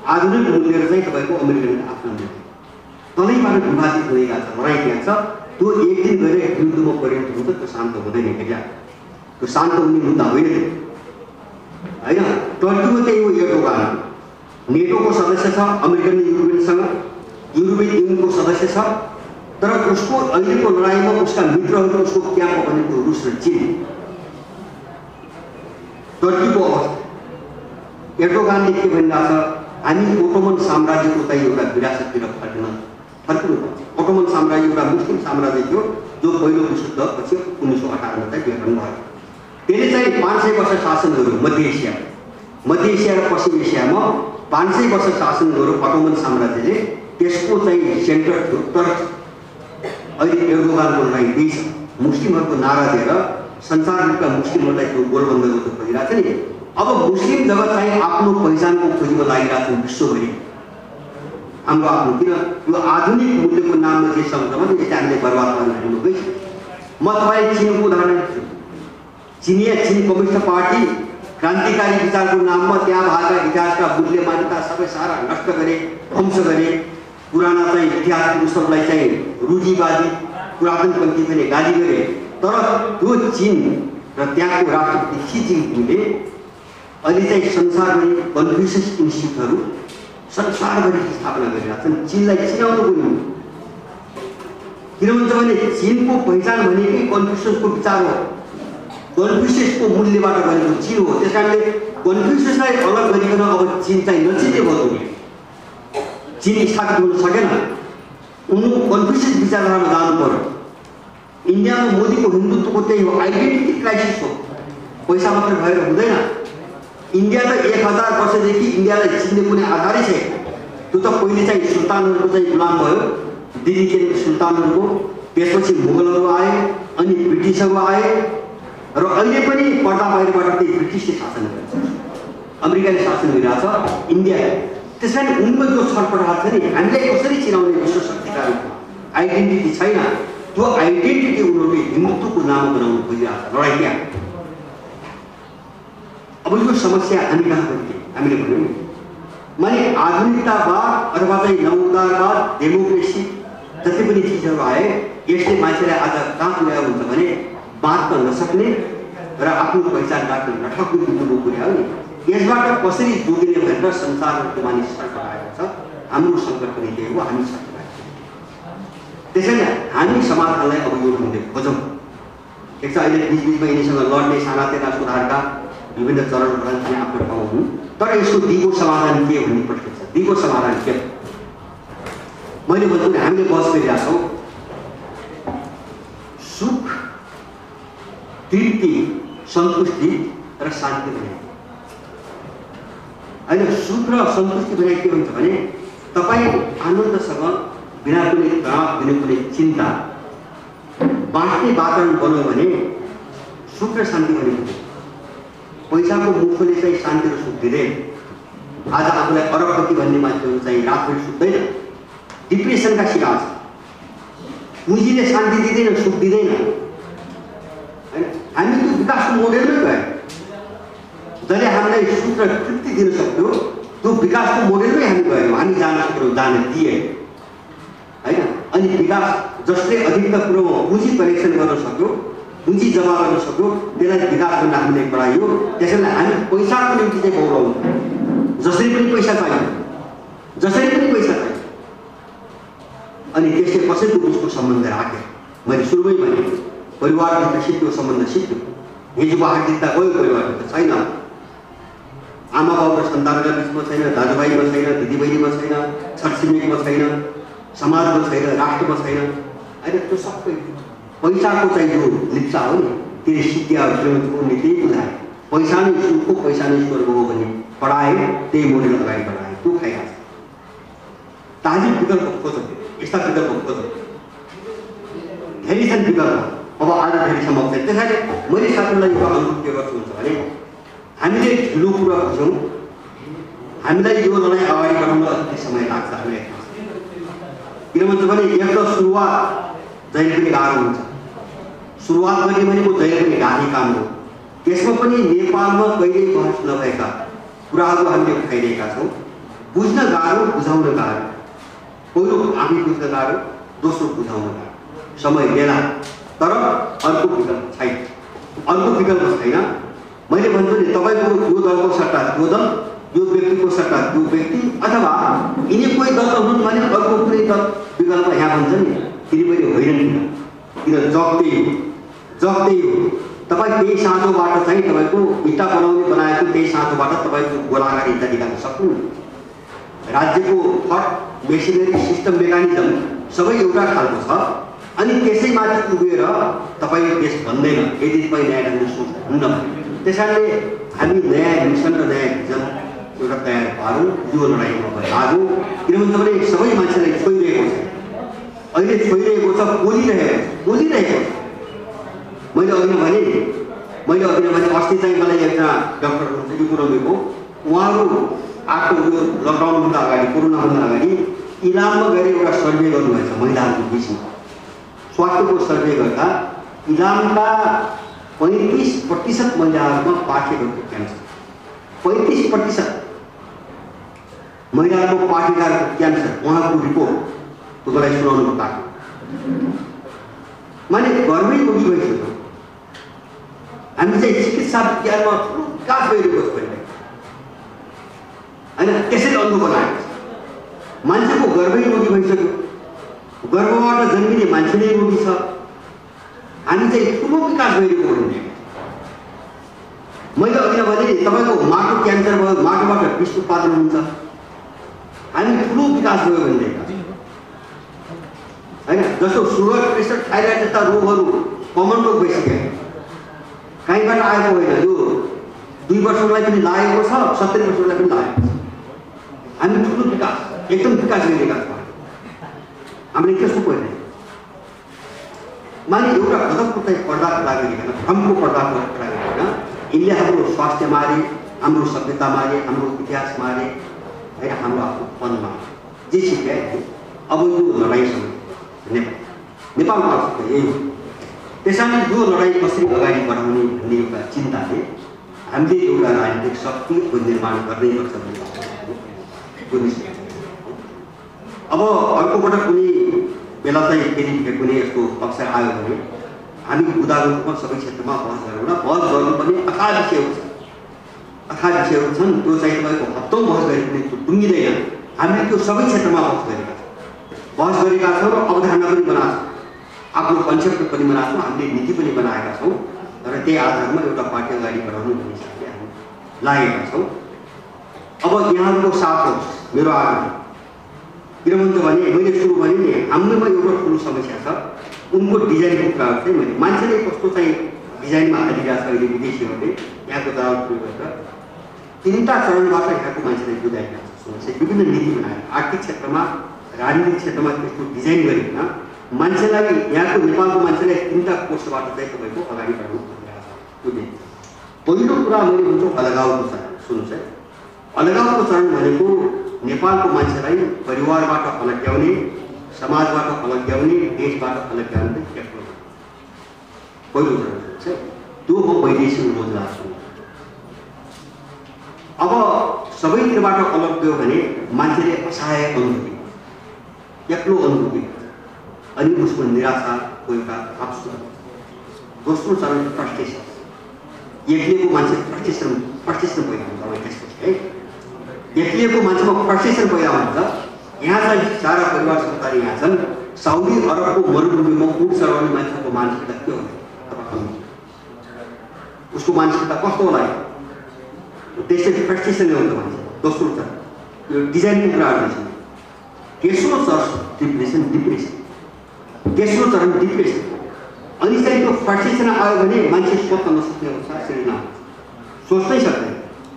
आधुनिक मूल्यहरू चाहिँ तपाईँको अमेरिकनले आफ्नो मूल्य तलैबाट विभाजित भइरहेको छ, लडाइँ त्यहाँ छ। त्यो एक दिन गएर युद्धमा परिणत हुन्छ, त्यो शान्त हुँदैन। त्यो शान्त हुने मुद्दा होइन होइन। टर्कीमा त्यही हो, एर्डोगान नेटोको सदस्य छ, अमेरिकन युरोपियनसँग, युरोपियन युनियनको सदस्य छ। तर उसको अहिलेको लडाइँमा उसका मित्रहरू उसको क्याम्प भनेको रुस र चीन। टर्कीको अवस्था एर्डोगानले के भनिरहेको छ, हामी ओटोमन साम्राज्यको चाहिँ एउटा विरासततिर फर्किनु। ओटोमन साम्राज्य एउटा मुस्लिम साम्राज्य थियो जो पहिलो विश्वयुद्धपछि 1958 मा चाहिँ विघटन भयो। त्यसले चाहिँ 500 वर्ष शासन गर्यो मध्य एसिया र पश्चिम एसियामा 500 वर्ष शासन गर्यो ओटोमन साम्राज्यले। त्यसको चाहिँ सेन्टर थियो टर्की। अहिले एर्डोगानको लडाइँ त्यही छ, मुस्लिमहरूको नारा दिएर संसारभरका मुस्लिमहरूलाई त्यो गोलबन्द गर्न खोजिरहेको छ नि। अब मुस्लिम जगत चाहिँ आफ्नो पहिचानको खोजीमा लागिरहेको छ विश्वभरि। हाम्रो आफ्नो किन यो आधुनिक मूल्यको नाममा जे शब्दमा त्यो चाहिँ हामीले बर्बाद गर्न गइसक्यो। म तपाईँलाई चीनको उदाहरण दिन्छु। चीन कम्युनिस्ट पार्टी क्रान्तिकारी विचारको नाममा त्यहाँ भएका इतिहासका मूल्य मान्यता सबै सारा नष्ट गरे, ध्वंस गरे। पुराना चाहिँ इतिहास पुरुषहरूलाई चाहिँ रुढीवादी पुरातनपन्थी पनि गाली गरे। तर त्यो चीन र त्यहाँको राष्ट्रपति सी जिनपिङले अहिले चाहिँ संसारभरि कन्फ्युसियस इन्स्टिट्युटहरू संसारभरि स्थापना गरिरहेका छन्। चीनलाई चिनाउनु पनि किन भन्छ भने चीनको पहिचान भनेकै कन्फ्युसियसको विचार हो। कन्फ्युसियसको मूल्यबाट गरेको चिन हो। त्यस कारणले कन्फ्युसियसलाई अलग गरिकन अब चिन चाहिँ नचिने भयो। चिन स्थापित हुन सकेन, उनको कन्फ्युसियस विचारधारामा जानु पर्यो। इन्डियामा मोदीको हिन्दुत्वको त्यही हो, आइडेन्टिटी क्राइसिस हो। पैसा मात्र भएर हुँदैन। इन्डिया त 1000 वर्षदेखि इन्डियालाई चिन्ने कुनै आधारै छैन। त्यो त पहिले चाहिँ सुल्तानहरूको चाहिँ गुलाम भयो, दिल्ली के सुल्तानहरूको, त्यसपछि मुगलहरू आए, अनि ब्रिटिसहरू आए, र अहिले पनि पर्दा बाहिरबाट त्यही ब्रिटिसले शासन गरिरहेछ, अमेरिकाले शासन गरिरहेछ इन्डिया। त्यस कारण उनको जो छलपटाल छ नि, हामीलाई कसरी चिनाउने विश्व शक्तिका रूपमा आइडेन्टिटी छैन। त्यो आइडेन्टिटी उनीहरूले हिन्दुत्वको नाम बनाउनु खोजिरहेछ, लडाइँ त्यहाँ। अब यो समस्या हामी कहाँ गइदिए? हामीले भन्यौँ माने आधुनिकतावाद अथवा चाहिँ नवोदारवाद, डेमोक्रेसी जति पनि चिजहरू आए, यसले मान्छेलाई आज कहाँ पुर्यायो हुन्छ भने बाँच्न नसक्ने र आफ्नो पहिचान राख्न नठक्ने बिन्दुमा पुर्यायो नि। यसबाट कसरी जोगिने भनेर संसारको मानिसतर्फ आएको छ। हाम्रो सङ्कट पनि त्यही हो, हामी सकिरहेको छौँ। त्यसैले हामी समाधानलाई अब यो ढङ्गले खोजौँ। एक त अहिले बिचबिचमा यिनीसँग लड्ने सानातिना सुधारका विभिन्न चरणहरू चाहिँ आफ्नो ठाउँमा हुन्, तर यसको दिगो समाधान के भन्ने प्रश्न छ। दिगो समाधान के? मैले भन्छु नि, हामीले बस गरिरहेका छौँ सुख, तृप्ति, सन्तुष्टि र शान्ति भने होइन। सुख र सन्तुष्टि भने के हुन्छ भने तपाईँ आनन्दसँग बिना कुनै तनाव, बिना कुनै चिन्ता बाँच्ने वातावरण बनायो भने सुख र शान्ति भनेको पैसाको मुखले चाहिँ शान्ति र सुख दिँदैन। आज आफूलाई अरबपति भन्ने मान्छेहरू चाहिँ रातभरि सुत्दैन, डिप्रेसनका शिकार छ। पुँजीले शान्ति दिँदैन, सुख दिँदैन। होइन, हामी त्यो विकासको मोडेलमै गयो। जसले हामीलाई सुख र तृप्ति दिन सक्यो, त्यो विकासको मोडेलमै हामी गयौँ। हामी जान सक्यौँ, जान दिए होइन। अनि विकास जसले अधिकतर कुरोमा पुँजी कलेक्सन गर्न सक्यो, पुँजी जम्मा गर्न सक्यो, त्यसलाई विकास गर्न हामीले बढाइयो। त्यसैले हामी पैसाको निम्ति चाहिँ बौलाउनु, जसरी पनि पैसा चाहियो, जसरी पनि पैसा चाहियो। अनि त्यसले कसैको बिचको सम्बन्ध राख्यो। मैले सुरुमै भने परिवारभित्र सिक्यो सम्बन्ध सिक्यो, हिजो बाहरभित्र गयो, परिवारभित्र छैन। आमा बाउ र सन्तानका बिचमा छैन, दाजुभाइमा छैन, दिदीबहिनीमा छैन, छरछिमेकमा छैन, समाजमा छैन, राष्ट्रमा छैन। होइन, त्यो सबै पैसाको चाहिँ जो लिप्सा हो नि, त्यसले सिद्धिउनले त्यही बुझाए। पैसा नै सुखको, पैसा नै स्वर्ग हो भन्ने पढाए, त्यही मोडेल अगाडि बढाए। त्यो खाइरहेको छ। ताजी विकल्प खोजौँ, यस्ता विकल्प खोजौँ। धेरै छन् विकल्प, अब आज धेरै सम्भव छैन। त्यसैले मैले साथीहरूलाई एउटा अनुरोध के गर्छु हुन्छ भने हामीले ठुलो कुरा बुझौँ। हामीलाई यो लडाइँ अगाडि बढाउन अलिकति समय लाग्छ हामीलाई, किन भन्छ भने एक त सुरुवात जहिले पनि गाह्रो हुन्छ। सुरुवात गर्ने भनेको जहिले पनि गाह्रो काम हो। त्यसमा पनि नेपालमा कहिल्यै बहस नभएका कुराहरू हामीले उठाइरहेका छौँ। बुझ्न गाह्रो, बुझाउन गाह्रो। पहिलो आफै बुझ्न गाह्रो, दोस्रो बुझाउन गाह्रो। समय लिएला, तर अर्को विकल्प छैन। अर्को विकल्प छैन। मैले भन्छु नि, तपाईँको यो दलको सट्टा त्यो दल, यो व्यक्तिको सट्टा त्यो व्यक्ति, अथवा यिनी कोही दल हुन् भने अर्को कुनै दल विकल्प यहाँ भन्छ नि, तिनी पनि होइन नि। किन जग त्यही हो, जग त्यही हो। तपाईँ त्यही साँचोबाट चाहिँ तपाईँको इँटा बनाएको त्यही साँचोबाट तपाईँको गोलाकार इँटा निकाल्न सक्नु। राज्यको थट, मेसिनरी, सिस्टम, मेकानिजम सबै एउटा खालको छ। अनि त्यसैमाथि उभिएर तपाईँ देश भन्दैन यदि तपाईँ नयाँ ढङ्गले सोच्नुहुन्न भने। त्यस कारणले हामी नयाँ मिसन र नयाँ भिजन एउटा तयार पारौँ, यो लडाइँमा लागौँ। किनभने भने सबै मान्छेलाई छोइरहेको छ, अहिले छोइरहेको छ, बोलिरहेको छ। मैले अघि भने अस्ति चाहिँ मलाई एकजना डाक्टर हुनुहुन्छ युरोपीको, उहाँहरू आएको यो लकडाउनभन्दा अगाडि, कोरोनाभन्दा अगाडि इलाममा गएर एउटा सर्वे गर्नुभएछ महिलाहरूको बिचमा। स्वास्थ्यको सर्वे गर्दा इलामका 35% महिलाहरूमा पाठेघरको क्यान्सर, 35% महिलाहरूको पाठेघरको क्यान्सर। उहाँको रिपोर्ट तपाईँलाई सुनाउनु पाएको। माने घरमै रोगी भइसक्यो। हामी चाहिँ चिकित्सा विज्ञानमा ठुलो विकास भइरहेको छ होइन, त्यसैले अन्धो बनाएको छ। मान्छेको गर्भै रोगी भइसक्यो, गर्भबाट जन्मिने मान्छे नै रोगी छ। हामी चाहिँ ठुलो विकास भइरहेको हुने, मैले अघि भने तपाईँको माटो क्यान्सर भयो, माटोबाट विष उत्पादन हुन्छ, हामी ठुलो विकास भयो भनेदेखि होइन। जस्तो सुगर, प्रेसर, थाइरोइड जस्ता रोगहरू कमन रोग भइसक्यो, कहीँबाट आएको होइन। यो 2 वर्षलाई पनि लागेको छ, 70 वर्षलाई पनि लागेको छ। हामी ठुलो विकास, एकदम विकास गरिरहेका छौँ। हामीले त्यस्तो कोही नै माने एउटा गजबको चाहिँ पर्दाको लागि होइन, भ्रमको पर्दाको लागि होइन। यिनले हाम्रो स्वास्थ्य मारे, हाम्रो सभ्यता मारे, हाम्रो इतिहास मारे होइन, हाम्रो आफ्नो मन मारे, जे सिक्यो। अब यो लडाइँसँग नेपालको आवश्यकता यही हो। त्यसैले यो लडाइँ कसरी अगाडि बढाउने भन्ने एउटा चिन्ताले हामीले एउटा राजनीतिक शक्तिको निर्माण गर्नैपर्छ भन्ने। अब अर्कोपटक कुनै बेला चाहिँ फेरि कुनै यस्तो अवसर आयो भने हामी उदाहरणमा सबै क्षेत्रमा बहस गरौँ न। बहस गर्नुपर्ने अथाह विषयहरू छन्, अथाह विषयहरू छन्। त्यो चाहिँ तपाईँको हप्तौँ बहस गरे पनि टुङ्गिँदैन। हामीले त्यो सबै क्षेत्रमा बहस गरेका छौँ र अवधारणा पनि बनाएको छौँ, आफ्नो कन्सेप्ट पनि बनाएको छौँ, हामीले नीति पनि बनाएका छौँ र त्यही आधारमा एउटा पार्टी अगाडि बढाउनु भन्ने हिसाबले हामी लागेका छौँ। अब यहाँहरूको साथ होस् मेरो आग्रह। किनभने भने मैले सुरु भने नि हाम्रोमा एउटा ठुलो समस्या छ, उनको डिजाइनको कुराहरू चाहिँ मैले मान्छेले कस्तो चाहिँ डिजाइनमा हालिरहेको छ अहिले विदेशीहरूले यहाँको दलाल प्रयोग गरेर 3टा चरणबाट यहाँको मान्छेले बुझाइरहेको छ समस्या। विभिन्न नीति बनाएर आर्थिक क्षेत्रमा, राजनीतिक क्षेत्रमा त्यस्तो डिजाइन गरिकन मान्छेलाई, यहाँको नेपालको मान्छेलाई 3टा कोर्सबाट चाहिँ तपाईँको अगाडि बढाउनु भनिरहेको छ। पहिलो कुरा मैले भन्छु अलगावको चरण। सुन्नुहोस् है, अलगावको चरण भनेको नेपालको मान्छेलाई परिवारबाट अलग्याउने, समाजबाट अलग्याउने, देशबाट अलग्याउने पहिलो चरण छ। त्यो हो वैदेशिक रोजगार। अब सबैतिरबाट अलग गयो भने मान्छेले असहाय अनुभूति, एक्लो अनुभूति अनि उसको निराशा, कोहीका अप्सु। दोस्रो चरण फ्रस्ट्रेसन। एक्लिएको मान्छे फ्रस्ट्रेसन पैदा हुन्छ। त्यसपछि है एक्लिएको मान्छेमा फ्रस्ट्रेसन पैदा हुन्छ। यहाँ चाहिँ सारा परिवार संसार यहाँ छन्। साउदी अरबको मरुभूमिमा ऊँट चलाउने मान्छेको मानसिकता के हो, उसको मानसिकता कस्तो होला, त्यसले फ्रस्ट्रेसन ल्याउँछ मान्छे। दोस्रो चरण यो डिजाइनको कुराहरू छ। तेस्रो चरण डिप्रेसन। तेस्रो चरण डिप्रेसन। अनि चाहिँ त्यो फ्रस्ट्रेसन आयो भने मान्छे सोच्न नसक्ने अवस्था सिर्जना हुन्छ। सोच्नै सक्दैन,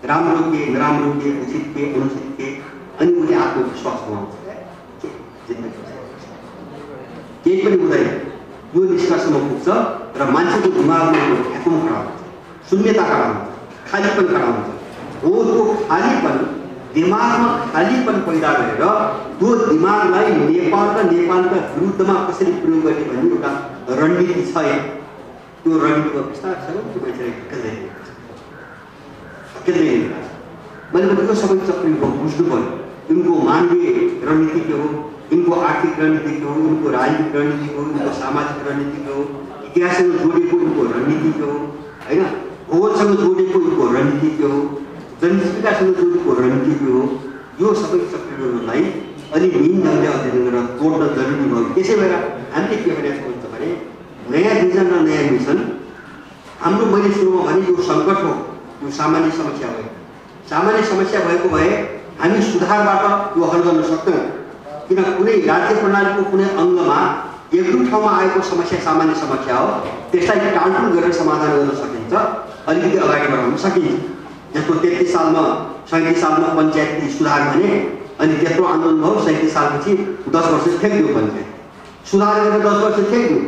राम्रो के, नराम्रो के, उचित के, अनुचित के, अनि उसले आत्मविश्वास गुमाउँछ। केही पनि हुँदैन। यो निष्कर्षमा पुग्छ र मान्छेको दिमागमा भ्याकुम खडा हुन्छ, शून्यता खडा हुन्छ, खालीपन खडा हुन्छ। हो त्यो खालीपन, दिमागमा खालीपन पैदा गरेर त्यो दिमागलाई नेपाल र नेपालका विरुद्धमा कसरी प्रयोग गर्ने भन्ने एउटा रणनीति छ। त्यो रणनीतिको विस्तारसँग त्यो मान्छेलाई खेल्दै मैले भनेको सबै चक्रीको बुझ्नु पर्यो। यिनको मानवीय रणनीति के हो, यिनको आर्थिक रणनीति के हो, यिनको राजनीतिक रणनीति के हो, यिनको सामाजिक रणनीति के हो, इतिहाससँग जोडिएको यिनको रणनीति के हो होइन, भूगोलसँग जोडिएको यिनको रणनीति के हो, जनजीविकासँग जोडिएको रणनीति के हो। यो सबै चक्रीहरूलाई अलि मिहिन ढङ्गले अध्ययन गरेर तोड्न जरुरी भयो। त्यसै भएर हामीले के भनेको छ भने नयाँ भिजन र नयाँ मिसन हाम्रो, मैले सुरुमा भने यो सङ्कट हो, यो सामान्य समस्या भयो। सामान्य समस्या भएको भए हामी सुधारबाट यो हल गर्न सक्दैनौँ। किन कुनै राज्य प्रणालीको कुनै अङ्गमा एक दुई ठाउँमा आएको समस्या सामान्य समस्या हो, त्यसलाई टालटुल गरेर समाधान गर्न सकिन्छ, अलिकति अगाडि बढाउन सकिन्छ। जस्तो 33 सालमा 37 सालमा पञ्चायती सुधार भने अनि त्यत्रो आन्दोलन भयो, 37 सालपछि 10 वर्ष फ्याँक्दियो पञ्चायत, सुधार गरेर 10 वर्ष फ्याँक्दियो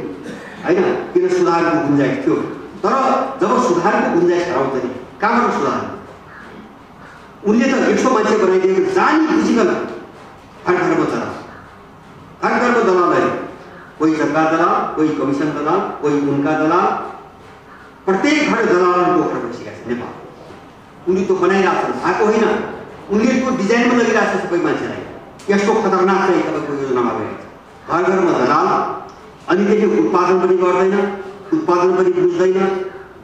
होइन, किन सुधारको गुन्जाइस थियो। तर जब सुधारको गुन्जाइस हराउँछ नि कहाँबाट सुधार? उनले त 100 मान्छे बनाइदिएको जानी बुझिकन घर घरमा दलाल, कोही सरकार दलाल, कोही कमिसन दलाल, कोही उनका दलाल, प्रत्येक घर दलालको घर बसिरहेको छ नेपाल। उनले त्यो बनाइरहेको छ, आएको होइन, उनले त्यो डिजाइनमा लगिरहेको छ सबै मान्छेलाई। यस्तो खतरनाक चाहिँ तपाईँको योजनामा गएको छ। घर घरमा दलाल, अनि त्यसले उत्पादन पनि गर्दैन, उत्पादन पनि बुझ्दैन,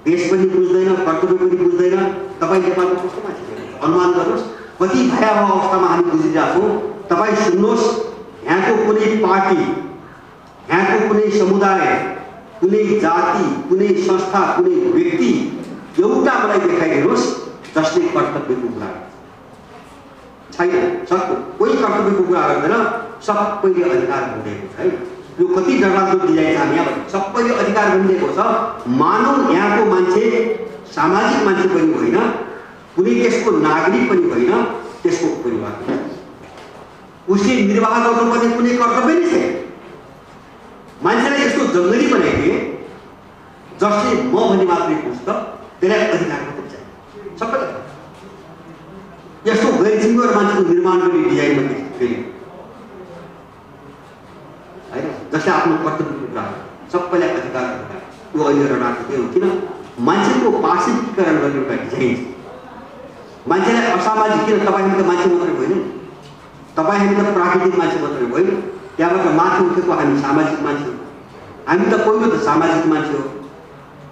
देश पनि बुझ्दैन, कर्तव्य पनि बुझ्दैन। तपाईँ नेपालको कस्तो मान्छे अनुमान गर्नुहोस्, कति भयावह अवस्थामा हामी बुझिरहेको छौँ। तपाईँ सुन्नुहोस्, यहाँको कुनै पार्टी, यहाँको कुनै समुदाय, कुनै जाति, कुनै संस्था, कुनै व्यक्ति एउटा मलाई देखाइदिनुहोस् जसले कर्तव्यको कुरा छैन। सबको कोही कर्तव्यको कुरा गर्दैन, सबैले अधिकार भनिदिएको छ है। यो कति डरलाग्दो डिजाइन छ हामी यहाँ, सबैले अधिकार भनिदिएको छ। मानव यहाँको मान्छे सामाजिक मान्छे पनि होइन, कुनै देशको नागरिक पनि होइन, त्यसको परिवार पनि उसले निर्वाह गर्नुपर्ने कुनै कर्तव्य नै छैन। मान्छेलाई यस्तो जङ्गली बनाइदिए जसले म भन्ने मात्रै बुझ्छ, त्यसलाई अधिकार मात्रै चाहियो सबैलाई। यस्तो गैरजिम्मेवार मान्छेको निर्माण गर्ने डिजाइनमा फेरि होइन, जसले आफ्नो कर्तव्यको कुरा सबैलाई अधिकार अधिकार यो अहिले रडाको त्यो हो। किन मान्छेको पार्श्विकीकरण गर्ने एउटा डिजाइन छ। मान्छेलाई असामाजिक, किन तपाईँ हामी त मान्छे मात्रै होइन, तपाईँ हामी त प्राकृतिक मान्छे मात्रै होइन, त्यहाँबाट माथि उठेको हामी सामाजिक मान्छे हो। हामी त कोही त सामाजिक मान्छे हो,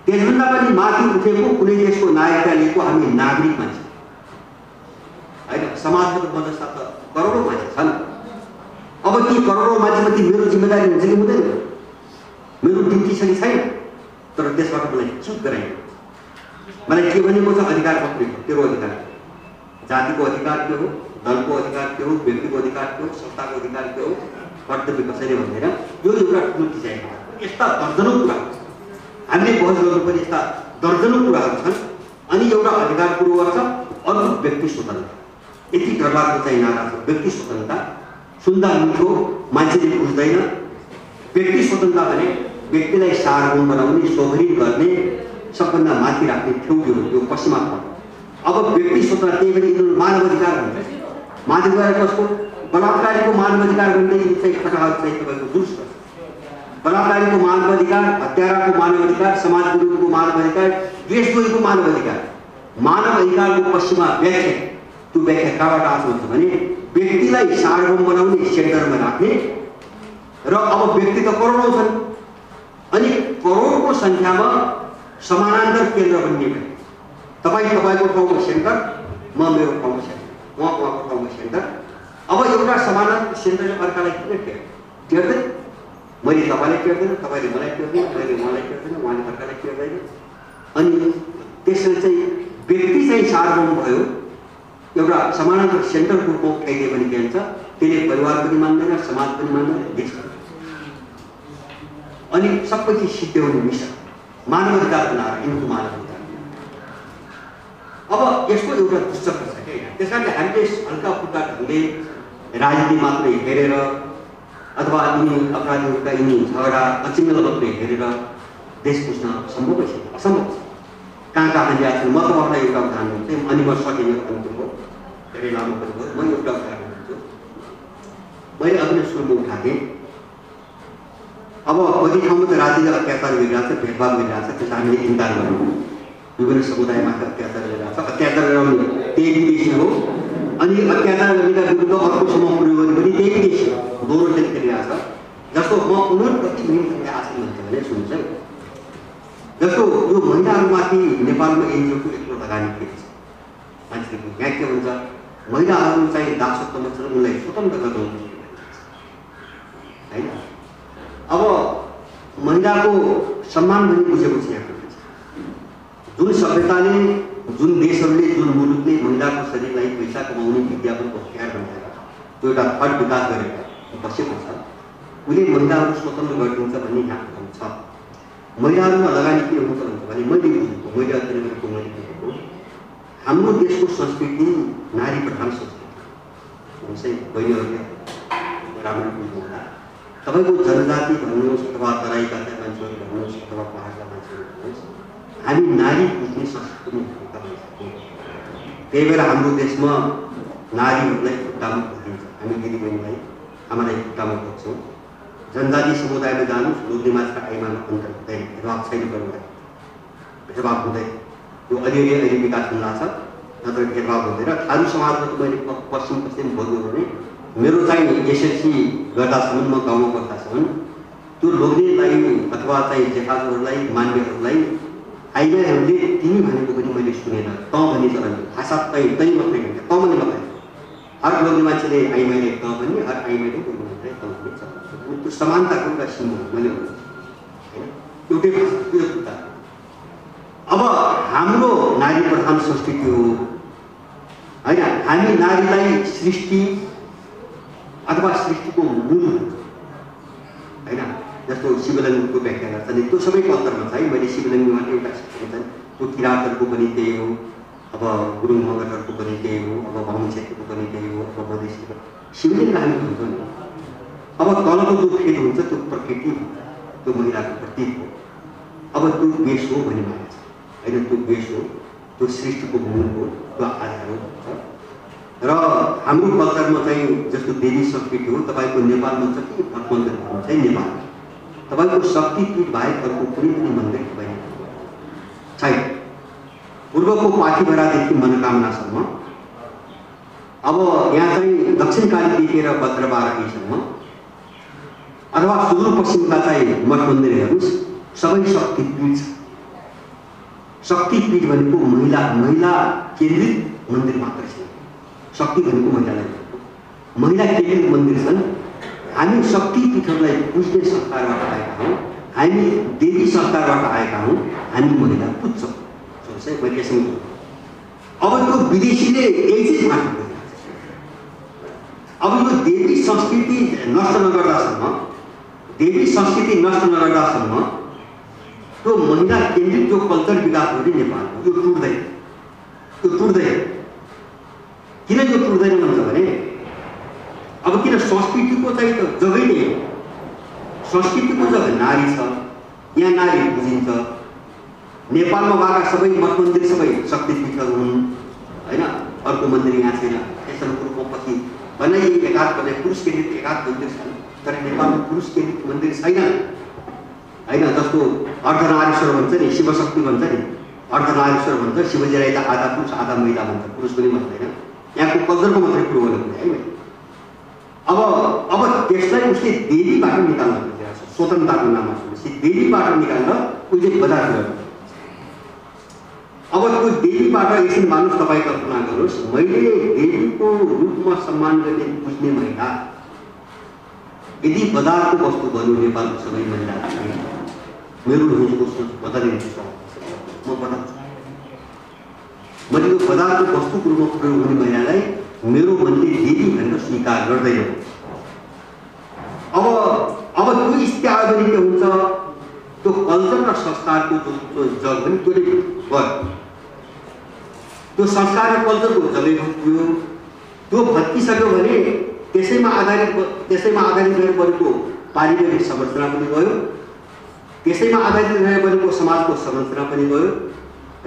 त्यसभन्दा पनि माथि उठेको कुनै देशको नागरिकता लिएको हामी नागरिक मान्छे होइन। समाजको म जस्ता त करोडौँ मान्छे छन्। अब ती करोडौँ मान्छेमाथि मेरो जिम्मेदारी हुन्छ कि हुँदैन, मेरो ड्युटी छ कि छैन? तर त्यसबाट मलाई चुप गराइयो। मलाई के भनेको छ? अधिकार मात्रै हो, तेरो अधिकार। जातिको अधिकार के हो, दलको अधिकार के हो, व्यक्तिको अधिकार के हो, संस्थाको अधिकार के हो, कर्तव्य कसैले भन्दैन। यो एउटा ठुलो डिजाइन हो। यस्ता दर्जनौँ कुरा हामीले बहस गर्नुपर्ने यस्ता दर्जनौँ कुराहरू छन्। अनि एउटा अधिकार कुरो गर्छ, अर्को व्यक्ति स्वतन्त्रता। यति डरलाग्दो चाहिँ नारा छ व्यक्ति स्वतन्त्रता। सुन्दा मिठो, मान्छेले बुझ्दैन। व्यक्ति स्वतन्त्रता भने व्यक्तिलाई सार्वभौम बनाउने, सोभरिन गर्ने, सबभन्दा माथि राख्ने ठेउयो यो पश्चिमात्मा। अब व्यक्ति स्वतन्त्रता त्यही भएर यिनीहरू मानव अधिकार भन्छ। मानव अधिकार कसको? बलात्कारीको मानव अधिकार भन्दै चाहिँ खटाहरू चाहिँ तपाईँको दुरुस्त। बलात्कारीको मानव अधिकार, हत्याराको मानव अधिकार, समाज विरोधीको मानव अधिकार, द्वेषद्रोहीको मानव अधिकार। मानव अधिकारको पश्चिमा व्याख्या, त्यो व्याख्या कहाँबाट आएको हुन्छ भने व्यक्तिलाई सार्वभौम बनाउने, सेन्टरमा राख्ने। र अब व्यक्ति त करोडौँ छन्, अनि करोडको सङ्ख्यामा समानान्तर केन्द्र बन्ने भयो। तपाईँको ठाउँमा सेन्टर, म मेरो ठाउँमा सेन्टर, उहाँको ठाउँमा सेन्टर। अब एउटा समानान्तर सेन्टरले अर्कालाई किन टेर्दैन? मैले तपाईँलाई टेर्दैन, तपाईँले मलाई टेर्दैन, मैले उहाँलाई टेर्दैन, उहाँले अर्कालाई टेर्दैन। अनि त्यसले चाहिँ व्यक्ति चाहिँ सार्वभौम भयो, एउटा समानान्तर सेन्टरको रूपमा उठाइदियो भने के हुन्छ? त्यसले परिवार पनि मान्दैन, समाज पनि मान्दैन, देश पनि। अनि सबै चिज सिद्ध्याउने मिसन मानव अधिकार बनाएर हिन्दू मानव अधिकार। अब यसको एउटा दुष्चक्र छ क्या। त्यस कारणले हामीले हल्का फुल्का ढङ्गले राजनीति मात्रै हेरेर अथवा यिनी अपराधीहरूका यिनी झगडा अचिम्मेल मात्रै हेरेर देश बुझ्न सम्भवै छैन, असम्भव छ। कहाँ कहाँ हानिरहेको छ? म तपाईँलाई एउटा उदाहरण दिन्छु, अनि म सकिने भन्नुभयो, धेरै लामो पनि भयो। म एउटा उदाहरण दिन्छु। मैले अघि सुरुमा उठाएको थिएँ। अब कति ठाउँमा त राजनीतिक अत्याचार गरिरहेको छ, भेदभाव गरिरहेको छ, त्यस हामीले इन्कार गर्नु। विभिन्न समुदायमाथि अत्याचार गरिरहेको छ। अत्याचार गराउने त्यही विदेशी हो, अनि अत्याचार गर्नेका विरुद्ध अर्को समूह प्रयोग गर्ने पनि त्यही विदेशी हो। दोहोरो खेल खेलिरहेको छ। जस्तो म उनीहरू कति मिहिन आशा भन्छ भने सुन्छ, जस्तो यो महिलाहरूमाथि नेपालमा एनजिओको यत्रो लगानी भएको छ। मान्छेले यहाँ के भन्छ? महिलाहरू चाहिँ दासत्वमा छन्, उनलाई स्वतन्त्र गराउनु होइन। अब महिलाको सम्मान पनि बुझेको छ यहाँको। जुन सभ्यताले, जुन देशहरूले, जुन मुलुकले महिलाको शरीरलाई पैसा कमाउने विज्ञापनको हतियार बनाएर त्यो एउटा थर्ड विकास गरेर बसेको छ, उसले महिलाहरू स्वतन्त्र गरिदिन्छ भन्ने यहाँ छ। महिलाहरूमा लगानी के हुन्छ भने मैले बुझेको, मैले अध्ययन गरेको, मैले बुझेको हाम्रो देशको संस्कृति नारी प्रधान संस्कृति। बहिनीहरूले राम्रो बुझ्नुहोला। तपाईँको जनजाति भन्नुहोस् अथवा तराईका मान्छेहरू भन्नुहोस् अथवा पहाडका मान्छेहरू भन्नुहोस्, हामी नारी बुझ्ने संस्कृति त्यही भएर हाम्रो देशमा नारीहरूलाई खुट्टामा खोजिन्छ। हामी दिदीबहिनीलाई, आमालाई खुट्टामा खोज्छौँ। जनजाति समुदायमा जानुहोस्, लोग्ने माछा आइमामा अन्तर हुँदैन, भेदभाव छैन, परिवार भेदभाव हुँदैन। यो अलिअलि अहिले विकास हुन लाग्छ, नत्र भेदभाव हुँदैन। थारू समाजमा त मैले पश्चिम बोल्नु भने मेरो चाहिँ एसएलसी गर्दासम्म, म गाउँमा बस्दासम्म त्यो लोग्नेलाई अथवा चाहिँ जेठाजुहरूलाई, मान्यहरूलाई आइमाईहरूले तिमी भनेको पनि मैले सुनेन, त भन्ने चलन भाषा तै मात्रै हुन्छ, त भन्ने मात्रै। हर लोग्ने मान्छेले आइमाईले त भन्ने, हर आइमाईले बोल्नु मात्रै त भन्ने चलन। त्यो समानताको एउटा सिम्बल मैले भन्छु होइन, एउटै भाषा, त्यो कुरा। अब हाम्रो नारी प्रधान संस्कृति हो हैन। हामी नारीलाई सृष्टि अथवा सृष्टिको मूल हैन, जस्तो शिवलिङ्गको व्याख्या गर्छन् त्यो सबैको अन्तर्गत छ है। मैले शिवलिङ्गमा एउटा छन् त्यो किराँतहरूको पनि त्यही हो, अब गुरुङ मगरहरूको पनि त्यही हो, अब बाहुन क्षेत्रको पनि त्यही हो, अब मधेसीको शिवलिङ्ग हामी भन्छौँ नि। अब तलको जो फेद हुन्छ त्यो प्रकृति त्यो महिलाको प्रतीक हो। अब त्यो बेस हो भन्ने मान्छ होइन, त्यो बेस हो, त्यो सृष्टिको मूल हो, त्यो आधार हो भन्छ। र हाम्रो कल्चरमा चाहिँ जस्तो देवी संस्कृति हो, तपाईँको नेपालमा जति मठ मन्दिरहरू चाहिँ नेपाल तपाईँको शक्तिपीठ बाहेक अर्को कुनै पनि मन्दिर छैन। पूर्वको पाठीभरादेखि मनोकामनासम्म, अब यहाँ चाहिँ दक्षिणकालीदेखि र भद्रबाराहीसम्म अथवा सुदूरपश्चिमका चाहिँ मठ मन्दिरहरू सबै शक्तिपीठ छ। शक्तिपीठ भनेको महिला केन्द्रित मन्दिर मात्र छैन। शक्ति भनेको महिला केन्द्रित मन्दिर छन्। हामी शक्तिपीठहरूलाई बुझ्ने संस्कारबाट आएका हौँ, हामी देवी संस्कारबाट आएका हौँ, हामी महिला बुझ्छौँ। मैले सम्झौँ अब त्यो विदेशीले यही चिज मात्र अब यो देवी संस्कृति नष्ट नगर्दासम्म, देवी संस्कृति नष्ट नगर्दासम्म त्यो महिला केन्द्रित जो कल्चर विकास हो नेपालमा यो टुट्दैन। किन यो टुट्दैन भन्छ भने अब किन संस्कृतिको चाहिँ त जगै नै हो। संस्कृतिको जग्गा नारी छ, यहाँ नारी बुझिन्छ। नेपालमा भएका सबै मठ मन्दिर सबै शक्तिपीठहरू हुन् होइन। अर्को मन्दिर यहाँ छैन। त्यसरी पूर्वमा पछि बनाइए एकाध बने पुरुष केन्द्रित एकाध मन्दिर छन्, तर नेपालमा पुरुष केन्द्रित मन्दिर छैन होइन। जस्तो अर्धनारीश्वर भन्छ नि, शिवशक्ति भन्छ नि, अर्धनारीश्वर भन्छ। शिवजीलाई त आधा पुरुष आधा महिला भन्छ, पुरुष पनि भन्दैन। यहाँको कल्चरको मात्रै कुरो गर्नु है मैले। अब त्यसलाई उसले देवीबाट निकाल्न खोजिरहेको छ, स्वतन्त्रताको नाममा देवीबाट निकालेर उसले बजारतिर। अब त्यो देवीबाट यसरी मानुस तपाईँ कल्पना गर्नुहोस्, मैले देवीको रूपमा सम्मान गर्ने बुझ्ने महिला यदि बजारको वस्तु बन्यो नेपालको सबै महिला मेरो हिजोको सोच बदलिन्छ। म बताउँछु, मैले यो बजारको वस्तुको रूपमा प्रयोग हुने महिलालाई मेरो मनले देवी भनेर स्वीकार गर्दैन। अब त्यो स्थिति आयो भने के हुन्छ, त्यो कल्चर र संस्कारको जो जग पनि त्यसले भयो। त्यो संस्कार र कल्चरको जगै भत्कियो। त्यो भत्किसक्यो भने त्यसैमा आधारित रहेर बनेको पारिवारिक संरचना पनि गयो, त्यसैमा आधारित रहेर बनेको समाजको संरचना पनि गयो,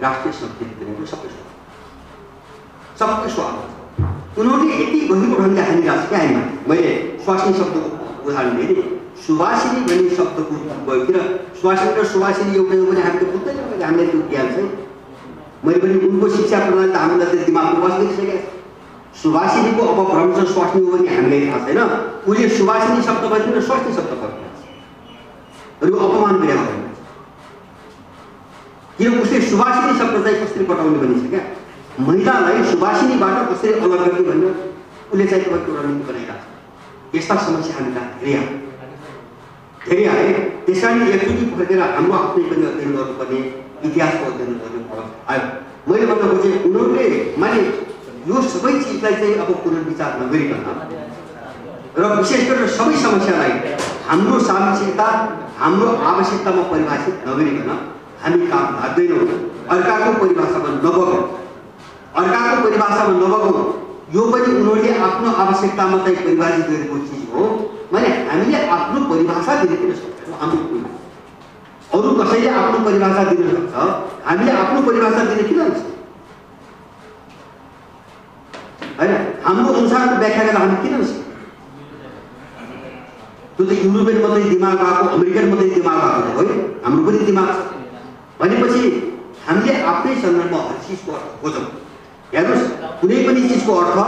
राष्ट्रिय संस्कृति पनि सबै स्वागत। उनीहरूले यति गहिरो ढङ्गले हानिरहेको छ क्या हामीमा। मैले स्वास्नी शब्दको उदाहरण दिएँ। सुवासिनी भन्ने शब्दको भयो, किन स्वास्नी र सुवासिनी एउटै हो भने हामी त बुझ्दैनौँ, हामीले त्यो ज्ञान चाहिँ मैले पनि उनको शिक्षा प्रणाली त हामीलाई त दिमागमा बस्दिसकेको छ। सुवासिनीको अपभ्रंश स्वास्नी हो भने हामीलाई थाहा छैन। उसले सुवासिनी शब्द भन्दैन, स्वास्नी शब्द भन्दैन। यो अपमान गरेको होइन, किन उसले सुवासिनी शब्द चाहिँ कसरी बटाउने भनिन्छ क्या। महिलालाई सुवासिनीबाट कसरी अलग गर्ने भनेर उसले चाहिँ तपाईँको रणनीति बनाइरहेको छ। यस्ता समस्या हामीलाई धेरै आए। त्यस कारण एकचोटि फर्केर हाम्रो आफ्नै पनि अध्ययन गर्नुपर्ने, इतिहासको अध्ययन गर्नु आयो। मैले भन्न खोजेँ उनीहरूले माने यो सबै चिजलाई चाहिँ अब पुनर्विचार नगरिकन र विशेष गरेर सबै समस्यालाई हाम्रो सामाजिकता हाम्रो आवश्यकतामा परिभाषित नगरिकन हामी काम लाग्दैनौँ। अर्काको परिभाषामा नबगौँ। यो पनि उनीहरूले आफ्नो आवश्यकतामा चाहिँ परिभाषित गरेको चिज हो। माने हामीले आफ्नो परिभाषा दिन किन सक्छौँ? हाम्रो अरू कसैले आफ्नो परिभाषा दिन सक्छ, हामीले आफ्नो परिभाषा दिन किन सक्छौँ होइन? हाम्रो अनुसारको व्याख्या गरेर हामी किन सक्छौँ? त्यो त युरोपियन मात्रै दिमाग आएको, अमेरिकन मात्रै दिमाग आएको हो, हाम्रो पनि दिमाग छ भनेपछि हामीले आफ्नै सन्दर्भमा हर चिजको अर्थ खोजौँ। हेर्नुहोस्, कुनै पनि चिजको अर्थ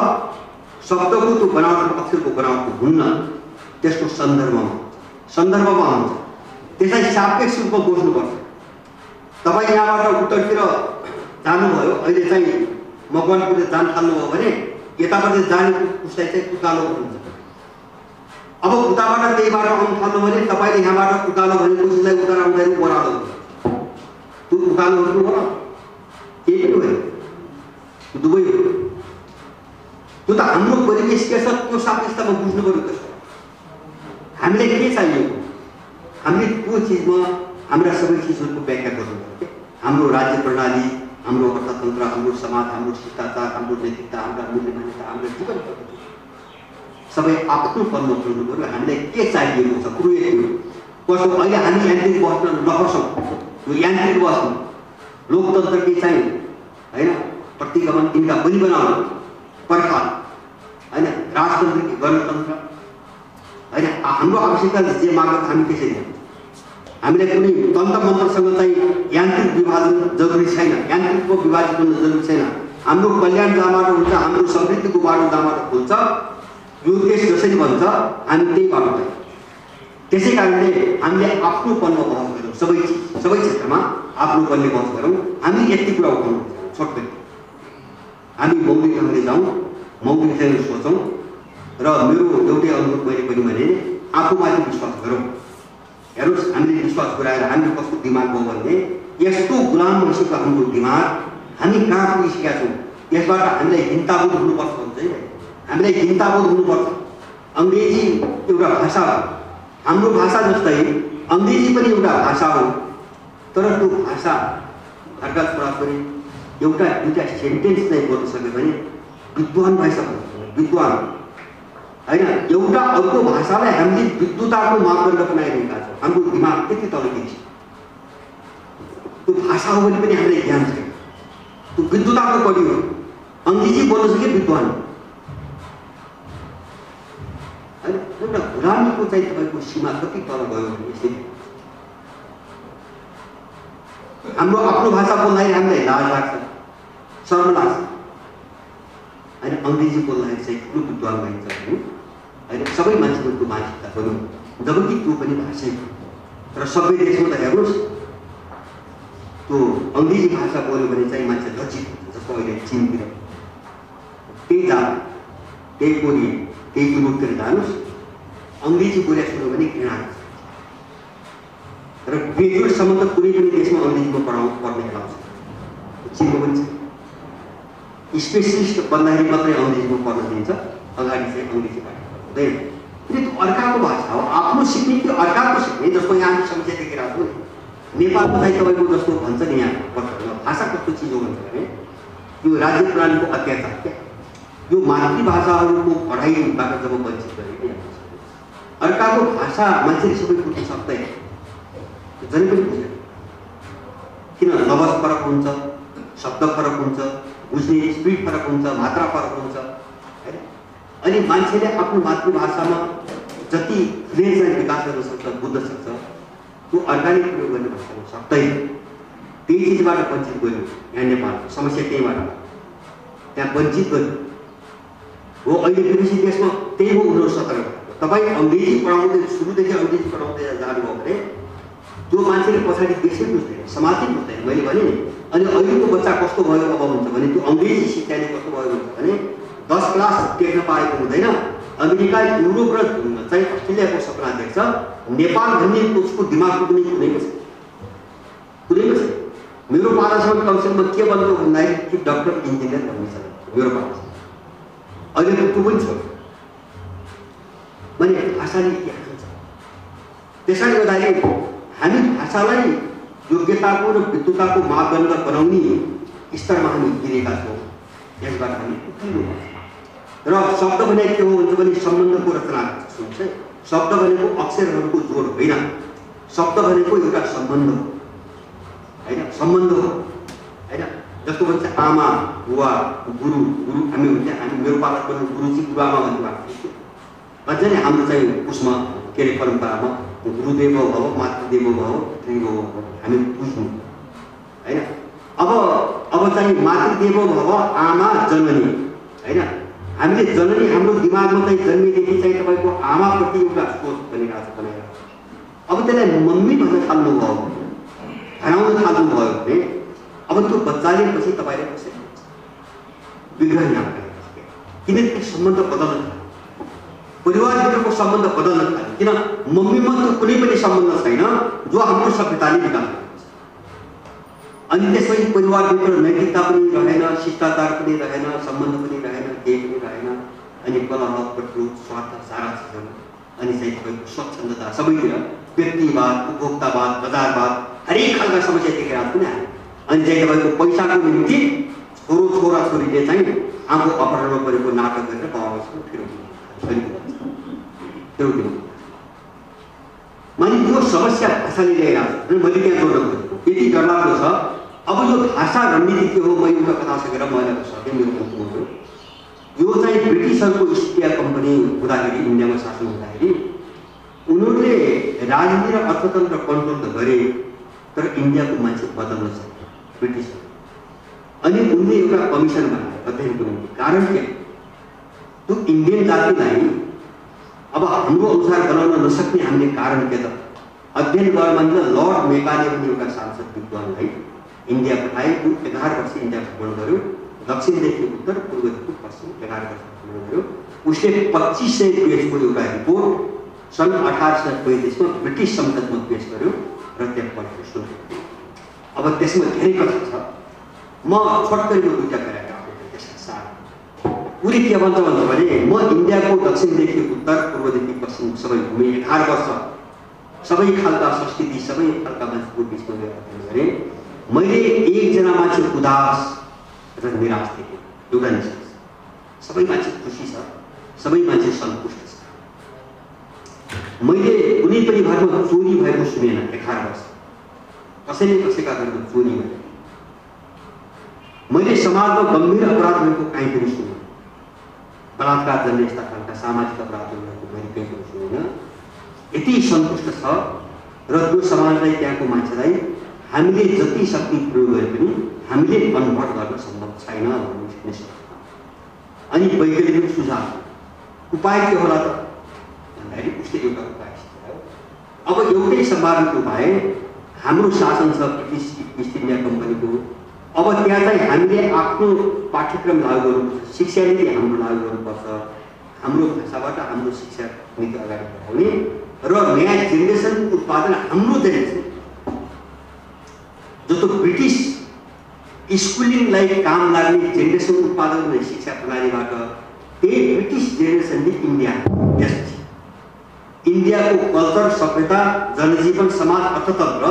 शब्दको त्यो बनावटको अक्षरको बनावटको हुन्न, त्यसको सन्दर्भमा हुन्छ। त्यसलाई सापेक्ष रूपमा बुझ्नुपर्छ। तपाईँ यहाँबाट उत्तरतिर जानुभयो, अहिले चाहिँ मकवानपुर जान थाल्नुभयो भने यताबाट जाने उसलाई चाहिँ उकालो भनिन्छ। अब उताबाट त्यही बाटो आउनु थाल्नु भने तपाईँले यहाँबाट उकालो भनेको चिजलाई उता आउँदाखेरि ओह्रालो हुन्छ। त्यो उकालो हो। केही पनि होइन, दुवै हो। त्यो त हाम्रो परिवेश के छ त्यो सापेक्षतामा बुझ्नु पर्यो। त्यसो हामीलाई के चाहियो, हामीले त्यो चिजमा हाम्रा सबै चिजहरूको व्याख्या गर्नु पर्यो। हाम्रो राज्य प्रणाली, हाम्रो अर्थतन्त्र, हाम्रो समाज, हाम्रो शिष्टाचार, हाम्रो नैतिकता, हाम्रा मूल्य मान्यता, हाम्रो जीवन पद्धति सबै आफ्नोपनमा खोल्नु पर्यो। हामीलाई के चाहिएको छ कुरो यति हो। कस्तो अहिले हामी यान्त्रिक बस्न नफर्छौँ, यो यान्त्रिक बस्नु लोकतन्त्र के चाहिँ होइन, प्रतिगमन यिनका बलि बनाउनु पर्खाल होइन, राजतन्त्र कि गणतन्त्र होइन। हाम्रो आवश्यकता जे माग्छ हामी त्यसरी दिन्छौँ। हामीलाई कुनै तन्त्र मन्त्रसँग चाहिँ यान्त्रिक विभाजन जरुरी छैन, यान्त्रिकको विभाजित हुन जरुरी छैन। हाम्रो कल्याण जहाँबाट हुन्छ, हाम्रो समृद्धिको बाटो जहाँबाट खोल्छ, यो देश जसरी भन्छ हामी त्यही बाटो गयौँ। त्यसै कारणले हामीले आफ्नोपनमा बहस गरौँ, सबै क्षेत्रमा आफ्नोपनले बहस गरौँ। हामी यति कुरा उठाउनु छोटो, हामी मौलिक ढङ्गले जाउँ, मौलिक ढङ्गले सोचौँ र मेरो एउटै अनुरोध मैले पनि भने आफूमाथि विश्वास गरौँ। हेर्नुहोस्, हामीले विश्वास गराएर हामी कस्तो दिमाग हो भने यस्तो गुलाम भइसकेको हाम्रो दिमाग हामी कहाँ पुगिसकेका छौँ, यसबाट हामीलाई हिंताबोध हुनुपर्छ भन्छ है। हामीलाई हिंताबोध हुनुपर्छ। अङ्ग्रेजी एउटा भाषा हो, हाम्रो भाषा जस्तै अङ्ग्रेजी पनि एउटा भाषा हो, तर त्यो भाषा घरका छोराछोरी एउटा दुईवटा सेन्टेन्स नै बोल्न सक्यो भने विद्वान भइसक्यो, विद्वान होइन। एउटा अर्को भाषालाई हामीले विद्वताको मापदण्ड बनाइरहेका छौँ। हाम्रो दिमाग त्यति तलदेखि छ, त्यो भाषा हो भने पनि हामीलाई ज्ञान छैन, त्यो विद्वताको बढी हो। अङ्ग्रेजी बोल्न सक्यो विद्वान होइन। एउटा गुलामीको चाहिँ तपाईँको सीमा कति तल गयो भने यसरी हाम्रो आफ्नो भाषा बोल्दाखेरि हामीलाई लाज लाग्छ, शर्म लाग्छ होइन। अङ्ग्रेजी बोल्दाखेरि चाहिँ ठुलो विद्वान भइन्छ होइन। सबै मान्छेको त्यो मानसिकता बन्यो, जबकि त्यो पनि भाषै हो। र सबै देशमा त हेर्नुहोस्, त्यो अङ्ग्रेजी भाषा बोल्यो भने चाहिँ मान्छे लज्जित हुन्छ। जस्तो अहिले चीनतिर त्यही जात, त्यही कोरिया, त्यही युरोपतिर जानुहोस्, अङ्ग्रेजी बोलेको सुन्यो भने घृणा हुन्छ। र ग्रेजुएटसम्म त कुनै पनि देशमा अङ्ग्रेजीमा पढ्ने खेलाउँछ, चीनमा पनि छ। स्पेसलिस्ट बन्दाखेरि मात्रै अङ्ग्रेजीमा पढ्न दिन्छ, अगाडि चाहिँ अङ्ग्रेजीबाट हुँदैन। फेरि त्यो अर्काको भाषा हो, आफ्नो सिक्ने कि अर्काको सिक्ने। जस्तो यहाँ हामी समस्या देखिरहेको छौँ नेपालको चाहिँ तपाईँको जस्तो भन्छ नि यहाँ पत्रमा, भाषा कस्तो चिज हो भन्छ भने यो राज्य प्रणालीको अत्याचार क्या। यो मातृभाषाहरूको पढाइबाट जब वञ्चित गरेको अर्काको भाषा मान्छेले सबै बुझ्न सक्दैन, जनै पनि बुझ्दैन। किन? लवज फरक हुन्छ, शब्द फरक हुन्छ, बुझ्ने स्पिड फरक हुन्छ, मात्रा फरक हुन्छ होइन। अनि मान्छेले आफ्नो मातृभाषामा जति फ्लेज चाहिँ विकास गर्न सक्छ, बुझ्न सक्छ, त्यो अर्काले प्रयोग गर्ने भाषामा सक्दैन। त्यही चिजबाट वञ्चित गयो यहाँ नेपालको समस्या, त्यहीबाट त्यहाँ वञ्चित गर्यो हो। अहिले विदेशी देशमा त्यही हो 1917। तपाईँ अङ्ग्रेजी पढाउँदै सुरुदेखि अङ्ग्रेजी पढाउँदै जानुभयो भने त्यो मान्छेले पछाडि देशै बुझ्दैन, समाजै बुझ्दैन। मैले भने नि, अनि अहिलेको बच्चा कस्तो भयो अब हुन्छ भने त्यो अङ्ग्रेजी शिक्षाले कस्तो भयो भन्छ भने 10 क्लास टेक्न पाएको हुँदैन, अमेरिका, युरोप र चाहिँ अस्ट्रेलियाको सपना देख्छ। नेपाल भन्ने उसको दिमागको पनि कुनैको छ, कुनैको छ। मेरो पालासम्म कमसेकम के बन्नु भन्दाखेरि कि डक्टर, इन्जिनियर भन्ने छ मेरो पालासम्म। अहिले त्यो पनि छ भने भाषाले इतिहास हुन्छ। त्यसैले गर्दाखेरि हामी भाषालाई योग्यताको र विद्वताको मापदण्ड बनाउने स्तरमा हामी हिँडेका छौँ। यसबाट हामी उत्रिनु र शब्द भने के हो भन्छ भने सम्बन्धको रचना हुन्छ। शब्द भनेको अक्षरहरूको जोड होइन, शब्द भनेको एउटा सम्बन्ध हो होइन, सम्बन्ध हो होइन। जस्तो भन्छ आमा, बुवा, गुरु, हामी हुन्छ, हामी मेरो पालाको गुरुजी गुरुआमा भन्ने भएको अझ नै हाम्रो चाहिँ उसमा के अरे परम्परामा गुरुदेव भव, मातृदेव भव, पितृदेव भव हामी बुझ्नु होइन। अब चाहिँ मातृदेव भव, आमा, जननी होइन। हामीले जननी हाम्रो दिमागमा चाहिँ जन्मेदेखि चाहिँ तपाईँको आमाप्रति एउटा सोच बनिरहेको छ, बनाइरहेको छ। अब त्यसलाई मम्मी भन्न थाल्नुभयो, हराउन थाल्नुभयो भने अब त्यो बच्चाले पछि तपाईँले कसरी विग्रह यहाँ किनकि सम्बन्ध बदल्न थाल्यो, परिवारभित्रको सम्बन्ध बदल्न थाल्यो। किन? मम्मीमा त्यो कुनै पनि सम्बन्ध छैन जो हाम्रो सभ्यताले विकास गरेको छ। अनि त्यसपछि परिवारभित्र नैतिकता पनि रहेन, शिष्टाचार पनि रहेन, सम्बन्ध पनि रहेन, केही पनि रहेन। अनि कलह, प्रतिरोध, स्वार्थ, सारा चिजहरू, अनि चाहिँ तपाईँको स्वच्छन्दता सबैतिर व्यक्तिवाद, उपभोक्तावाद, बजारवाद, हरेक खालका समस्या देखेर पनि आयो। अनि चाहिँ तपाईँको पैसाको निम्ति छोराछोरीले चाहिँ आफू अपहरणमा परेको नाटक गरेर बाबासँग फिराउनु। मैले त्यो समस्या भाषाले ल्याइरहेको छु। मैले त्यहाँ जोड्न खोजेको यति डरलाग्दो छ। अब यो भाषा रणनीति के हो, म एउटा कथा सकेर मैले सकेँ मेरो मुखमा। यो चाहिँ ब्रिटिसहरूको इस्ट इन्डिया कम्पनी हुँदाखेरि, इन्डियामा शासन हुँदाखेरि उनीहरूले राजनीति र अर्थतन्त्र कन्ट्रोल त गरे, तर इन्डियाको मान्छे बदल्न सक्यो ब्रिटिसहरू। अनि उनले एउटा कमिसन बनाए अध्ययनको निम्ति। कारण के, त्यो इन्डियन जातिलाई अब हाम्रो अनुसार बनाउन नसक्ने हामीले कारण के त, अध्ययन गर्न मानेर लर्ड मेकाले पनि एउटा सांसद विद्वानलाई इन्डिया पठाए। 11 वर्ष इन्डिया भ्रमण गर्यो, दक्षिणदेखि उत्तर, पूर्वदेखि पश्चिम 11 वर्ष भ्रमण गर्यो। उसले 2500 पेजको एउटा रिपोर्ट सन् 1835 मा ब्रिटिस संसदमा पेश गर्यो र त्यहाँ पढेर सुन्यो। अब त्यसमा धेरै कथा छ, म छोटकरीमा दुईटा प्याराग्राफ त्यसका साथ। उनी के भन्छ भने, म इन्डियाको दक्षिणदेखि उत्तर, पूर्वदेखि पश्चिम सबै घुमेँ। 11 वर्ष सबै खालका संस्कृति, सबै खालका मान्छेको बिचमा गएर अध्ययन गरेँ। मैले एकजना मान्छे उदास र निराश देखेँ, एउटा निश्चित। सबै मान्छे खुसी छ, सबै मान्छे सन्तुष्ट छ। मैले कुनै पनि घरमा चोरी भएको सुनेन 11 वर्ष, कसैले कसैका घरमा चोरी भयो। मैले समाजमा गम्भीर अपराध भएको कहीँ पनि सुनेन, बलात्कार जन्ने यस्ता खालका सामाजिक अपराधहरू भएको मैले कहीँ पनि सुनेन। यति सन्तुष्ट छ र त्यो समाजलाई, त्यहाँको मान्छेलाई हामीले जति शक्ति प्रयोग गरे पनि हामीले कन्भर्ट गर्न सम्भव छैन भन्ने निश्चित। अनि वैज्ञानिक सुझाव उपाय के होला त भन्दाखेरि उसले एउटा उपाय सिकायो। अब एउटै सम्भावित उपाय, हाम्रो शासन छ ब्रिटिस इस्ट इन्डिया कम्पनीको। अब त्यहाँ चाहिँ हामीले आफ्नो पाठ्यक्रम लागू गर्नुपर्छ, शिक्षा नीति हाम्रो लागू गर्नुपर्छ, हाम्रो भाषाबाट हाम्रो शिक्षा नीति अगाडि बढाउने र नयाँ जेनेरेसनको उत्पादन हाम्रो जेनेरेसन जस्तो ब्रिटिस स्कुलिङलाई काम लाग्ने जेनेरेसन उत्पादन गर्ने शिक्षा प्रणालीबाट त्यही ब्रिटिस जेनेरेसनले इन्डिया, त्यसपछि इन्डियाको कल्चर, सभ्यता, जनजीवन, समाज, अर्थतन्त्र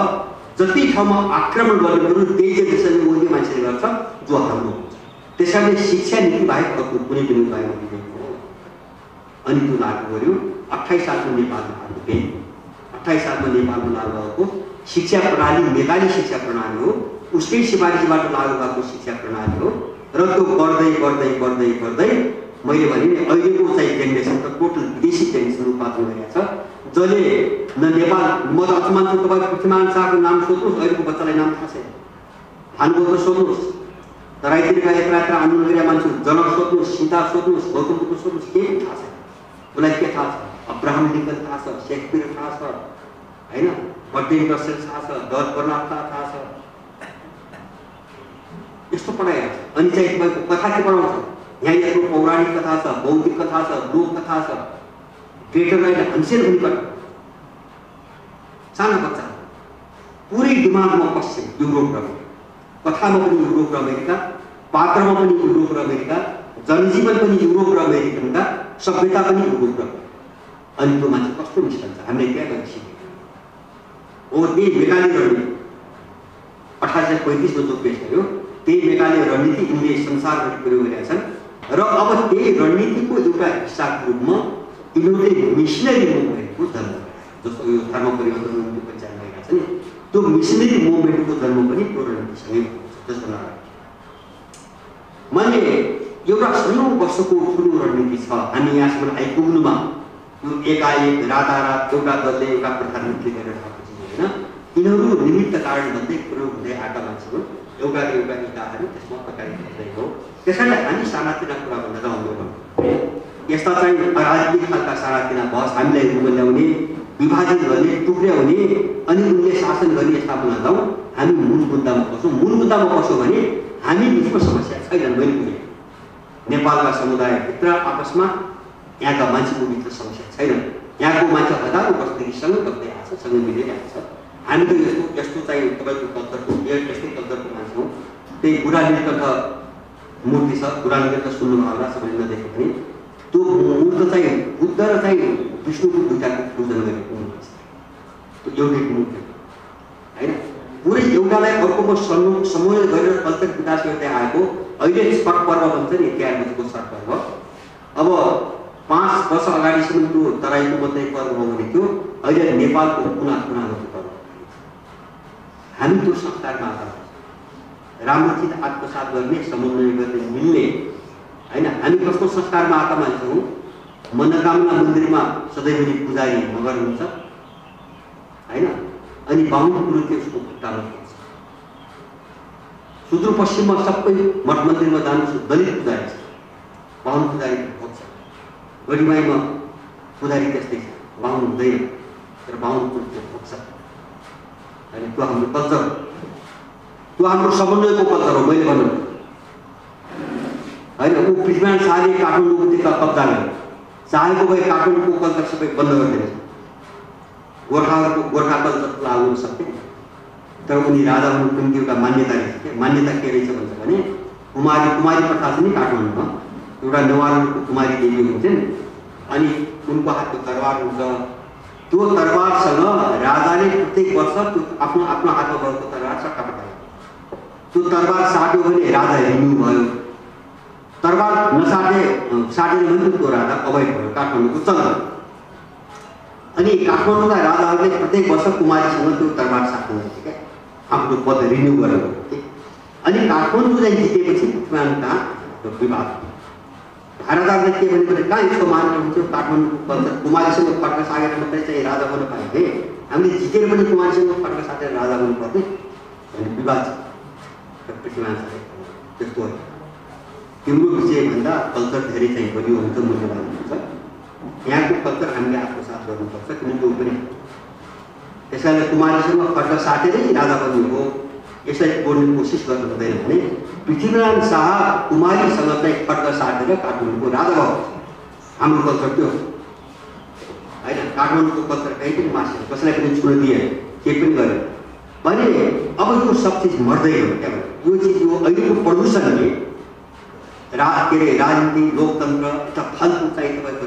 जति ठाउँमा आक्रमण गर्नु त्यही जेनेरेसनले उहिले मान्छेले गर्छ जो हाम्रो हुन्छ। त्यसैले शिक्षा नीति बाहेक अर्को कुनै पनि उपाय नदिएको हो। अनि त्यो लागू गर्यो। 28 सालमा नेपालमा लागू भयो। 28 सालमा नेपालमा लागू भएको शिक्षा प्रणाली नेपाली शिक्षा प्रणाली हो, उसकै सिफारिसबाट लागू भएको शिक्षा प्रणाली हो। र त्यो बढ्दै बढ्दै बढ्दै बढ्दै मैले भने अहिलेको चाहिँ जेनेरेसन त टोटल विदेशी जेनेरेसन उत्पादन गरेको छ, जसले न नेपाल, म त अचम्म छु। तपाईँ पृथ्वीनारायण शाहको नाम सोध्नुहोस्, अहिलेको बच्चालाई नाम थाहा छैन। भानुभक्त सोध्नुहोस्, तराईतिरका यत्र आन्दोलन गरेका मान्छे, जनक सोध्नुहोस्, सीता सोध्नुहोस्, गौतम बुद्ध सोध्नुहोस्, केही थाहा छैन। उसलाई के थाहा छ? अब्राहम लिङ्कन थाहा छ, शेक्सपियर थाहा छ, होइन, बर्ट्रान्ड रसेल थाहा छ, जर्ज बर्नार्ड थाहा छ। यस्तो पढाइरहेको छ। अनि चाहिँ तपाईँको कथा के पढाउँछ? यहाँ यत्रो पौराणिक कथा छ, बौद्धिक कथा छ, लोक कथा छ, ग्रेटर हन्सेल पनि कथा। सानो बच्चा पुरै दिमागमा पस्छ युरोप र कथामा पनि युरोप र अमेरिका, पात्रमा पनि युरोप र अमेरिका, जनजीवन पनि युरोप र अमेरिकनका, सभ्यता पनि युरोप र। अनि त्यो मान्छे कस्तो निस्कन्छ? हामीले त्यहाँ गएर सिकेको हो। त्यही मेकाले रणनीति 1835 मा जो पेश गर्यो, त्यही मेकाले रणनीति यिनले संसारभरि प्रयोग गरेका छन्। र अब त्यही रणनीतिको एउटा हिस्साको रूपमा यिनीहरूले मिसनरी मुभमेन्टको जन्म गरायो। जस्तो यो धर्म परिवर्तन मुभमेन्टको जन्म गरेका छन्, त्यो मिसनरी मुभमेन्टको जन्म पनि त्यो रणनीतिसँगै हुन्छ। जस्तो मैले एउटा सयौं वर्षको ठुलो रणनीति छ हामी यहाँसम्म आइपुग्नुमा। यो एकाएक रातारात एउटा दलले एउटा प्रधानमन्त्री गरेर आएको चिज होइन। यिनीहरू निमित्त कारण भन्दै प्रयोग हुँदै आएका मान्छेहरू एउटा इँटाहरू त्यसमा अगाडि बढ्दै हो। त्यसैले हामी सानातिना कुरा भन्न जाउँदैनौँ। यस्ता चाहिँ अराजनीतिक खालका सानातिना बहस हामीलाई रुममा ल्याउने, विभाजन गर्ने, टुक्र्याउने अनि उनले शासन गर्ने यस्ता भन्न जाउँ। हामी मूल मुद्दामा पस्छौँ। मूल मुद्दामा पस्छौँ भने हामी बिचमा समस्या छैन। मैले बुझेँ नेपालका समुदायभित्र आपसमा यहाँका मान्छेको बिच समस्या छैन। यहाँको मान्छे हजारौँ वर्षदेखि सँगै बस्दै आएको छ, सँगै मिलेर आएको छ। हामी त यस्तो चाहिँ तपाईँको कल्चरको यस्तै कल्चरको त्यही बुढा नीलकण्ठ मूर्ति छ। बुढा नीलकण्ठ सुन्नुभयो होला सबैले नदेखे पनि त्यो मूर्ति चाहिँ बुद्ध र चाहिँ विष्णुको दुईटाको पूजन गरेको मूर्ति छ। त्यो एउटै मूर्ति होइन, पुरै एउटालाई अर्कोको समूह गरेर कल्चर विकास गर्दै आएको। अहिले छठ पर्व भन्छ नि, 11 बजेको छठ पर्व। अब 5 वर्ष अगाडिसम्म त्यो तराईको मात्रै पर्व हो भने थियो, अहिले नेपालको कुना कुनाको पर्व। हामी त्यो संस्कारमा राम्रोसित आत्मसात गर्ने, समन्वय गर्ने, मिल्ने होइन। हामी कस्तो संस्कारमा आएका मान्छे हौँ? मनोकामना मन्दिरमा सधैँभरि पुजारी मगर हुन्छ होइन, अनि बाहुन कुलले उसको खुट्टामा खेल्छ। सुदूरपश्चिममा सबै मठ मन्दिरमा जानुहोस्, दलित पुजारी छ, बाहुन पुजारी खोज्छ। गढीमाईमा पुजारी त्यस्तै छ, बाहुन हुँदैन तर बाहुन कुलले खोज्छ होइन। त्यो हाम्रो कल्चर, त्यो हाम्रो समन्वयको कल्चर हो। मैले भन्नु होइन, ऊ पृथ्वीनारायण शाहले काठमाडौँको टिका कब्जा गरे, चाहेको भए काठमाडौँको कल्चर सबै बन्द गरिदिन्छ। गोर्खा कल्चर लागु हुन सक्थ्यो, तर उनी राजा हुनु पनि एउटा मान्यता रहेछ। मान्यता के रहेछ भन्छ भने कुमारी प्रथा छ नि काठमाडौँमा, एउटा नेवारको कुमारी देवी हुन्छन्, अनि उनको हातको तरबार हुन्छ। त्यो तरबारसँग राजाले प्रत्येक वर्ष त्यो आफ्नो हातमा भएको तरबार सट्टा पठायो। त्यो तरबार साट्यो भने राजा रिन्यू भयो, तरबार साटेन भने त्यो राजा अवैध भयो, काठमाडौँको चलन। अनि काठमाडौँका राजाहरूले प्रत्येक वर्ष कुमारीसँग त्यो तरबार साट्नुहुन्छ क्या, आफ्नो पद रिन्यू गरेर। अनि काठमाडौँ चाहिँ जितेपछि कहाँ विवाद, राजाहरूले के भने कहाँ यसको मान्नु हुन्थ्यो? काठमाडौँको कल्चर कुमारीसँग फड्का सागेर मात्रै चाहिँ राजा बन्न पायो भने हामीले जितेर पनि कुमारीसँग फड्का साटेर राजा बन्नुपर्ने भन्ने विवाद छ। पृथ्वीनारायण शाहले त्यस्तो हो, तिम्रो विषयभन्दा कल्चर धेरै चाहिँ बलियो हुन्छ, मूल्यवान हुन्छ। यहाँको कल्चर हामीले आत्मसात गर्नुपर्छ, किनकि ऊ पनि त्यसैले कुमारीसँग फड्का साटेरै राजा बन्नु हो, यसलाई बोल्ने कोसिस गर्नु हुँदैन भने पृथ्वीनारायण शाह कुमारीसँग चाहिँ फड्का साटेर काठमाडौँको राजा भयो। हाम्रो कल्चर त्यो होइन, काठमाडौँको कल्चर कहीँ पनि मासेन, कसैलाई पनि छुन दिए, केही पनि गरेन भने अब यो सब चिज मर्दै हो। क्या यो चिज यो अहिलेको प्रदूषणले के अरे राजनीति, लोकतन्त्र यस्ता फाल्तु चाहिँ तपाईँको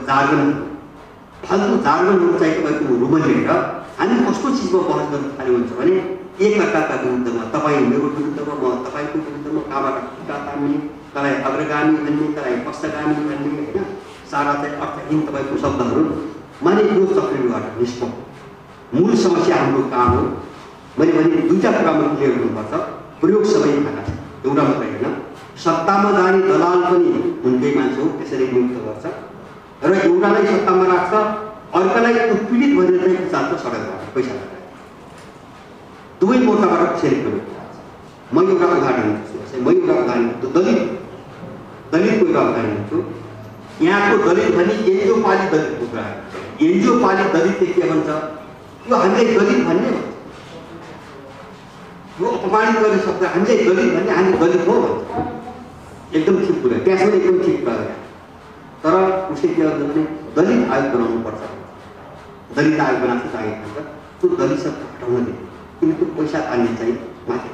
जार्गनहरू चाहिँ तपाईँको रुमल्लिएर हामी कस्तो चिजमा बहस गर्न थाल्यो हुन्छ भने एकअर्काका विरुद्धमा, तपाईँ मेरो विरुद्धमा, म तपाईँको विरुद्धमा, कहाँबाट खुट्टा तान्ने, कसलाई अग्रगामी भन्ने, कसलाई पश्चगामी भन्ने होइन, सारा चाहिँ अर्थहीन तपाईँको शब्दहरू। माने यो चक्रीबाट निस्कौँ। मूल समस्या हाम्रो कहाँ हो? मैले भने दुईवटा कुरामा क्लियर हुनुपर्छ। प्रयोग सबै खाना छ, एउटा मात्रै होइन। सत्तामा जाने दलाल पनि उनकै मान्छे हो, त्यसरी नियुक्त गर्छ र एउटालाई सत्तामा राख्छ, अर्कालाई उत्पीडित भनेर चाहिँ चाल्छ सडकबाट पैसा लगाएर। दुवै मोर्चाबाट कसरी प्रयोग गर्छ? म एउटा उदाहरण दिन्छु, दलितको एउटा उदाहरण दिन्छु। यहाँको दलित भने एनजिओ पालित दलितको कुरा। एनजिओ पालित दलितले के भन्छ? यो हामीले दलित भन्ने भन्छ, यो अपमानित गर्ने शब्द। हामीले दलित भन्ने हामी दलित हो भन्छ, एकदम ठिक कुरा, त्यसमा एकदम ठिक कुरा। तर उसले के गर्छ भने दलित आयोग बनाउनु पर्छ, दलित आयोग बनाएको चाहिन्छ। त्यो दलित शब्द हटाउन दिने, किनकि पैसा खाने चाहिँ माथि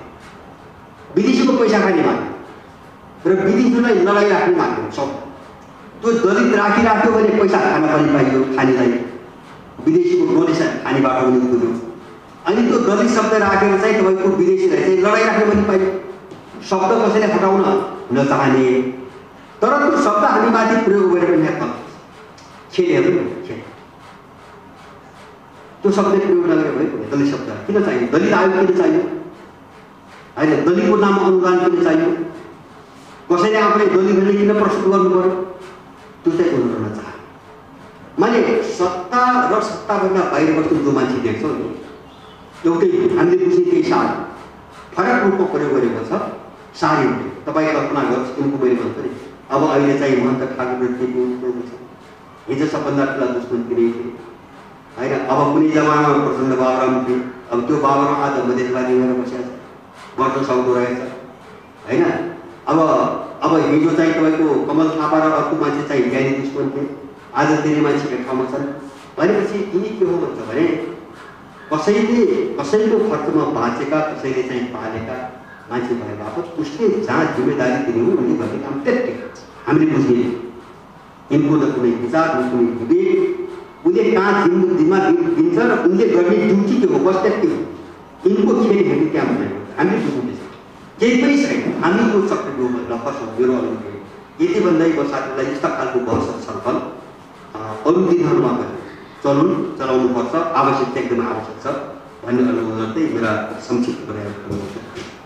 विदेशीको पैसा खाने माथि र विदेशीलाई लगाइराख्ने माथि सब। त्यो दलित राखिराख्यो भने पैसा खान पनि पाइयो, खानेलाई विदेशीको डोनेसन खाने बाटो पनि खुल्यो। अनि त्यो दलित शब्द राखेर चाहिँ तपाईँको विदेशीलाई चाहिँ लडाइराख्नु पनि पाइयो। शब्द कसैले हटाउन नचाहने, तर त्यो शब्द हामी माथि प्रयोग गरेर पनि खेलेहरू खेल, त्यो शब्द प्रयोग नगरेर भयो। दलित शब्द किन चाहियो? दलित आयोग किन चाहियो? होइन, दलितको नाम अनुदान किन चाहियो? कसैले आफूले दलित भने किन प्रस्तुत गर्नु पर्यो? त्यो चाहिँ उनीहरू नचाह। माने सत्ता र सत्ताभन्दा बाहिर बस्नु जो मान्छे देख्छौँ नि, एउटै हामीले बुझ्ने केही सार फरक रूपमा प्रयोग गरेको छ। सारी हुने तपाईँ कल्पना गर्नुहोस्, उनको मैले भन्छु नि, अब अहिले चाहिँ महन्त ठाकुर छ, हिजो सबभन्दा ठुला दुश्मन किने थिए होइन। अब कुनै जमानामा प्रचण्ड बाबुराम थिए, अब त्यो बाबुराम आज मधेसवादी भएर बसेको छ, गर्न सक्दो रहेछ होइन। अब हिजो चाहिँ तपाईँको कमल थापा र अर्को मान्छे चाहिँ ज्ञानी दुश्मन थिए, आज धेरै मान्छेको ठाउँमा छन् भनेपछि यिनी के हो भन्छ भने कसैको खर्चमा बाँचेका, कसैले चाहिँ पालेका मान्छे भए बापत उसले जहाँ जिम्मेदारी दिने हो उसले गर्ने काम त्यति हामीले बुझ्ने यिनको त कुनै विचार न कुनै विवेक उसले कहाँ दिनमा दिन्छ र उनले गर्ने ड्युटी के हो बस त्यति हो यिनको खेल हेर्ने त्यहाँ हुँदैन हामीले बुझ्नुपर्छ केही पनि छैन हामी यो चक्रव्यूहमा लफर्छौँ मेरो अनुभव यति भन्दै म साथीलाई यस्ता खालको बहस छलफल अरू दिनहरूमा पनि चलाउनुपर्छ आवश्यकता एकदमै आवश्यक छ भन्ने अनुभव गर्दै मेरा संक्षिप्त बनाएर